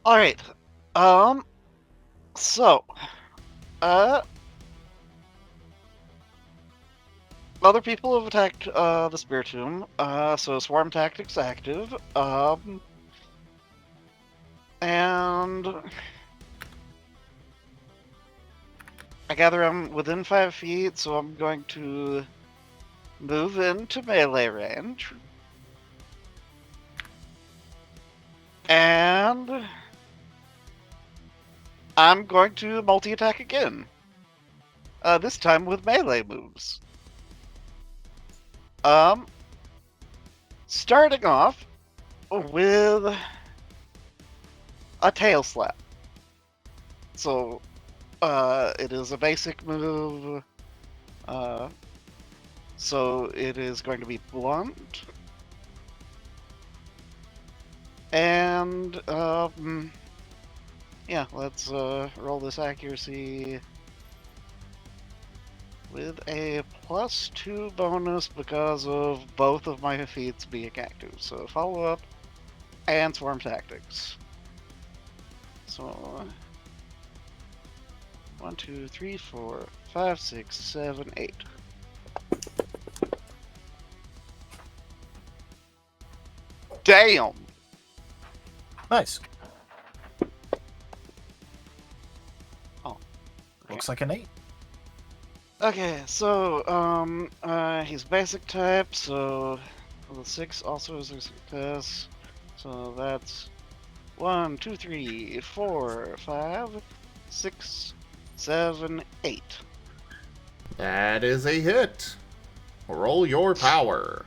All right. So, other people have attacked the Spiritomb. So swarm tactics active. And I gather I'm within 5 feet, so I'm going to move into melee range. And I'm going to multi-attack again. This time with melee moves. Starting off with a tail slap. So, it is a basic move. So it is going to be blunt. And, yeah, let's roll this accuracy with a +2 bonus because of both of my feats being active. So follow up and swarm tactics. So 1, 2, 3, 4, 5, 6, 7, 8. Damn! Nice. Looks like an 8. Okay, so he's basic type, so the 6 also is a success. So that's 1, 2, 3, 4, 5, 6, 7, 8. That is a hit. Roll your power.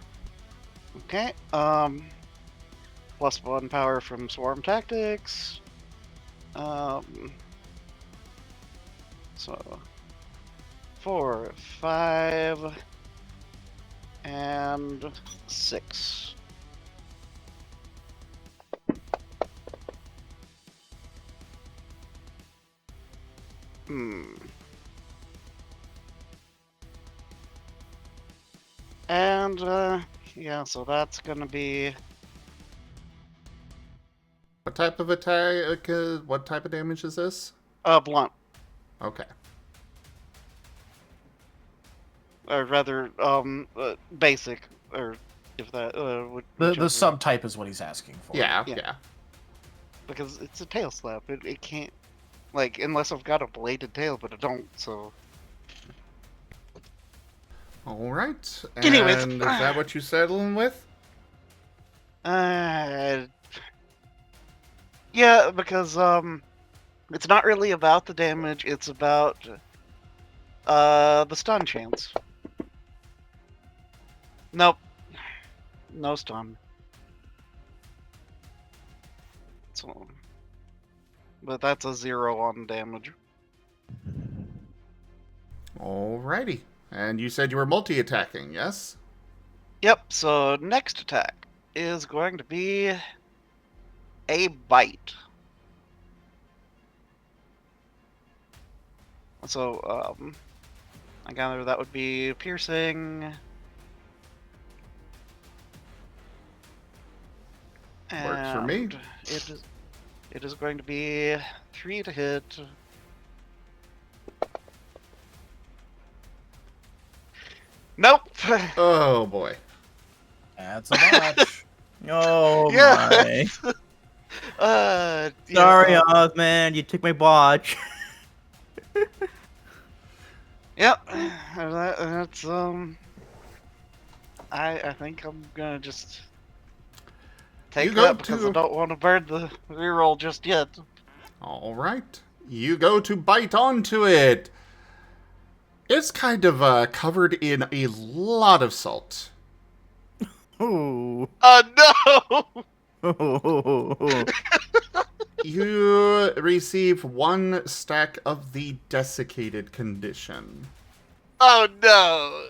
Okay, plus 1 power from swarm tactics. So 4, 5, and 6. And, yeah, so that's gonna be... What type of attack? What type of damage is this? blunt. Okay. Or rather, basic, or if that, The whichever. subtype is what he's asking for. Yeah. Because it's a tail slap. It can't, like, unless I've got a bladed tail, but I don't, so... All right. Anyways. And is that what you settling with? Yeah, because, it's not really about the damage, it's about, the stun chance. Nope. No stun. So, but that's a 0 on damage. Alrighty. And you said you were multi-attacking, yes? Yep, so next attack is going to be a bite. So, I gather that would be piercing. Works for me. And it is going to be 3 to hit. Nope. Oh boy. That's a botch. Oh Yeah. my. Yeah, Sorry, Osmond, you took my botch. Yep. That's I think I'm gonna just take that because I don't want to burn the reroll just yet. Alright. You go to bite onto it. It's kind of covered in a lot of salt. Ooh. Oh no! You receive 1 stack of the desiccated condition. Oh no!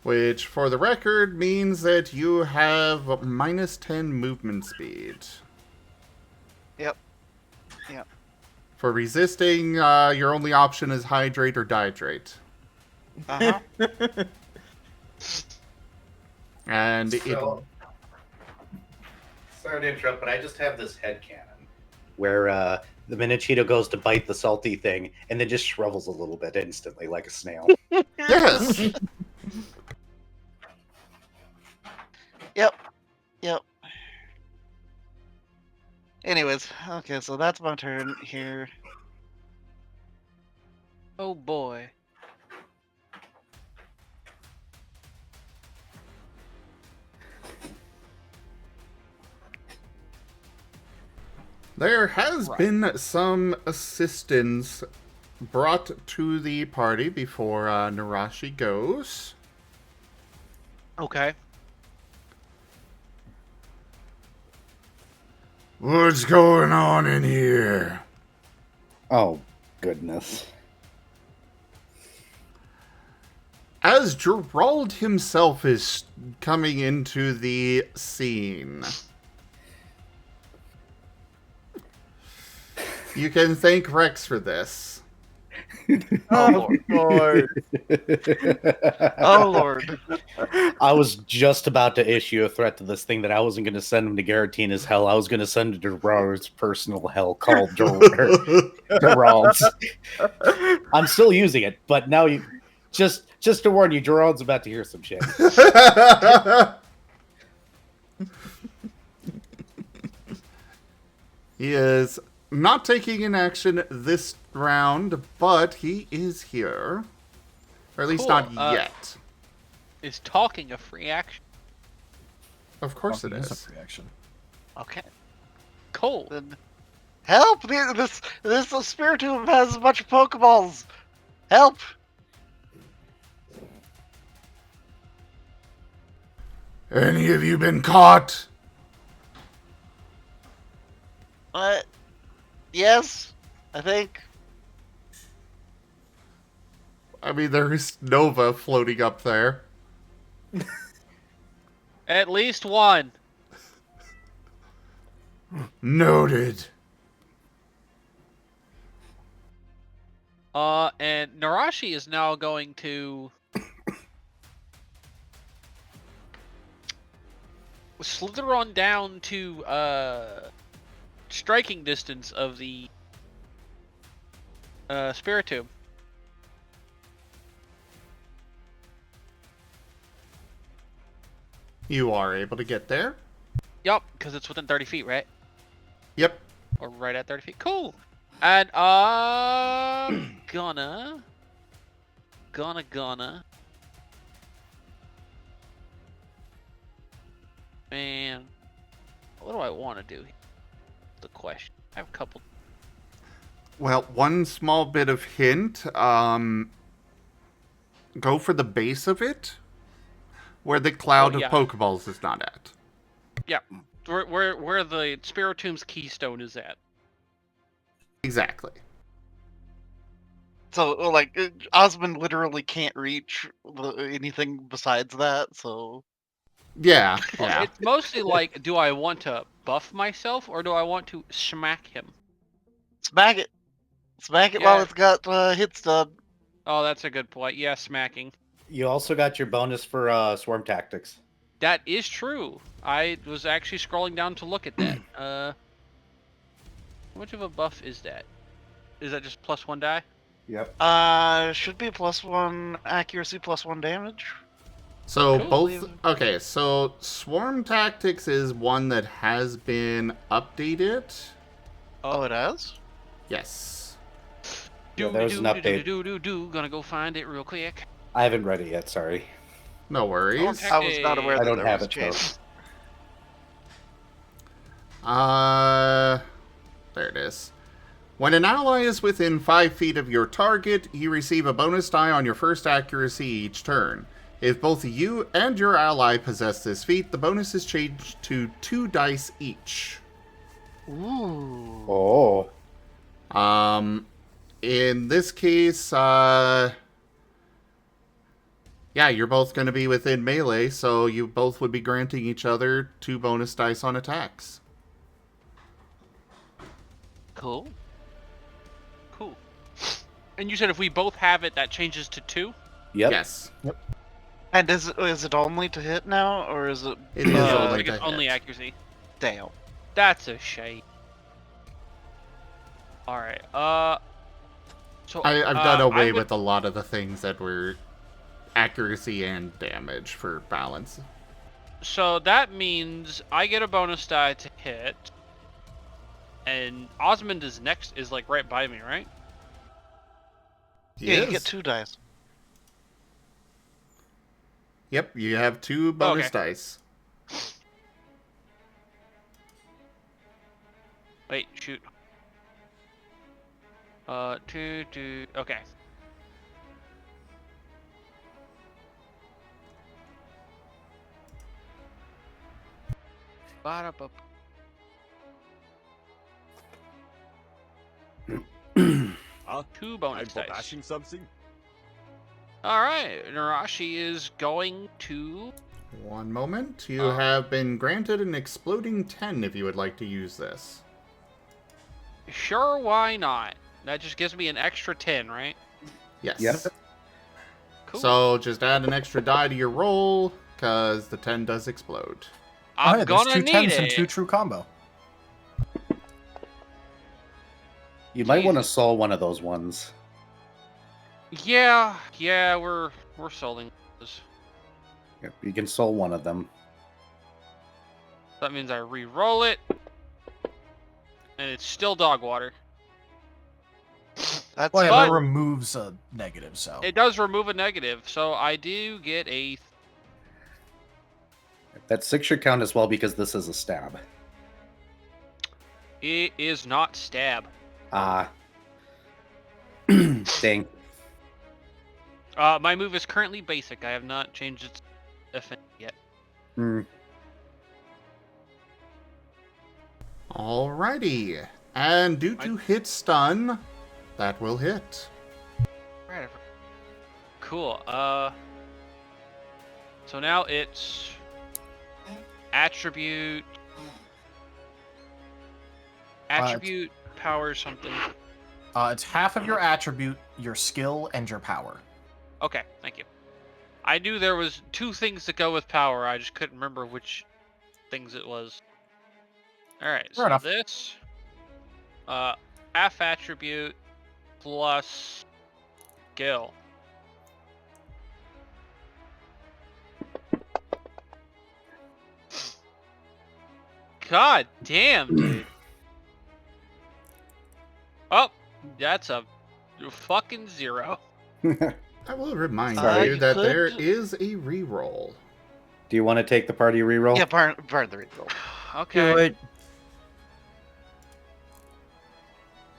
Which, for the record, means that you have -10 movement speed. Yep. Yep. For resisting, your only option is hydrate or dihydrate. Uh-huh. And Sorry to interrupt, but I just have this headcanon where the minute Cheeto goes to bite the salty thing and then just shrivels a little bit instantly like a snail. Yes! Yep. Anyways, okay, so that's my turn here. Oh boy. There has been some assistance brought to the party before Nerashi goes. Okay. What's going on in here? Oh, goodness. As Gerald himself is coming into the scene, you can thank Rex for this. Oh Lord. Oh Lord. I was just about to issue a threat to this thing that I wasn't going to send him to Garatina's hell. I was going to send it to Gerard's personal hell called Gerald's. I'm still using it, but now you... Just to warn you, Jerome's about to hear some shit. He is not taking an action this round, but he is here. Or at least Cool, not yet. Is talking a free action? Of course it It's a is. free action. Okay. Cool. Then help! This Spiritomb has a bunch of Pokeballs. Help! Any of you been caught? What? Yes, I think. I mean, there is Nova floating up there. At least one. Noted. And Nerashi is now going to slither on down to striking distance of the Spiritomb. You are able to get there. Yup, because it's within 30 feet, right? Yep. Or right at 30 feet. Cool. And gonna. Man, what do I want to do? The question. I have a couple. Well, one small bit of hint. Go for the base of it, where the cloud Oh, yeah. of Pokeballs is not at. Yeah, where the Spiritomb's keystone is at. Exactly. So, like, Osmond literally can't reach anything besides that, so... Yeah, Well, yeah. it's mostly like, do I want to buff myself or do I want to smack him? Smack it! Smack it Yeah. while it's got hit stun. Oh, that's a good point. Yeah, smacking. You also got your bonus for Swarm Tactics. That is true. I was actually scrolling down to look at that. How much of a buff is that? Is that just +1 die? Yep. Should be +1 accuracy, +1 damage. So Cool. both. Okay, so Swarm Tactics is one that has been updated. Oh, it has? Yes. Yeah, there's an update. Gonna go find it real quick. I haven't read it yet, sorry. No worries. I was not aware I that don't there have was it, a change. There it is. When an ally is within 5 feet of your target, you receive a bonus die on your first accuracy each turn. If both you and your ally possess this feat, the bonus is changed to 2 dice each. Ooh. Oh. In this case, yeah, you're both going to be within melee, so you both would be granting each other 2 bonus dice on attacks. Cool. Cool. And you said if we both have it, that changes to 2? Yep. Yes. And is it only to hit now, or is it... It is I only think to it's only hit. accuracy. Damn. That's a shame. Alright, so I've done away I would- with a lot of the things that were accuracy and damage for balance. So that means I get a bonus die to hit. And Osmond is like right by me, right? Yeah, you get 2 dice. Yep, you have 2 bonus Okay. dice. Wait, shoot. 2, okay. Ba-da-ba- 2 bonus dice. something? Alright, Nerashi is going to... One moment. You have been granted an exploding 10 if you would like to use this. Sure, why not? That just gives me an extra 10, right? Yes. Yep. Cool. So just add an extra die to your roll, because the 10 does explode. I'm there's gonna 2 need 10s it. and 2 true combo. You might want to Jesus. soul one of those ones. Yeah, we're selling this. Yep, you can soul one of them. That means I re-roll it, and it's still dog water. That's Well, yeah, But- but it removes a negative, so. It does remove a negative, so I do get a. That 6 should count as well because this is a stab. It is not stab. Ah. Dang. My move is currently basic. I have not changed its effect yet. Hmm. Alrighty. And due to hit stun, that will hit. Right. Cool. So now it's attribute. Attribute power something. It's half of your attribute, your skill, and your power. Okay, thank you. I knew there was 2 things that go with power. I just couldn't remember which things it was. All right, Fair enough. this half attribute plus skill. God damn, dude. Oh, that's a fucking 0. I will remind Sorry. you that could- there is a reroll. Do you want to take the party reroll? Yeah, burn the reroll. Okay. Do it.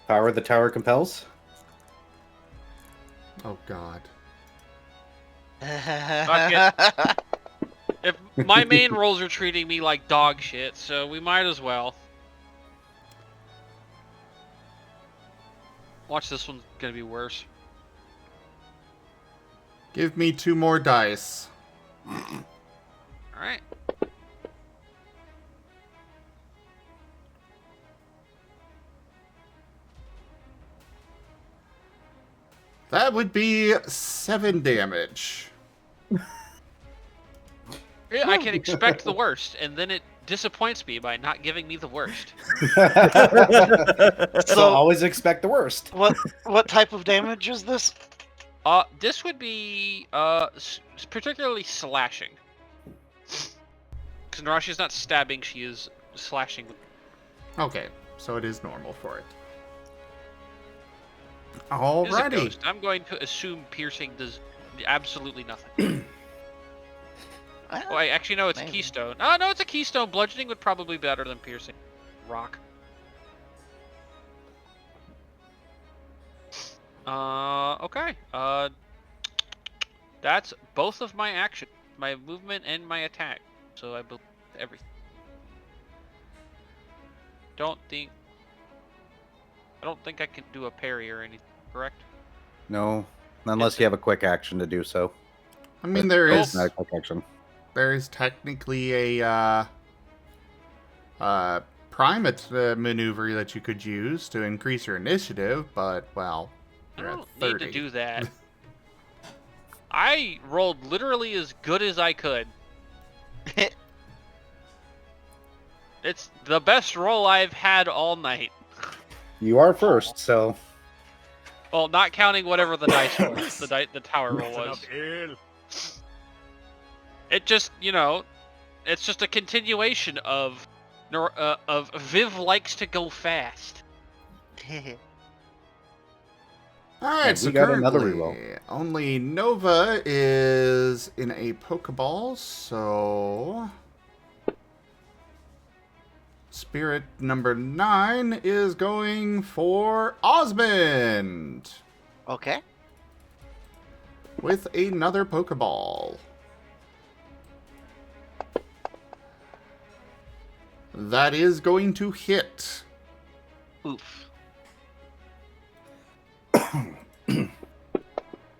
Power the tower compels? Oh god. If my main rolls are treating me like dog shit, so we might as well. Watch, this one's gonna be worse. Give me 2 more dice. Alright. That would be 7 damage. Yeah, I can expect the worst, and then it disappoints me by not giving me the worst. So So- always expect the worst. What type of damage is this? This would be particularly slashing. Because Nerashi is not stabbing; she is slashing. Okay, so it is normal for it. It is a Alrighty. ghost. I'm going to assume piercing does absolutely nothing. Oh, I actually know it's Maybe. keystone. Oh no, it's a keystone. Bludgeoning would probably be better than piercing. Rock. Okay. That's both of my actions, my movement and my attack. So I believe everything. I don't think I can do a parry or anything, correct? No, unless you have a quick action to do so. I mean, there It's is not a quick action. technically a primate maneuver that you could use to increase your initiative, but well, I you're at don't 30. need to do that. I rolled literally as good as I could. It's the best roll I've had all night. You are first, so Well, not counting whatever the dice was, the tower roll was. It just, it's just a continuation of Viv likes to go fast. Alright, And so we got another currently, reroll. only Nova is in a Pokeball, so Spirit number 9 is going for Osmond Okay. with another Pokeball. That is going to hit. Oof.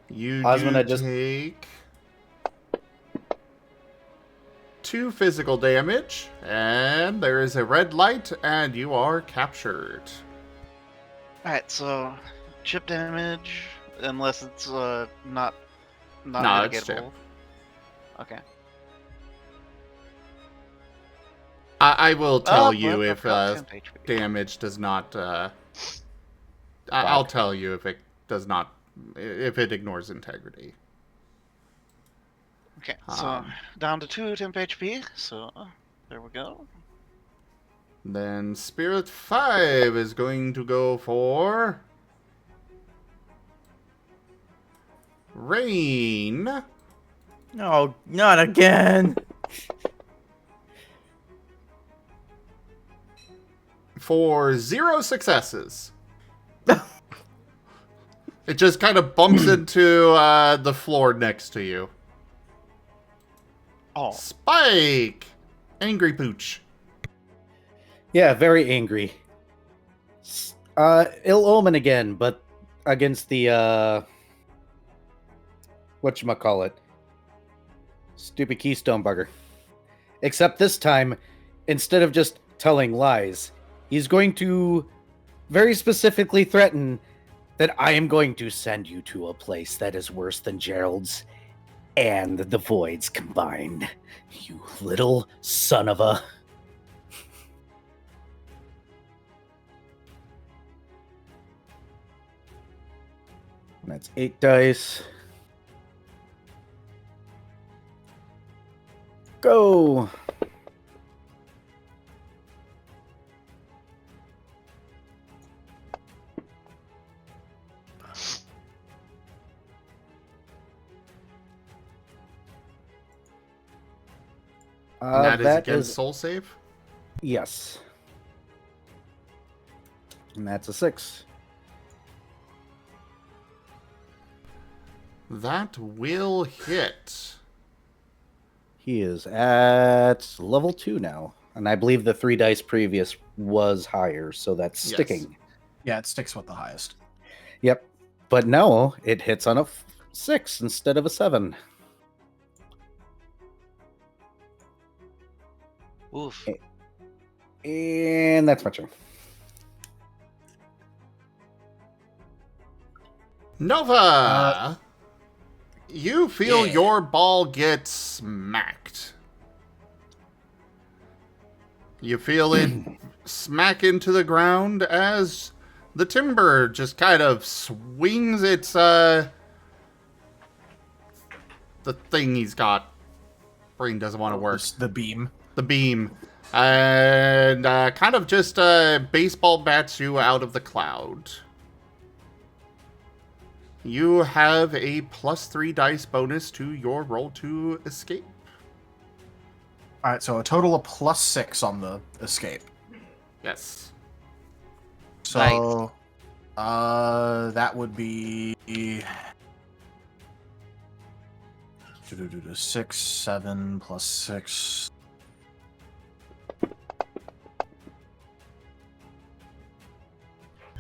You Osmond, do I just- take 2 physical damage, and there is a red light, and you are captured. Alright, so chip damage, unless it's not No, it's chip. mitigatable. Okay. I will tell you but if I've got 10 HP. damage does not. I'll tell you if it does not if it ignores integrity. Okay, so down to 2 temp HP, so there we go. Then Spirit 5 is going to go for Rain No, not again. for 0 successes. It just kind of bumps into the floor next to you. Oh, Spike! Angry Pooch. Yeah, very angry. Ill Omen again, but against the whatchamacallit? Stupid Keystone Bugger. Except this time, instead of just telling lies, he's going to very specifically threaten that I am going to send you to a place that is worse than Gerald's and the Voids combined. You little son of a... That's 8 dice. Go! And that is that against Soul Save? Yes. And that's a 6. That will hit. He is at level 2 now. And I believe the 3 dice previous was higher, so that's Yes. sticking. Yeah, it sticks with the highest. Yep. But no, it hits on a 6 instead of a 7. oof. And that's my turn. Nova! You feel yeah. your ball get smacked. You feel it smack into the ground as the timber just kind of swings its, the thing he's got. Brain doesn't want to work. The beam. The beam. And kind of just baseball bats you out of the cloud. You have a +3 dice bonus to your roll to escape. All right, so a total of +6 on the escape. Yes. So, that would be 6, 7 plus 6.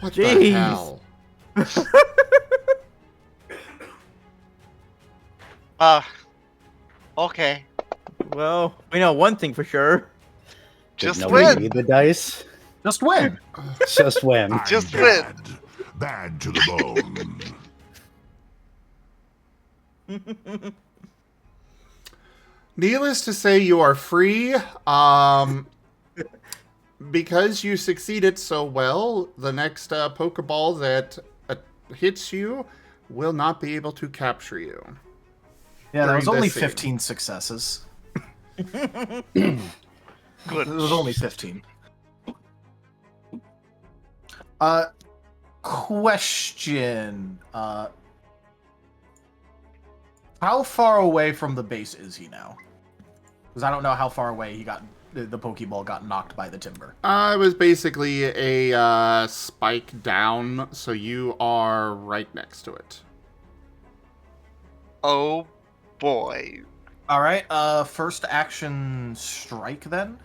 What the Jeez. hell? Okay. Well, we know one thing for sure. Just Did nobody win. need the dice? Just win. Just win. I'm Just bad. Bad to the bone. Needless to say, you are free. Because you succeeded so well, the next Pokeball that hits you will not be able to capture you. Yeah, there During was only this scene. 15 successes. Good. It was only 15. Question. How far away from the base is he now? Because I don't know how far away he got. The Pokeball got knocked by the timber. It was basically a spike down, so you are right next to it. Oh boy. All right. First action strike then.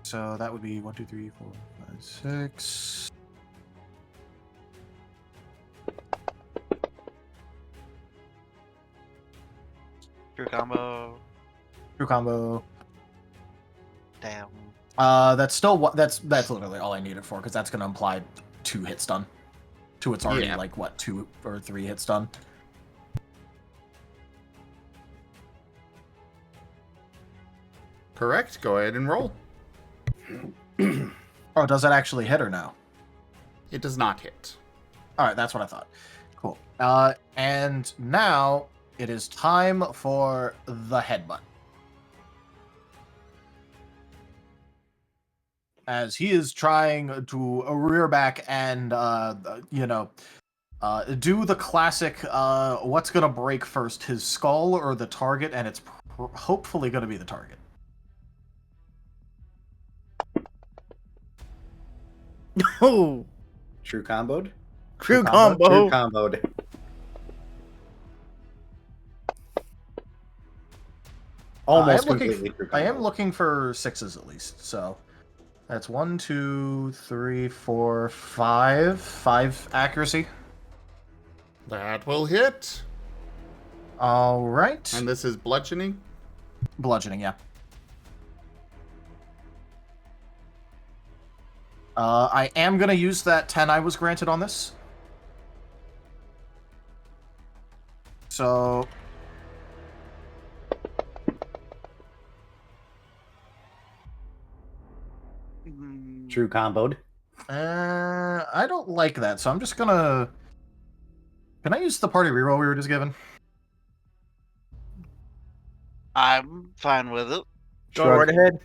So that would be 1, 2, 3, 4, 5, 6. True combo. True combo. Damn. That's still what. That's literally all I need it for, because that's going to imply 2 hits done. 2, it's already Yeah. like what, 2 or 3 hits done. Correct. Go ahead and roll. Oh, does it actually hit or no? It does not hit. All right, that's what I thought. Cool. And now it is time for the headbutt. As he is trying to rear back and, do the classic, what's going to break first, his skull or the target, and it's hopefully going to be the target. Oh, True comboed? true combo. combo. True comboed. Almost completely true I am combo. looking for 6s at least, so that's 1, 2, 3, 4, 5. 5 accuracy. That will hit. All right. And this is bludgeoning. Bludgeoning, yeah. I am going to use that 10 I was granted on this. So... True comboed. I don't like that, so I'm just going to... Can I use the party reroll we were just given? I'm fine with it. Go Shrug. right ahead.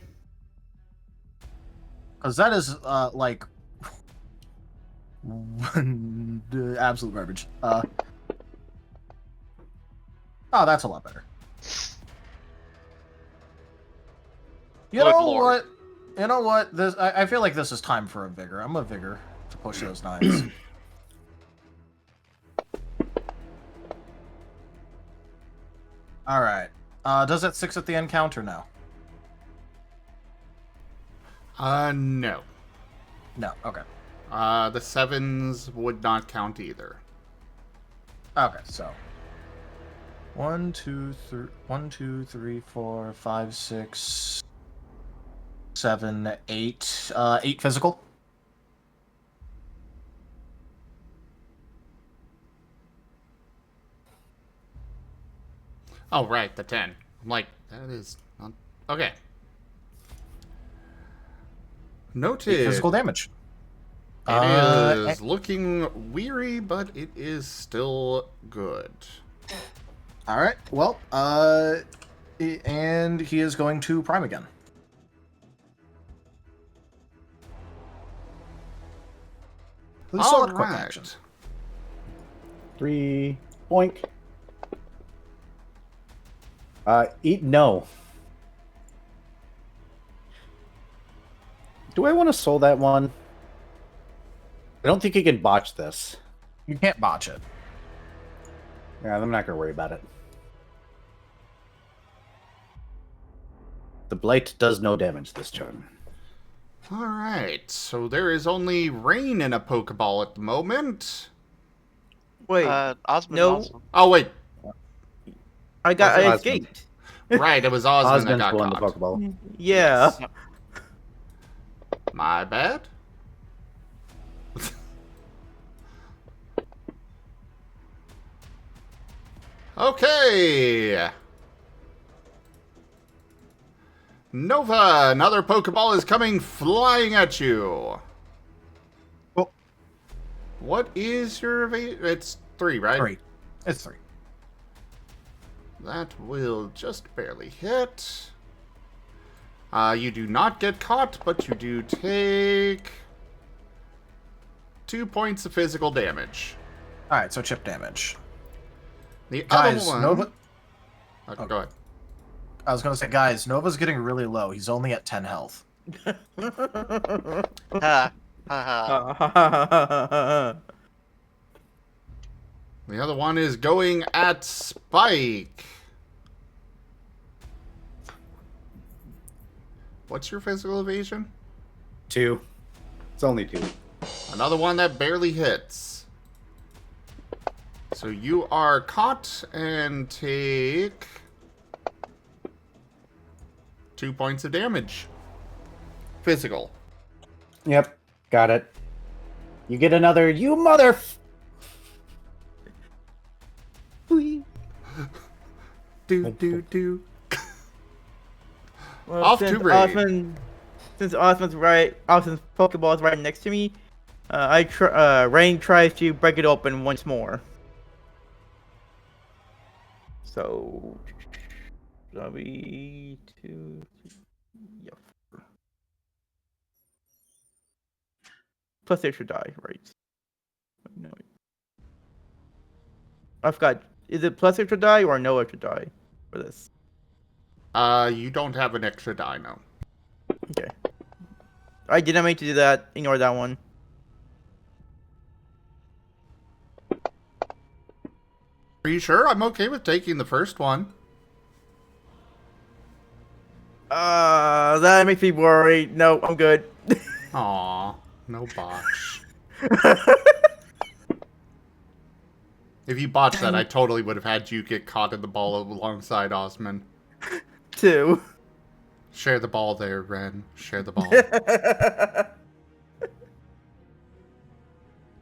Because that is, absolute garbage. Oh, that's a lot better. You Good know lord. what? You know what? This I feel like this is time for a vigor. I'm a vigor to push those 9s. All right. Does that 6 at the end count or no? No. No. Okay. The 7s would not count either. Okay. So 1, 2, 3, 1, 2, 3, 4, 5, 6, 7, 8. 8 physical. Oh, right, the 10. I'm like, that is not... Okay. 8 Noted. physical damage. It is looking weary, but it is still good. All right. Well, and he is going to prime again. Please All select quick right. action. 3. Boink. Eat no. Do I want to soul that one? I don't think you can botch this. You can't botch it. Yeah, I'm not going to worry about it. The blight does no damage this turn. Alright, so there is only Rain in a Pokeball at the moment. Wait, Osmond no. also. Oh, wait. I Osmond. escaped. Right, it was Osmond that Osmond's got pulling the caught. Pokeball. Yeah. Yes. My bad. Okay. Nova, another Pokeball is coming flying at you. Well, what is your It's 3, right? 3. It's 3. That will just barely hit. You do not get caught, but you do take 2 points of physical damage. All right, so chip damage. The Guys, other one... Nova. Okay, go ahead. I was gonna say, guys, Nova's getting really low. He's only at 10 health. Ha. Ha ha. The other one is going at Spike. What's your physical evasion? 2. It's only 2. Another one that barely hits. So you are caught and take 2 points of damage. Physical. Yep, got it. You get another, you mother... do. Well, Off since to Raid. Osmond since Osmond's Pokeball is right next to me, Raen tries to break it open once more. So, that'll be 2. Yep. Plus extra die, right? No. I forgot. Is it plus extra die or no extra die for this? You don't have an extra die, no. Okay. I did not mean to do that. Ignore that one. Are you sure? I'm okay with taking the first one. That makes me worried. No, I'm good. Aw, no botch. If you botched that, I totally would have had you get caught in the ball alongside Osmond. 2. Share the ball there, Ren. Share the ball.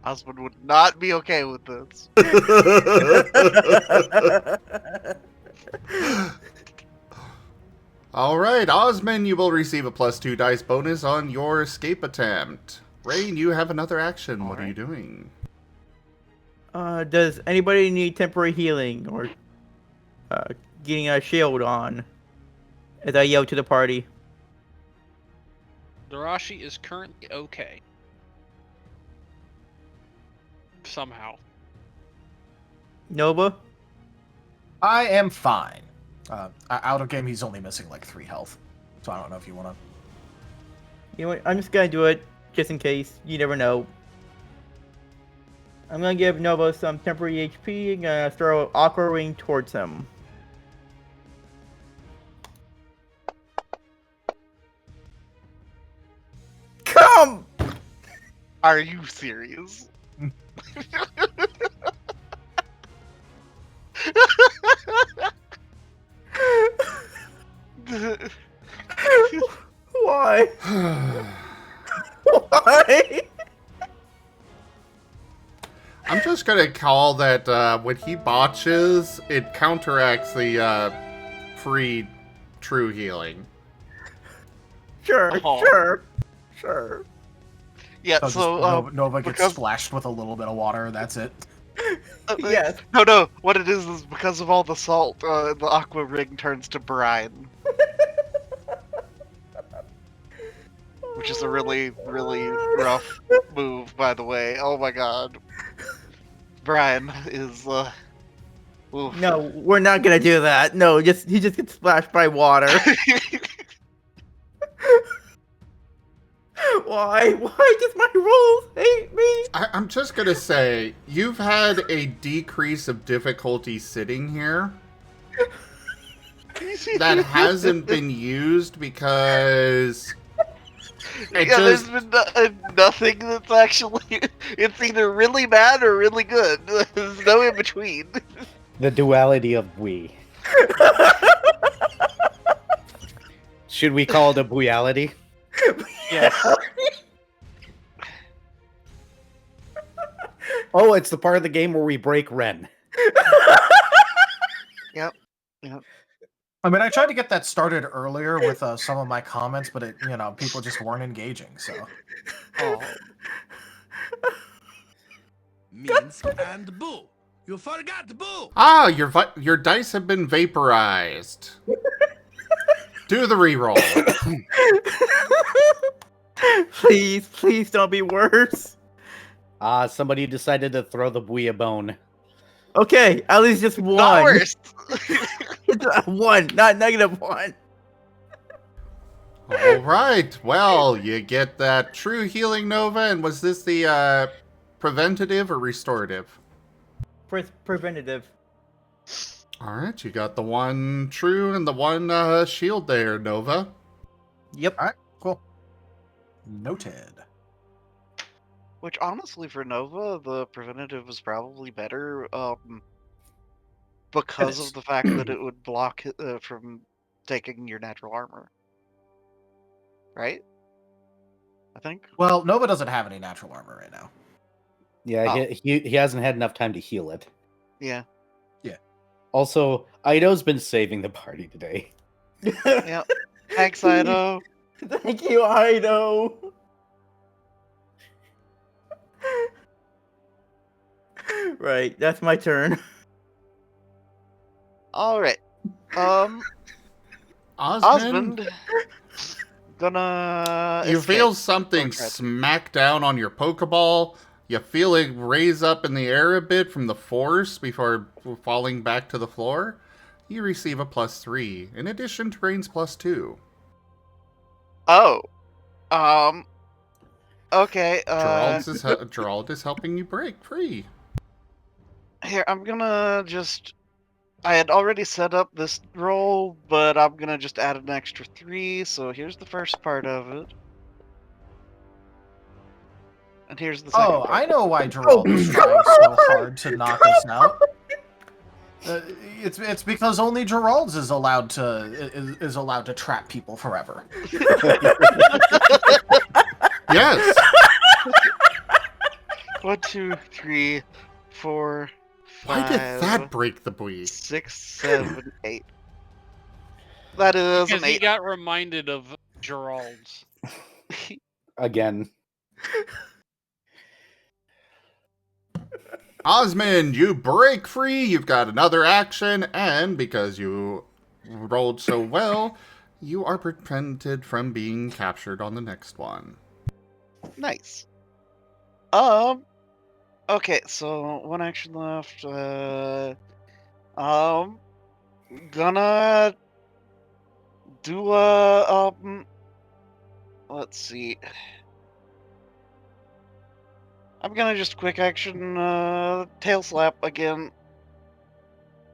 Osmond would not be okay with this. Alright, Osmond, you will receive a +2 dice bonus on your escape attempt. Rain, you have another action. What are you doing? Does anybody need temporary healing or getting a shield on? As I yell to the party. Nerashi is currently okay. Somehow. Nova? I am fine. Out of game, he's only missing like 3 health. So I don't know if you want to... You know what? I'm just gonna do it, just in case. You never know. I'm gonna give Nova some temporary HP and gonna throw Aqua Ring towards him. Come! Are you serious? Why? Why? I'm just gonna call that when he botches, it counteracts the free true healing. Sure, Oh. sure. Yeah, so Nova gets because- splashed with a little bit of water, that's it. Yes. No. What it is because of all the salt, the aqua ring turns to brine. Which is a really, really rough move, by the way. Oh my god. Brine is, oof. No, we're not gonna do that. No, he just gets splashed by water. Why? Why does my rules hate me? I'm just gonna say, you've had a decrease of difficulty sitting here that hasn't been used because... There's been nothing that's actually... It's either really bad or really good. There's no in between. The duality of we. Should we call it a buality? Yes. Oh, it's the part of the game where we break Ren. Yep. I mean, I tried to get that started earlier with some of my comments, but people just weren't engaging, so... Oh. Means and boo. You forgot boo. Ah, your dice have been vaporized. Do the reroll. Please don't be worse. Somebody decided to throw the Booyah bone. Okay, at least just one. Not worse. One, not -1. Alright, well, you get that true healing Nova, and was this the preventative or restorative? Preventative. Alright, you got the one true and the one shield there, Nova. Yep. Alright, cool. Noted. Which, honestly, for Nova, the preventative was probably better, because of the fact that it would block from taking your natural armor. Right? I think? Well, Nova doesn't have any natural armor right now. Yeah, he hasn't had enough time to heal it. Yeah. Also, Ido's been saving the party today. Yep. Thanks, Ido. Thank you, Ido. Right, that's my turn. All right. Osmond, Osmond, gonna you escape. feel something Or try to. smack down on your Pokeball. You feel it raise up in the air a bit from the force before falling back to the floor. You receive a +3, in addition to Rain's +2. Oh. Okay. Gerald is helping you break free. Here, I'm gonna just. I had already set up this roll, but I'm gonna just add an extra 3. So here's the first part of it. And here's the second Oh, part. I know why Gerald was trying so hard to knock us out. It's because only Gerald's is allowed to trap people forever. Yes. 1, 2, 3, 4, 5. Why did that break the bui? 6, 7, 8. That is Because an he 8. got reminded of Gerald's. Again. Osmond, you break free. You've got another action, and because you rolled so well, you are prevented from being captured on the next one. Nice. Okay, so 1 action left. Gonna do let's see. I'm gonna just quick action tail slap again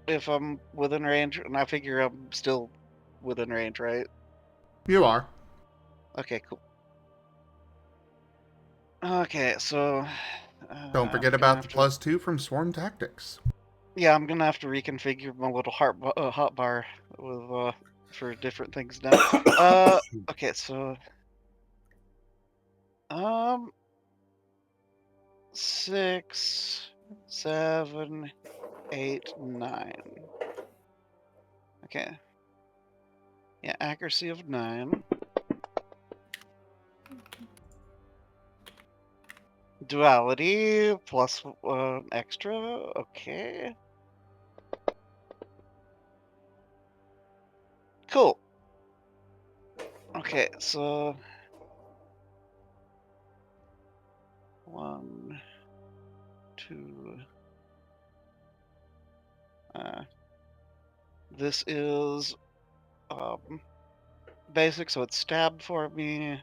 if I'm within range, and I figure I'm still within range, right? You are. Okay, cool. Okay, so Don't forget about the +2 from Swarm Tactics. Yeah, I'm gonna have to reconfigure my little hotbar with for different things now. Okay, so 6, 7, 8, 9. Okay. Yeah, accuracy of 9. Duality plus extra. Okay. Cool. Okay, so 1, 2. This is basic, so it's stab for me.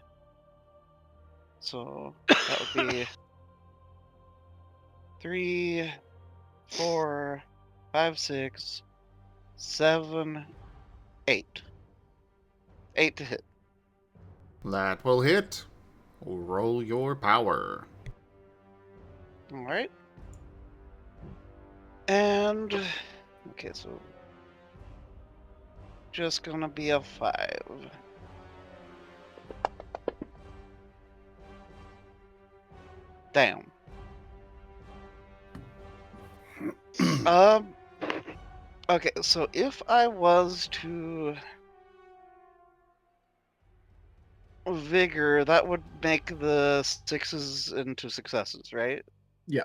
So that would be 3, 4, 5, 6, 7, 8. 8 to hit. That will hit. Roll your power. Alright. And okay, so just gonna be a 5. Damn. Okay, so if I was to vigor, that would make the 6s into successes, right? Yeah.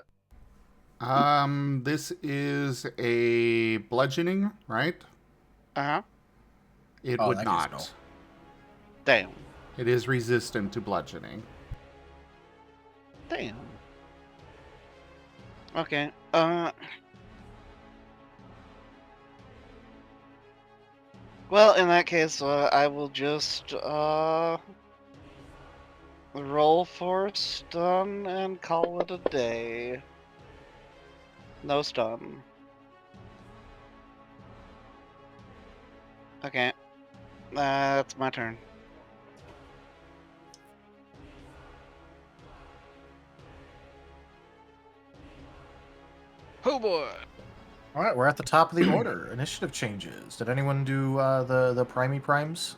This is a bludgeoning, right? Uh-huh. It Oh, would that not. is Damn. It is resistant to bludgeoning. Damn. Okay. Well, in that case, I will just roll for stun and call it a day. No stun. Okay. That's my turn. Oh boy. All right, we're at the top of the order. Initiative changes. Did anyone do the primey primes?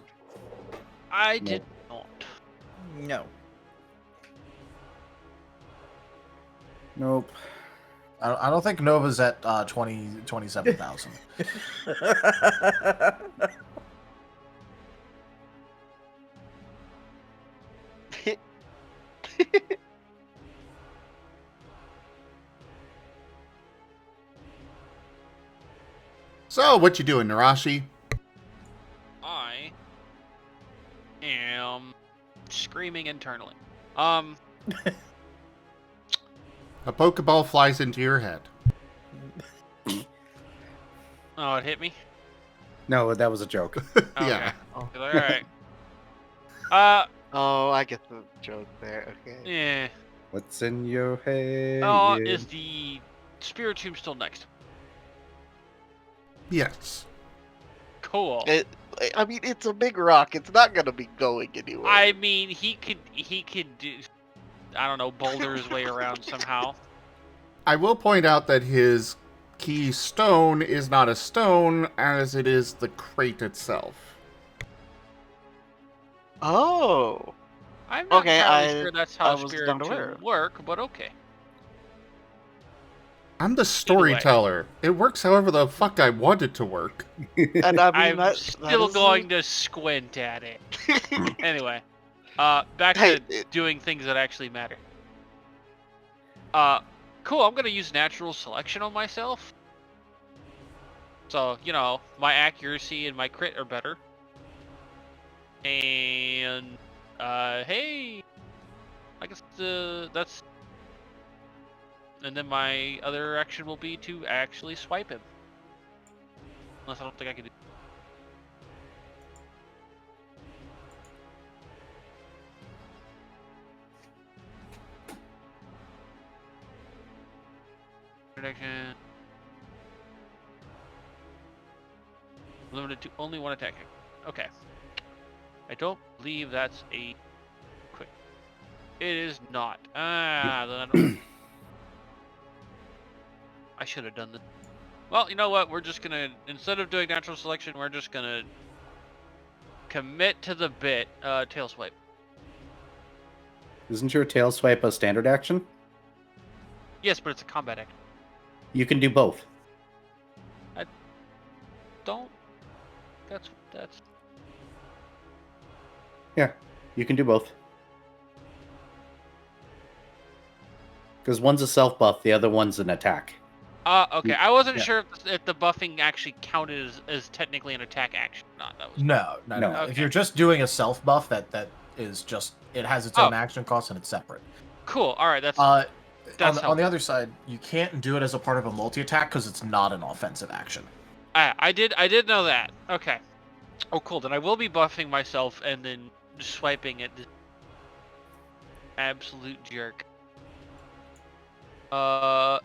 I did not. No. Nope. I don't think Nova's at 27,000. So, what you doing, Nerashi? I am screaming internally. A Pokeball flies into your head. Oh, it hit me? No, that was a joke. Okay. Yeah. Alright. Oh, I get the joke there. Okay. Yeah. What's in your head? Oh, is the Spirit Tomb still next? Yes. Cool. I mean, it's a big rock. It's not gonna be going anywhere. I mean, he could do, I don't know, boulder his way around somehow. I will point out that his key stone is not a stone, as it is the crate itself. Oh. I'm not Okay, entirely sure that's I how was Spirit not aware. Tomb work, but okay. I'm the storyteller. It works however the fuck I want it to work. And I mean, I'm still going to squint at it. Anyway, back to doing things that actually matter. Cool, I'm gonna use natural selection on myself. So, you know, my accuracy and my crit are better. And, hey! I guess, that's... And then my other action will be to actually swipe him. Unless I don't think I can do... Protection. Limited to only one attack. Okay. I don't believe that's a quick. It is not. Ah, then I don't... I should have done this. Well, you know what? We're just gonna, instead of doing natural selection, we're just gonna commit to the bit. Tail swipe. Isn't your tail swipe a standard action? Yes, but it's a combat action. You can do both. I don't. That's. Yeah, you can do both. Because one's a self buff, the other one's an attack. Okay. I wasn't sure if the buffing actually counted as technically an attack action. Not that was. No. Okay. If you're just doing a self buff, that is just, it has its own action cost and it's separate. Cool. All right. That's on the other side, you can't do it as a part of a multi attack because it's not an offensive action. I did know that. Okay. Oh, cool. Then I will be buffing myself and then swiping at this absolute jerk.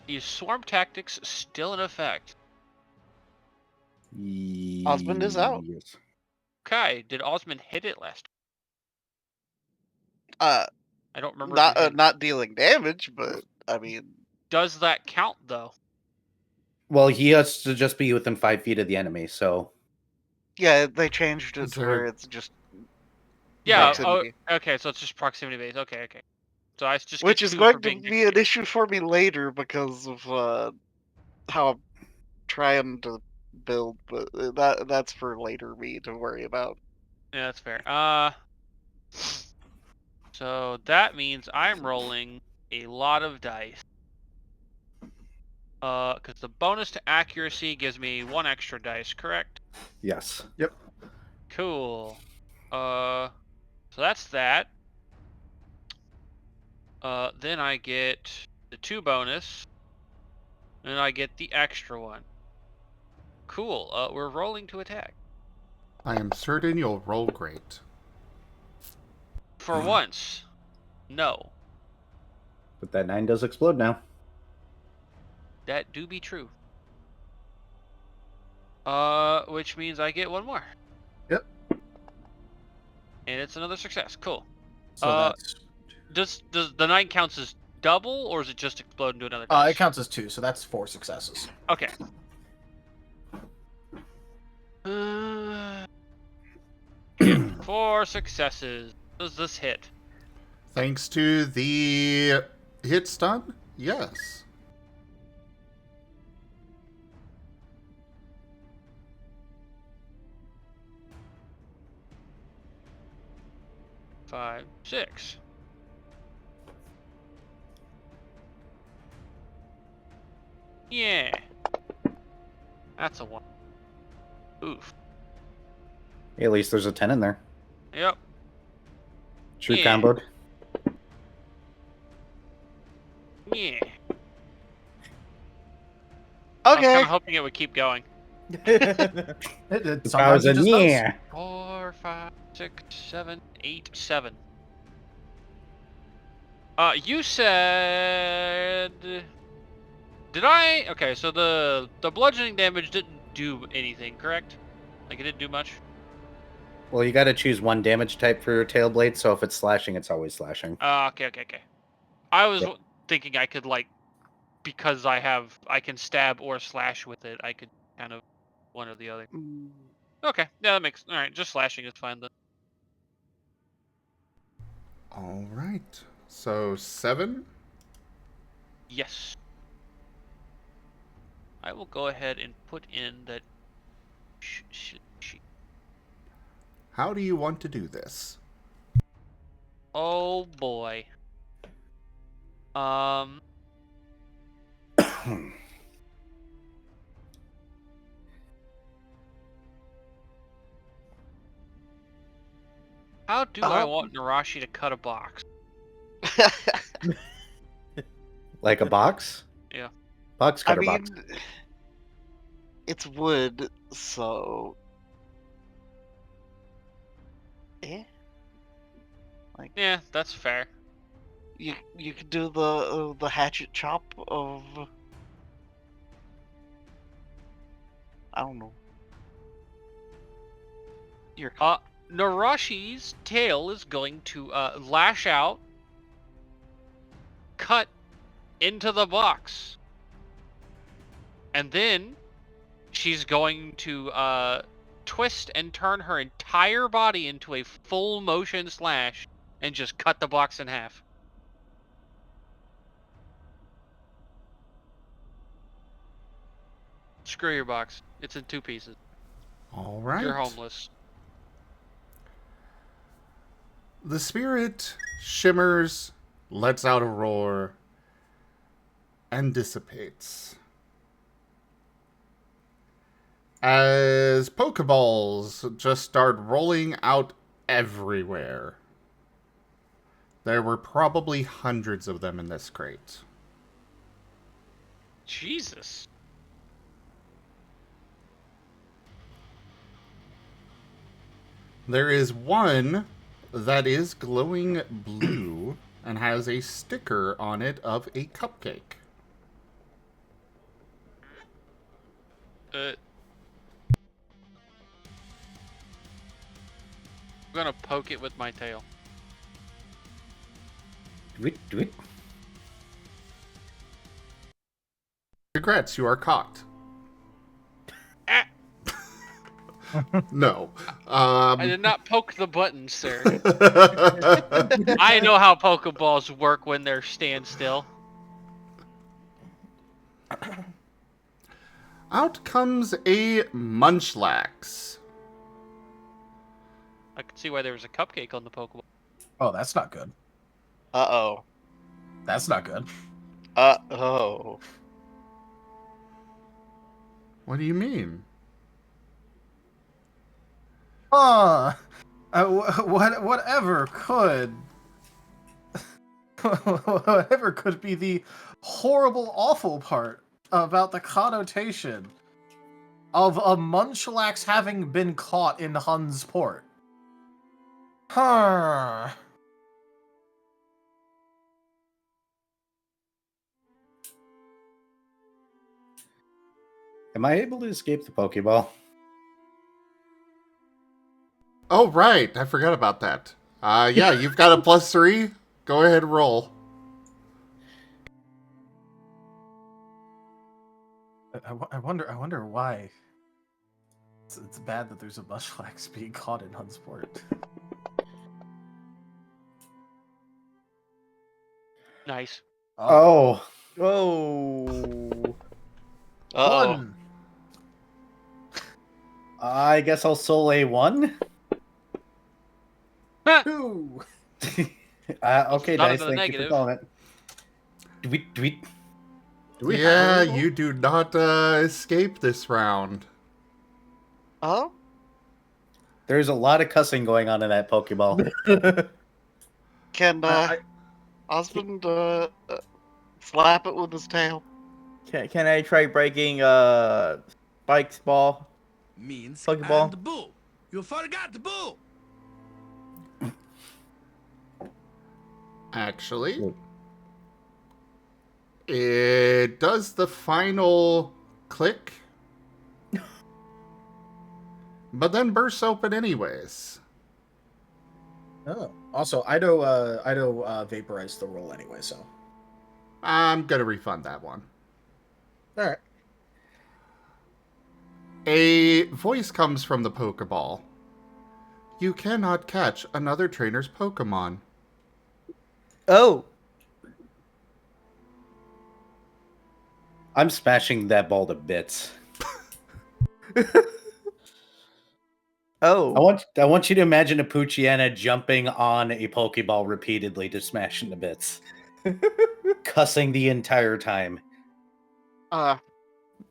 Is swarm tactics still in effect? Osmond is out. Yes. Okay. Did Osmond hit it last? I don't remember. Not dealing damage, but I mean, does that count though? Well, he has to just be within 5 feet of the enemy, so. Yeah, they changed it to where it's just. Yeah. Proximity. Oh, okay. So it's just proximity based. Okay. So I just which is going to be an issue for me later because of how I'm trying to build, but that's for later me to worry about. Yeah, that's fair. So that means I'm rolling a lot of dice. Because the bonus to accuracy gives me 1 extra dice, correct? Yes. Yep. Cool. So that's that. Then I get the 2 bonus. And I get the extra 1. Cool. We're rolling to attack. I am certain you'll roll great. For once. No. But that 9 does explode now. That do be true. Which means I get 1 more. Yep. And it's another success. Cool. So does the 9 counts as double, or is it just explode into another dice? It counts as 2, so that's 4 successes. Okay. 4 successes. Does this hit? Thanks to the hit stun? Yes. Five, 6. Yeah. That's a 1. Oof. Hey, at least there's a 10 in there. Yep. True Yeah. comboed. Yeah. I was kind Okay. of hoping it would keep going. I Sometimes was it a just does. yeah. 4, 5, 6, 7, 8, 7. You said... Did I? Okay, so the bludgeoning damage didn't do anything, correct? Like, it didn't do much? Well, you got to choose one damage type for your tail blade, so if it's slashing, it's always slashing. Okay. I was Yep. thinking I could, like, because I can stab or slash with it, I could kind of one or the other. Mm, Okay, yeah, that makes... Alright, just slashing is fine then. All right. So 7. Yes. I will go ahead and put in that... How do you want to do this? Oh, boy. How do I want Nerashi to cut a box? Like a box? Yeah. Box I cutter mean, box. it's wood, so. Eh? Like, Yeah, that's fair. you could do the hatchet chop of. I don't know. Your Narashi's tail is going to lash out, cut into the box, and then she's going to twist and turn her entire body into a full motion slash and just cut the box in half. Screw your box. It's in 2 pieces. All right. You're homeless. The spirit shimmers, lets out a roar, and dissipates. As Pokeballs just start rolling out everywhere. There were probably hundreds of them in this crate. Jesus. There is one that is glowing blue and has a sticker on it of a cupcake. I'm gonna poke it with my tail. Do it. Congrats, you are cocked. Ah! No. I did not poke the button, sir. I know how Pokeballs work when they're standstill. Out comes a Munchlax. I could see why there was a cupcake on the Pokeball. Oh, that's not good. Uh-oh. That's not good. Uh-oh. What do you mean? Whatever could... whatever could be the horrible, awful part about the connotation of a Munchlax having been caught in Hun's port. Huh. Am I able to escape the Pokeball? Oh, right. I forgot about that. Yeah, you've got a +3. Go ahead and roll. I wonder why. It's bad that there's a Munchlax being caught in Hun's port. Nice. Oh. Oh. Uh-oh. One. I guess I'll soul a 1. 2. Okay, Not dice, into the thank you negative. for calling it. Tweet. Do we Yeah, have a reroll? you do not escape this round. Oh, There's a lot of cussing going on in that Pokeball. can Osmond slap it with his tail? Can I try breaking Spike's ball? Means Pokeball. and bull. You forgot the bull. Actually, it does the final click, but then bursts open anyways. Oh. Also, Ido vaporized the roll anyway, so. I'm gonna refund that one. All right. A voice comes from the Pokeball. You cannot catch another trainer's Pokemon. Oh. I'm smashing that ball to bits. Oh. I want you to imagine a Poochyena jumping on a Pokeball repeatedly to smash it to bits. Cussing the entire time.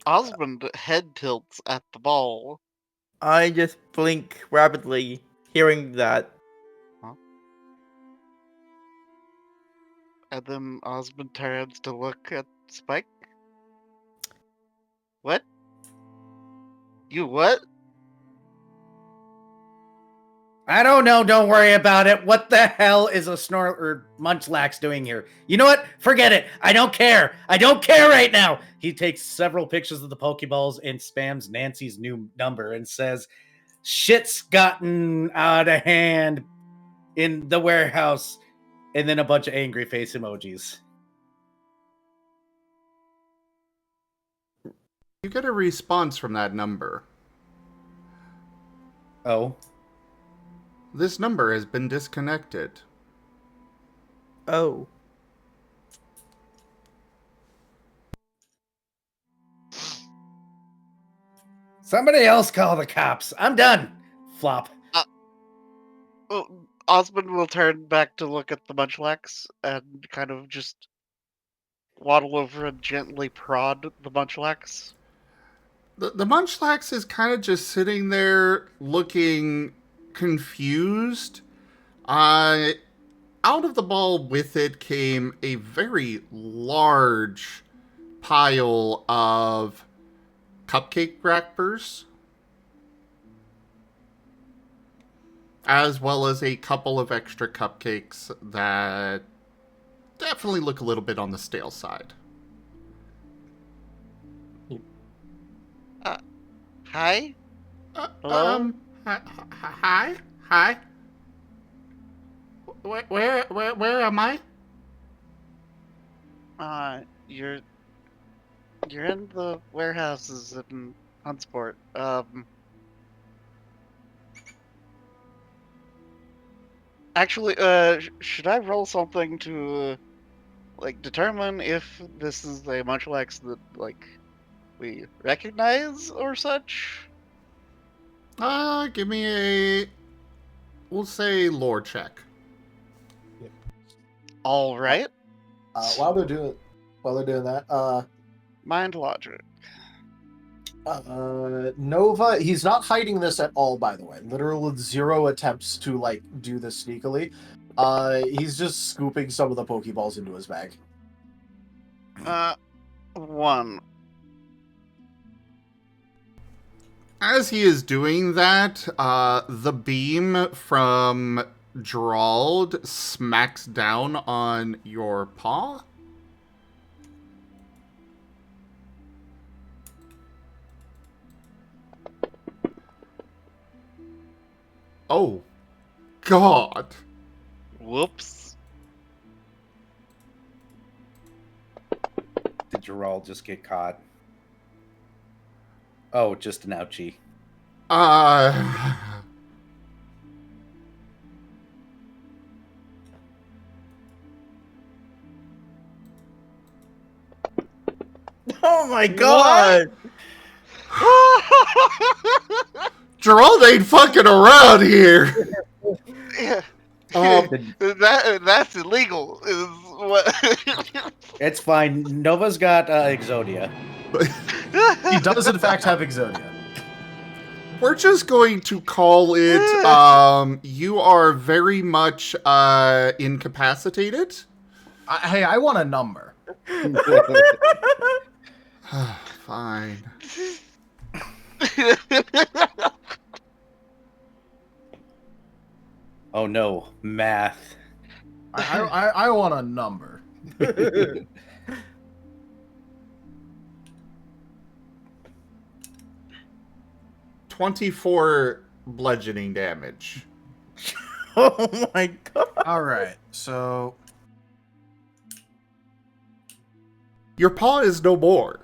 Osmond head tilts at the ball. I just blink rapidly, hearing that. And then Osmond turns to look at Spike. What? You what? I don't know. Don't worry about it. What the hell is a Munchlax doing here? You know what? Forget it. I don't care. I don't care right now. He takes several pictures of the Pokeballs and spams Nancy's new number and says, "Shit's gotten out of hand in the warehouse," and then a bunch of angry face emojis. You get a response from that number. Oh. This number has been disconnected. Oh. Somebody else call the cops. I'm done. Flop. Osmond will turn back to look at the Munchlax and kind of just waddle over and gently prod the Munchlax. The Munchlax is kind of just sitting there looking confused. Out of the ball with it came a very large pile of cupcake wrappers, as well as a couple of extra cupcakes that definitely look a little bit on the stale side. Hi? Hello? Hi? Where am I? You're in the warehouses in Huntsport. Actually, should I roll something to, determine if this is a Munchlax that, we recognize or such? Give me we'll say lore check. All right. While they're doing that, Mind logic. Nova, he's not hiding this at all, by the way. Literal 0 attempts to do this sneakily. He's just scooping some of the Pokeballs into his bag. 1. As he is doing that, the beam from Gerald smacks down on your paw. Oh, God. Whoops. Did Gerald just get caught? Oh, just an ouchie. Oh my god! Gerald ain't fucking around here. Yeah. Oh, That's illegal, is What? It's fine. Nova's got Exodia. He does, in fact, have Exodia. We're just going to call it, you are very much, incapacitated. Hey, I want a number. Fine. Oh no, math. I want a number. 24 bludgeoning damage. Oh my god. All right, so Your paw is no more.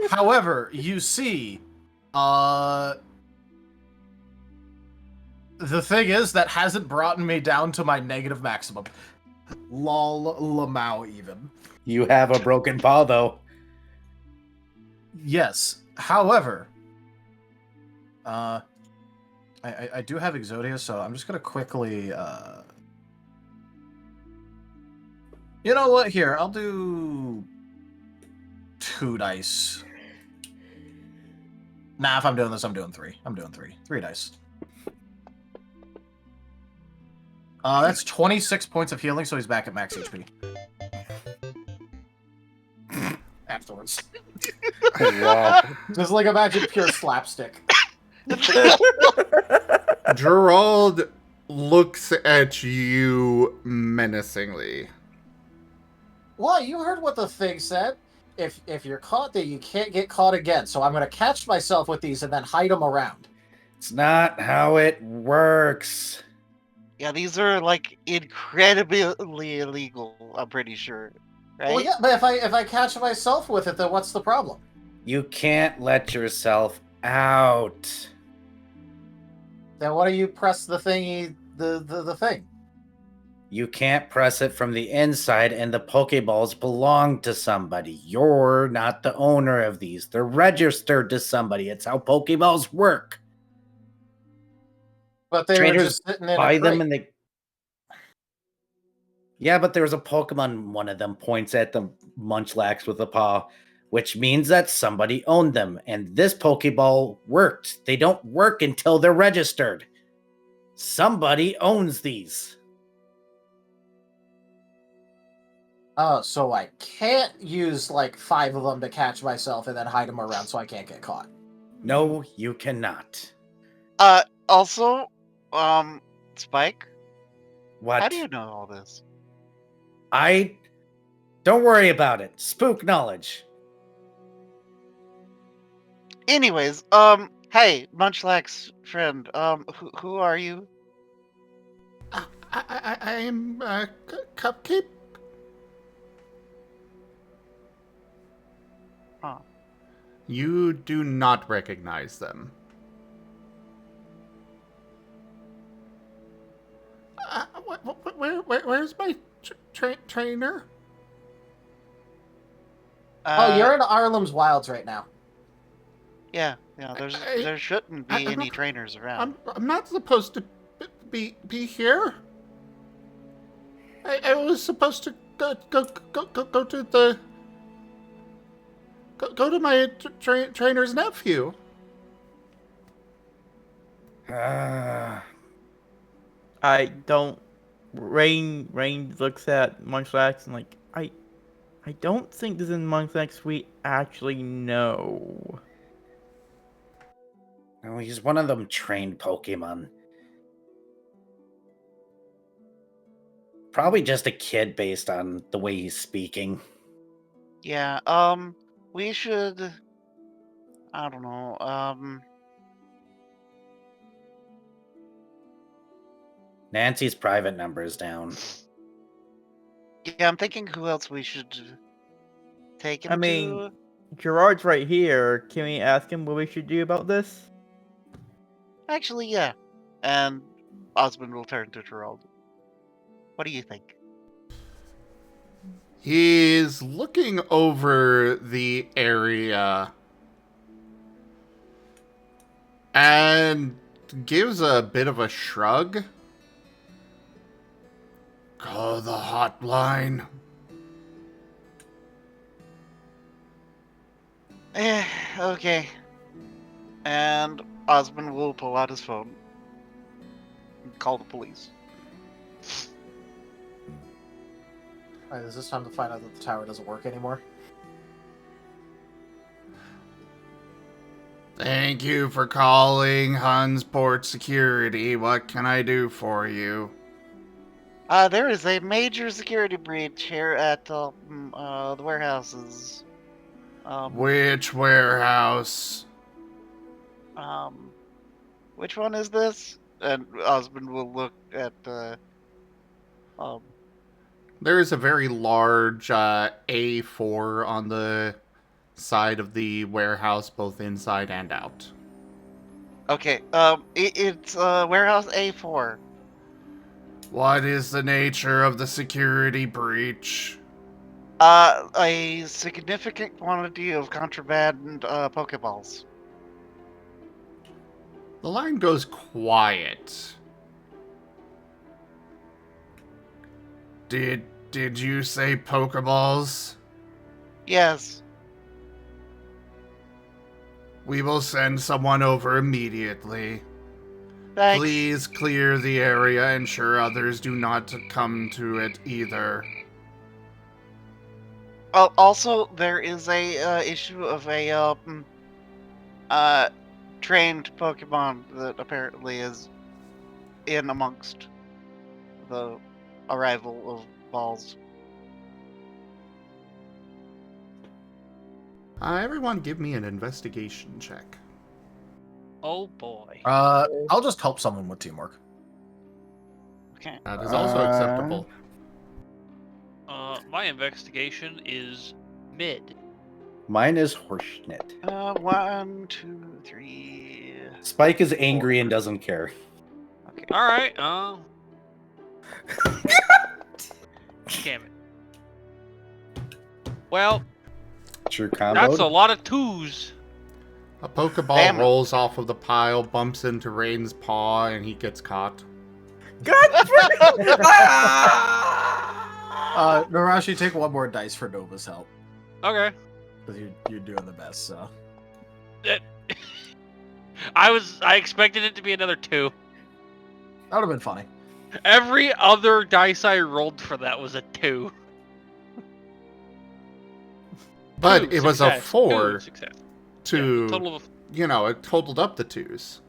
however, you see, the thing is that hasn't brought me down to my negative maximum. Lol, Lamau even. You have a broken paw, though. Yes. However, I do have Exodia, so I'm just gonna quickly, you know what? Here, I'll do 2 dice. Nah, if I'm doing this, I'm doing 3. I'm doing 3. 3 dice. That's 26 points of healing, so he's back at max HP. Afterwards. Wow. Just like imagine pure slapstick. Gerald looks at you menacingly. Well, you heard what the thing said. If you're caught, then you can't get caught again. So I'm gonna catch myself with these and then hide them around. It's not how it works. Yeah, these are like incredibly illegal. I'm pretty sure, right? Well, yeah, but if I catch myself with it, then what's the problem? You can't let yourself out. Then why do you press the thingy, the thing? You can't press it from the inside, and the Pokeballs belong to somebody. You're not the owner of these. They're registered to somebody. It's how Pokeballs work. But they were Trainers just sitting in buy a them crate. and they... Yeah, but there was a Pokemon, one of them points at the Munchlax with a paw, which means that somebody owned them, and this Pokeball worked. They don't work until they're registered. Somebody owns these. Oh, so I can't use like 5 of them to catch myself and then hide them around so I can't get caught. No, you cannot. Also, Spike, What? how do you know all this? Don't worry about it. Spook knowledge. Anyways, hey, Munchlax friend, who are you? I am Cupcake. Huh. You do not recognize them. Where's my trainer? Oh, you're in Arlem's Wilds right now. Yeah, there shouldn't be any trainers around. I'm not supposed to be here. I was supposed to go to the go to my trainer's nephew. I don't. Rain looks at Munchlax and like, I don't think this is Munchlax we actually know. No, he's one of them trained Pokemon. Probably just a kid based on the way he's speaking. Yeah, we should, I don't know, Nancy's private number is down. yeah, I'm thinking who else we should take him I mean, to. Gerard's right here. Can we ask him what we should do about this? Actually, yeah. And Osmond will turn to Gerald. What do you think? He's looking over the area and gives a bit of a shrug. Call the hotline. Okay. And Osmond will pull out his phone and call the police. Alright, is this time to find out that the tower doesn't work anymore? Thank you for calling Hunsport Security. What can I do for you? There is a major security breach here at the warehouses. Which warehouse? Which one is this? And Osmond will look at There is a very large A4 on the side of the warehouse, both inside and out. Okay, it's warehouse A4. What is the nature of the security breach? A significant quantity of contraband Pokeballs. The line goes quiet. Did you say Pokeballs? Yes. We will send someone over immediately. Thanks. Please clear the area, ensure others do not come to it either. Also, there is a issue of a trained Pokemon that apparently is in amongst the arrival of balls. Everyone give me an investigation check. Oh boy. I'll just help someone with teamwork. Okay. That is also acceptable. My investigation is mid. Mine is horseshit. 1, 2, 3. Spike is angry and doesn't care. Okay. All right. Damn it. Well, True combo. that's a lot of twos. A Pokeball Damn it. rolls off of the pile, bumps into Rain's paw, and he gets caught. Nerashi, take one more dice for Nova's help. Okay. Because you're doing the best, so. I expected it to be another 2. That would have been funny. Every other dice I rolled for that was a 2. But Two it was a success, 4 2 success. to, Yeah, total of it totaled up the 2s.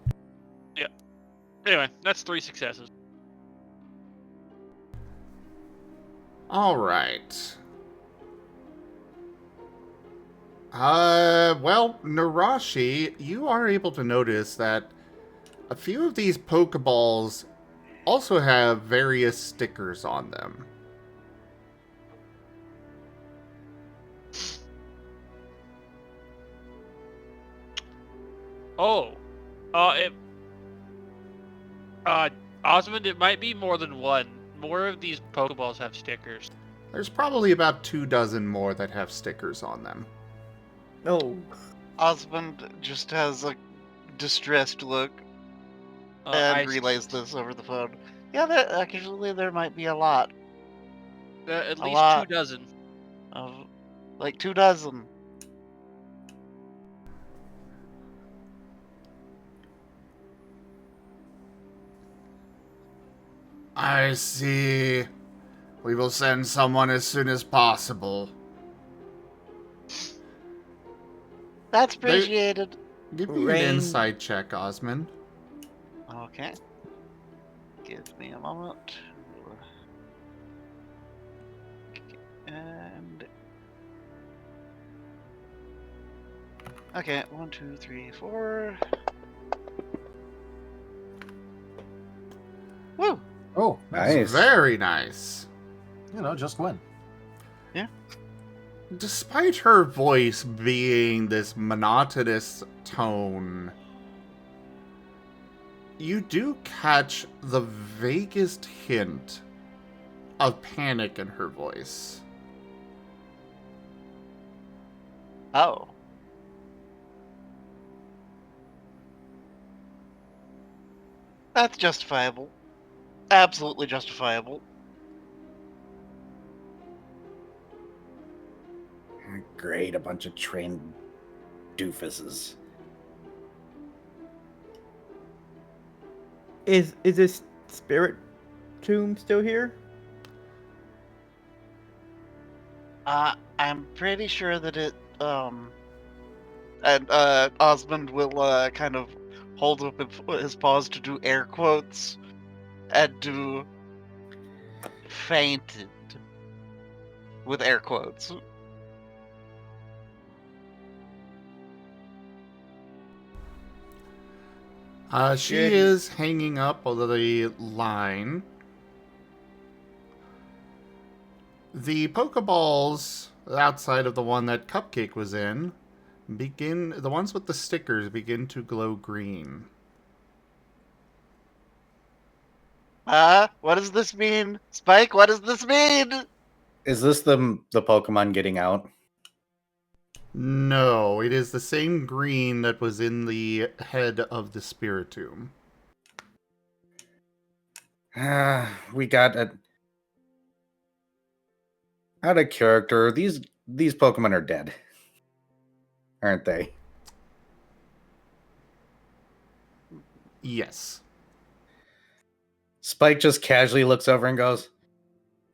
Anyway, that's 3 successes. Alright. Well, Nerashi, you are able to notice that a few of these Pokeballs also have various stickers on them. Oh. Osmond, it might be more than one. More of these Pokeballs have stickers. There's probably about 24 more that have stickers on them. Oh. Osmond just has a distressed look and relays this over the phone. Yeah, actually there might be a lot. At A least lot. 2 dozen. Of, like 2 dozen. I see. We will send someone as soon as possible. That's appreciated. Give me Rain. an insight check, Osmond. Okay. Give me a moment. And okay, 1, 2, 3, 4. Woo! Oh, Nice. Very nice. Just win. Despite her voice being this monotonous tone, you do catch the vaguest hint of panic in her voice. Oh. That's justifiable. Absolutely justifiable. Great, a bunch of trained doofuses. Is this spirit tomb still here? I'm pretty sure that it and Osmund will kind of hold up his paws to do air quotes and do fainted with air quotes. She Good. is hanging up the line. The Pokeballs outside of the one that Cupcake was in the ones with the stickers begin to glow green. What does this mean? Spike, what does this mean? Is this the Pokemon getting out? No, it is the same green that was in the head of the Spiritomb. We got a out of character. These Pokemon are dead, aren't they? Yes. Spike just casually looks over and goes,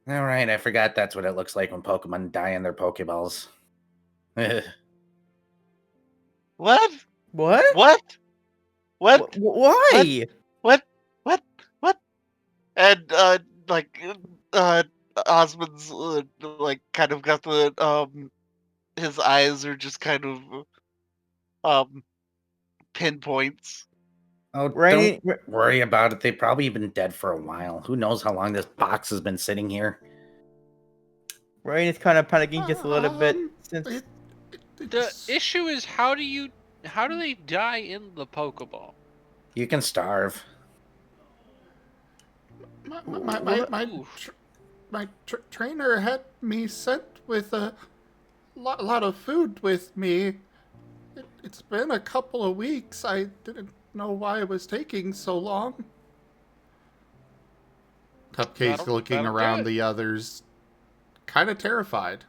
"All right, I forgot that's what it looks like when Pokemon die in their Pokeballs." What? What? What? What? Why? What? And like Osmond's like kind of got the his eyes are just kind of pinpoints. Oh, Raen, don't worry about it. They've probably been dead for a while. Who knows how long this box has been sitting here? Raen is kind of panicking just a little bit since. The issue is how do they die in the Pokeball? You can starve. My trainer had me sent with a lot of food with me. It's been a couple of weeks. I didn't know why it was taking so long. Cupcake's looking that'll around do it. the others, kind of terrified.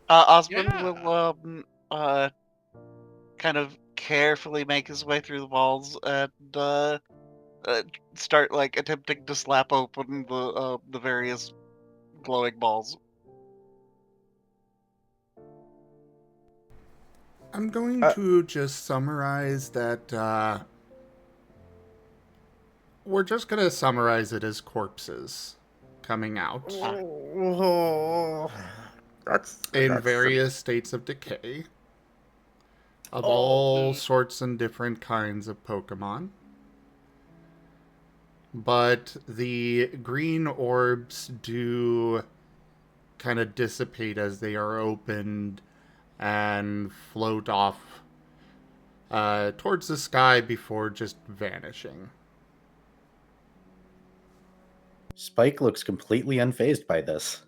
Osmond Yeah. will kind of carefully make his way through the walls and start like attempting to slap open the various glowing balls. I'm going to just summarize that. We're just going to summarize it as corpses coming out in various states of decay of all sorts and different kinds of Pokemon. But the green orbs do kind of dissipate as they are opened and float off towards the sky before just vanishing. Spike looks completely unfazed by this.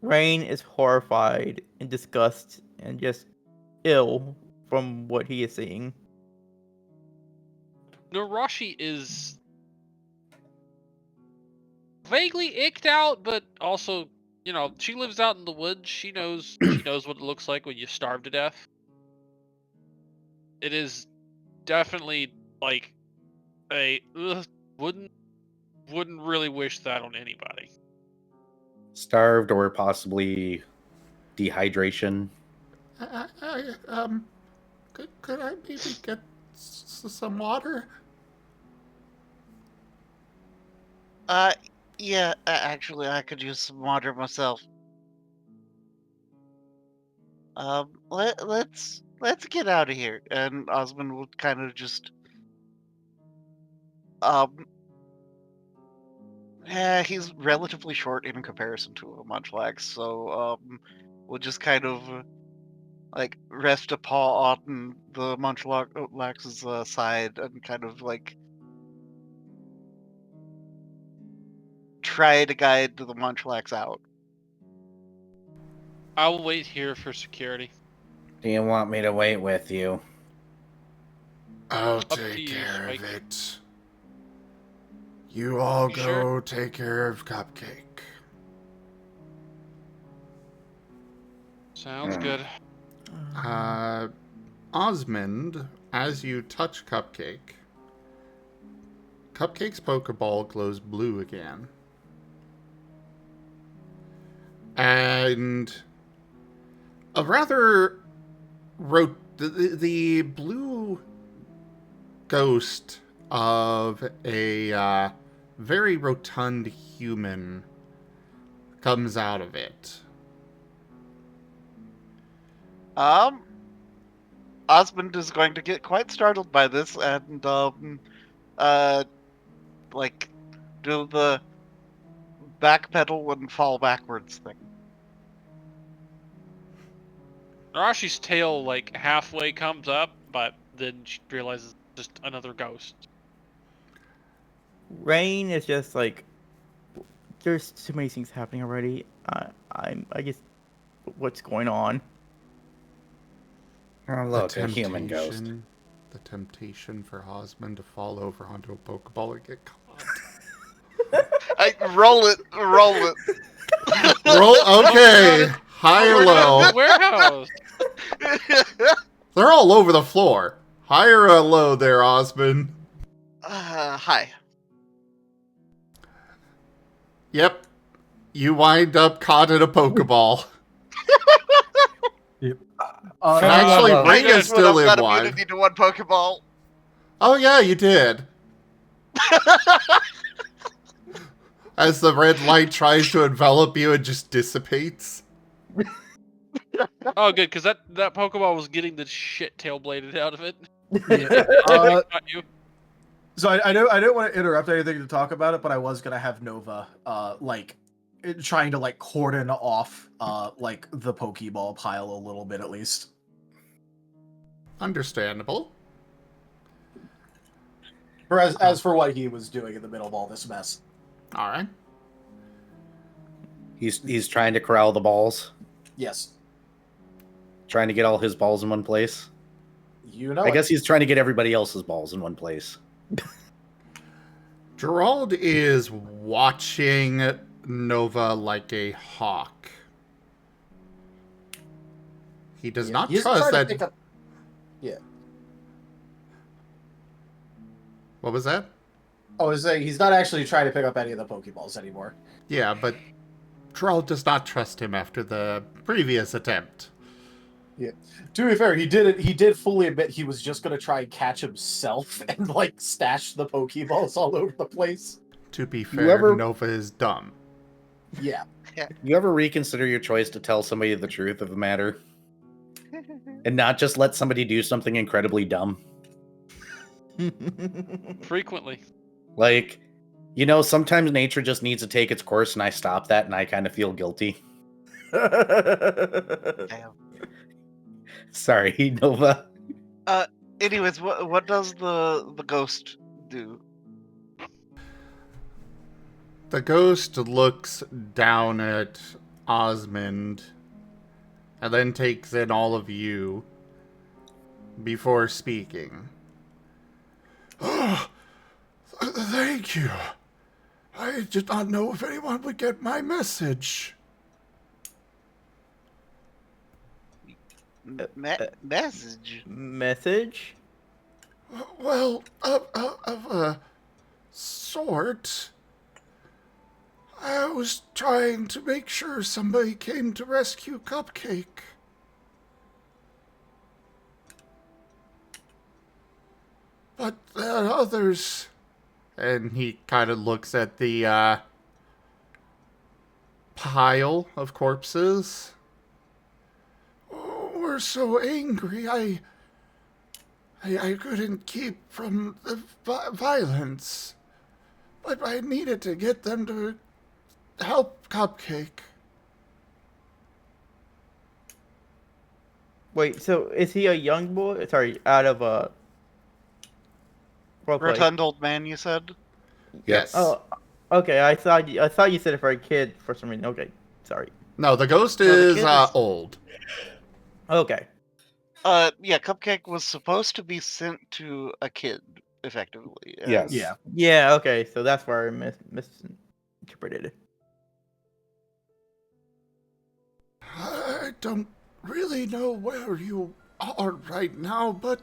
Rain is horrified and disgusted and just ill from what he is seeing. Nerashi is vaguely icked out, but also, she lives out in the woods. She knows what it looks like when you starve to death. It is definitely like wouldn't really wish that on anybody. Starved or possibly dehydration. Could I maybe get some water? Yeah, actually, I could use some water myself. Let's get out of here. And Osmond will kind of just he's relatively short in comparison to a Munchlax, so we'll just kind of like rest a paw on the Munchlax's side and kind of like try to guide the Munchlax out. I will wait here for security. Do you want me to wait with you? I'll to take you, care Spike. of it. You all You go sure? take care of Cupcake. Sounds good. Osmond, as you touch Cupcake's Pokeball glows blue again. And a rather the blue ghost of a very rotund human comes out of it. Osmond is going to get quite startled by this and like do the backpedal and fall backwards thing. Nerashi's tail like halfway comes up, but then she realizes it's just another ghost. Rain is just like, there's too many things happening already. I guess, what's going on? Oh, look, a human ghost. The temptation for Osmond to fall over onto a Pokeball and get caught. Roll it. Roll, okay. High or low? Warehouse. They're all over the floor. High or low there, Osmond? High. Yep. You wind up caught in a Pokeball. Yep. Actually, Ring is still in got one. immunity to one Pokeball. Oh yeah, you did. As the red light tries to envelop you, it just dissipates. Oh, good, because that Pokeball was getting the shit tail bladed out of it. Yeah. Not you. So I don't want to interrupt anything to talk about it, but I was gonna have Nova trying to like cordon off like the Pokeball pile a little bit at least. Understandable. Or as for what he was doing in the middle of all this mess. All right. He's trying to corral the balls, Yes. trying to get all his balls in one place. You know I guess he's trying to get everybody else's balls in one place. Gerald is watching Nova like a hawk. He does not He's trust trying to that. pick up... Yeah. What was that? I was saying he's not actually trying to pick up any of the Pokeballs anymore. Yeah, but Gerald does not trust him after the previous attempt. Yeah. To be fair, he did fully admit he was just gonna try and catch himself and like stash the Pokeballs all over the place. To be fair, Nova is dumb. Yeah. You ever reconsider your choice to tell somebody the truth of the matter? And not just let somebody do something incredibly dumb? Frequently. Like, sometimes nature just needs to take its course, and I stop that, and I kind of feel guilty. Damn. Sorry, Nova. Anyways, what does the ghost do? The ghost looks down at Osmond and then takes in all of you before speaking. Thank you. I did not know if anyone would get my message. Message? Message? Well, of a sort. I was trying to make sure somebody came to rescue Cupcake. But there are others. And he kind of looks at the pile of corpses. We're so angry, I couldn't keep from the violence. But I needed to get them to help Cupcake. Wait, so is he a young boy? Sorry, out of a Rotund old man, you said? Yes. Oh, okay. I thought you said it for a kid for some reason. Okay, sorry. No, the ghost No, the is, kid is- old. Okay. Yeah, Cupcake was supposed to be sent to a kid, effectively. Yes. Yeah. Yeah. Okay. So that's where I misinterpreted it. I don't really know where you are right now, but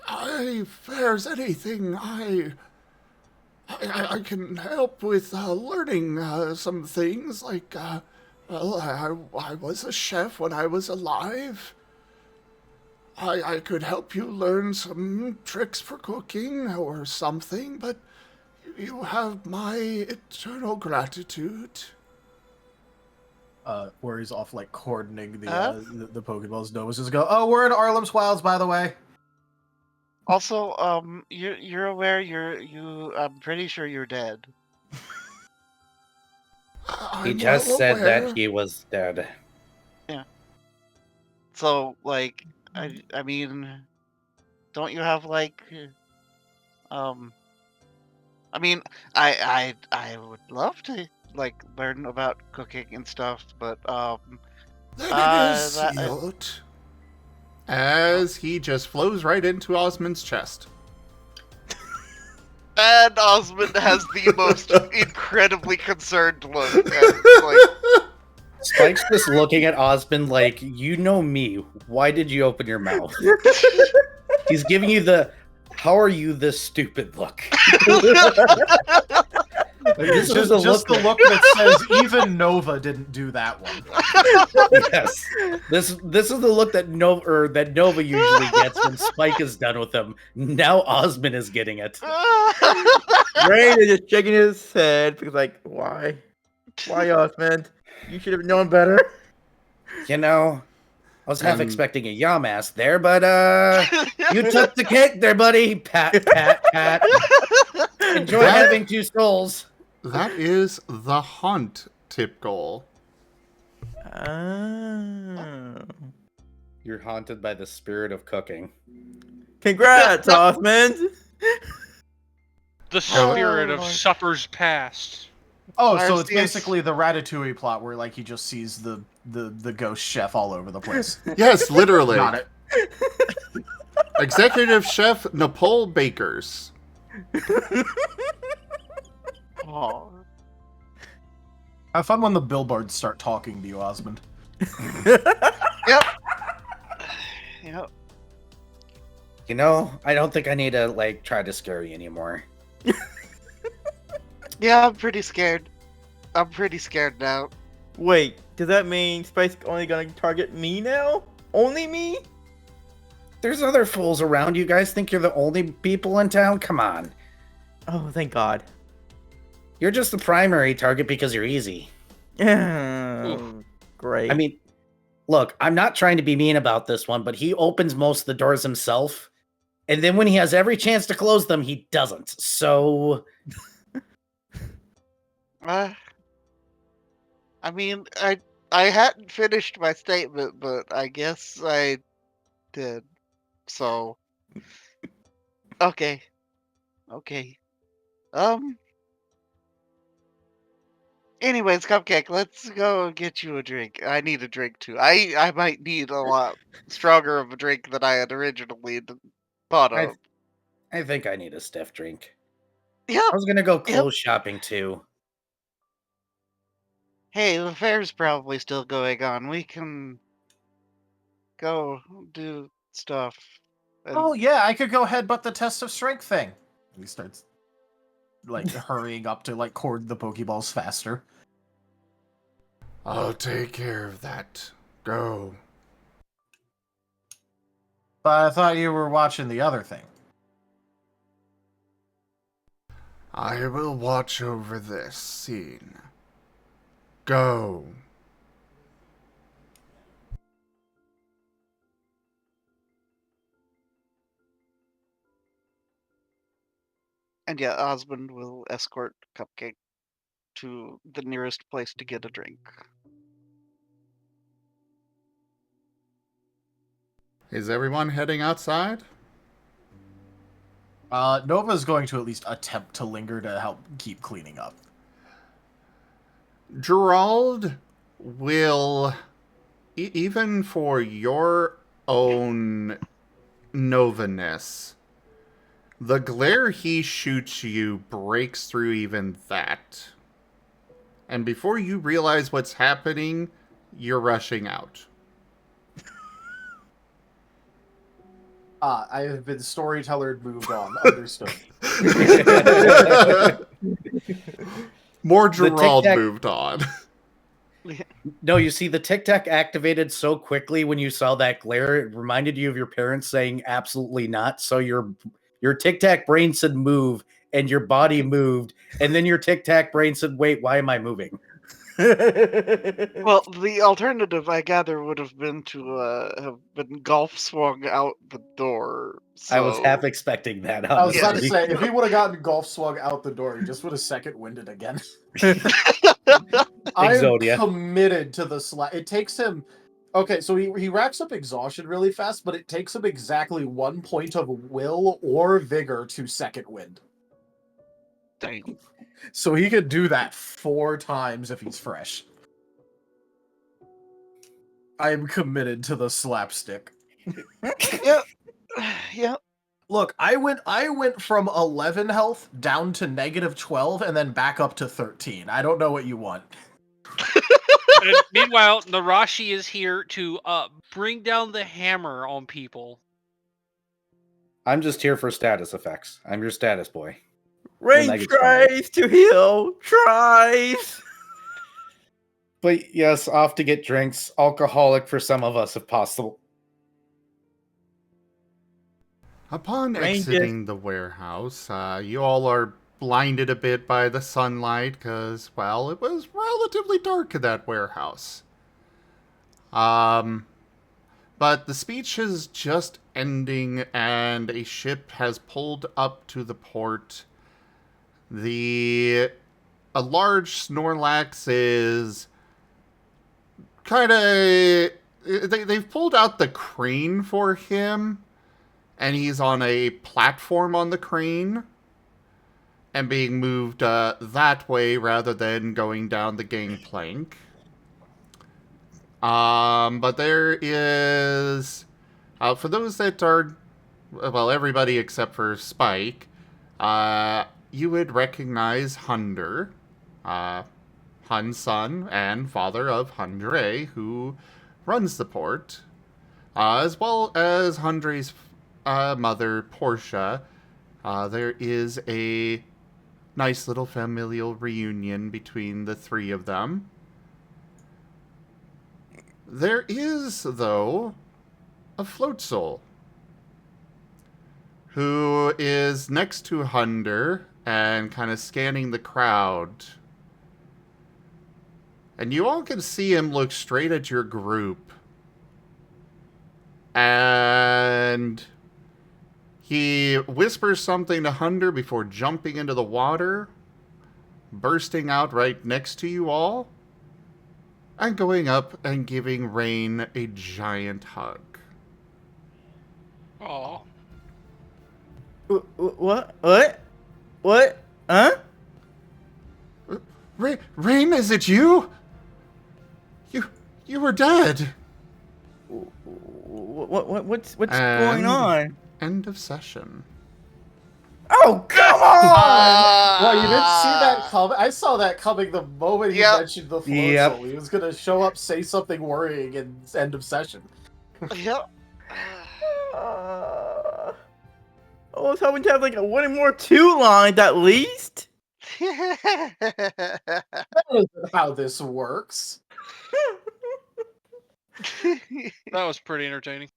if there's anything I can help with learning some things, like, well, I was a chef when I was alive. I could help you learn some tricks for cooking or something, but you have my eternal gratitude. Where he's off like coordinating Huh? the Pokeballs. Nova's just go, oh, we're in Arlem's Wilds, by the way. Also, you're aware I'm pretty sure you're dead. He I'm just well said aware. that he was dead. So, like, I mean, don't you have like, I mean, I would love to like learn about cooking and stuff, but Then it is that, sealed. As he just flows right into Osmund's chest. and Osmond has the most incredibly concerned look. And, like, Spike's just looking at Osmond like, you know me. Why did you open your mouth? He's giving you the, how are you this stupid look? This Just, is the just look the look that says even Nova didn't do that one. Yes. This is the look that Nova usually gets when Spike is done with him. Now Osmond is getting it. Raen is just shaking his head because, like, why? Why, Osmond? You should have known better. You know, I was half And- expecting a Yamask there, but you took the cake there, buddy. Pat, pat, pat. Enjoy That- having two souls. That is the haunt tip goal. Oh. You're haunted by the spirit of cooking. Congrats, Osmond! The spirit of Lord. suppers past. Oh, so it's Arceus. basically the Ratatouille plot where like he just sees the ghost chef all over the place. Yes, literally. Got it. Executive Chef Nicole Bakers. oh. Have fun when the billboards start talking to you, Osmond. Yep. Yep. You know, I don't think I need to like try to scare you anymore. Yeah, I'm pretty scared. I'm pretty scared now. Wait, does that mean Spike's only gonna target me now? Only me? There's other fools around. You guys think you're the only people in town? Come on. Oh, thank God. You're just the primary target because you're easy. Oh, great. I mean, look, I'm not trying to be mean about this one, but he opens most of the doors himself. And then when he has every chance to close them, he doesn't. So, I mean, I hadn't finished my statement, but I guess I did. So, okay. Anyways, Cupcake, let's go get you a drink. I need a drink too. I might need a lot stronger of a drink than I had originally thought of. I think I need a stiff drink. Yep. I was going to go clothes shopping too. Hey, the fair's probably still going on. We can go do stuff. And Oh yeah, I could go headbutt the test of strength thing. He starts like hurrying up to like cord the Pokeballs faster. I'll take care of that. Go. But I thought you were watching the other thing. I will watch over this scene. Go. And yeah, Osmond will escort Cupcake to the nearest place to get a drink. Is everyone heading outside? Nova's going to at least attempt to linger to help keep cleaning up. Gerald will, even for your own Novaness, the glare he shoots you breaks through even that. And before you realize what's happening, you're rushing out. I have been storyteller moved on. Understood. More The Gerald tic-tac- moved on. No, you see, the Tic Tac activated so quickly when you saw that glare, it reminded you of your parents saying absolutely not. So your Tic Tac brain said move, and your body moved, and then your Tic Tac brain said, wait, why am I moving? Well, the alternative, I gather, would have been to have been golf swung out the door. So... I was half expecting that, I was about to honestly. say, if he would have gotten golf swung out the door, he just would have second winded again. I'm Exodia. committed to the slap. It takes him. Okay, so he racks up exhaustion really fast, but it takes him exactly 1 point of will or vigor to second wind. Dang. So he could do that 4 times if he's fresh. I am committed to the slapstick. Yep. Yep. Look, I went from 11 health down to -12 and then back up to 13. I don't know what you want. And meanwhile, Nerashi is here to bring down the hammer on people. I'm just here for status effects. I'm your status boy. Rain that gets tries to heal. Tries. But yes, off to get drinks. Alcoholic for some of us, if possible. Upon Rain exiting the warehouse, you all are blinded a bit by the sunlight because, well, it was relatively dark in that warehouse. But the speech is just ending and a ship has pulled up to the port. A large Snorlax is kind of... They've pulled out the crane for him, and he's on a platform on the crane and being moved that way rather than going down the gangplank. But there is... for those that are... Well, everybody except for Spike, you would recognize Hunder, Hun's son and father of Hundre, who runs the port, as well as Hundre's mother, Portia. There is a nice little familial reunion between the three of them. There is, though, a float soul who is next to Hunder and kind of scanning the crowd. And you all can see him look straight at your group. And he whispers something to Hunder before jumping into the water, bursting out right next to you all, and going up and giving Rain a giant hug. Aw. What? What? Huh? Rain, is it you? You were dead. What's going on? End of session. Oh, come on! Well, you didn't see that coming. I saw that coming the moment he mentioned the float Yep. soul. He was going to show up, say something worrying, and end of session. Yep. I was hoping to have like a 1 and more 2 lines at least. That isn't how this works. That was pretty entertaining.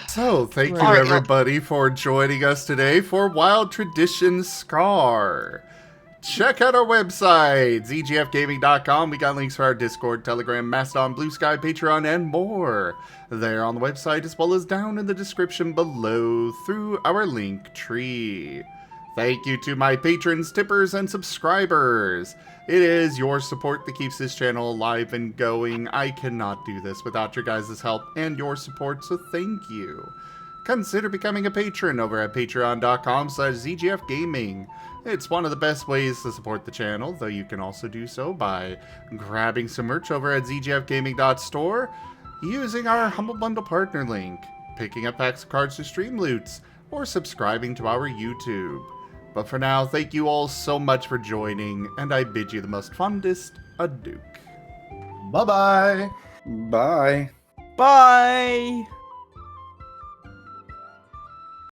So, thank you All right, everybody for joining us today for Wild Traditions Scar. Check out our website, zgfgaming.com. We got links for our Discord, Telegram, Mastodon, Blue Sky, Patreon, and more. There on the website, as well as down in the description below through our link tree. Thank you to my patrons, tippers, and subscribers. It is your support that keeps this channel alive and going. I cannot do this without your guys' help and your support, so thank you. Consider becoming a patron over at patreon.com/zgfgaming. It's one of the best ways to support the channel, though you can also do so by grabbing some merch over at zgfgaming.store, using our Humble Bundle partner link, picking up packs of cards to stream loots, or subscribing to our YouTube. But for now, thank you all so much for joining, and I bid you the most fondest adieu. Bye-bye. Bye. Bye.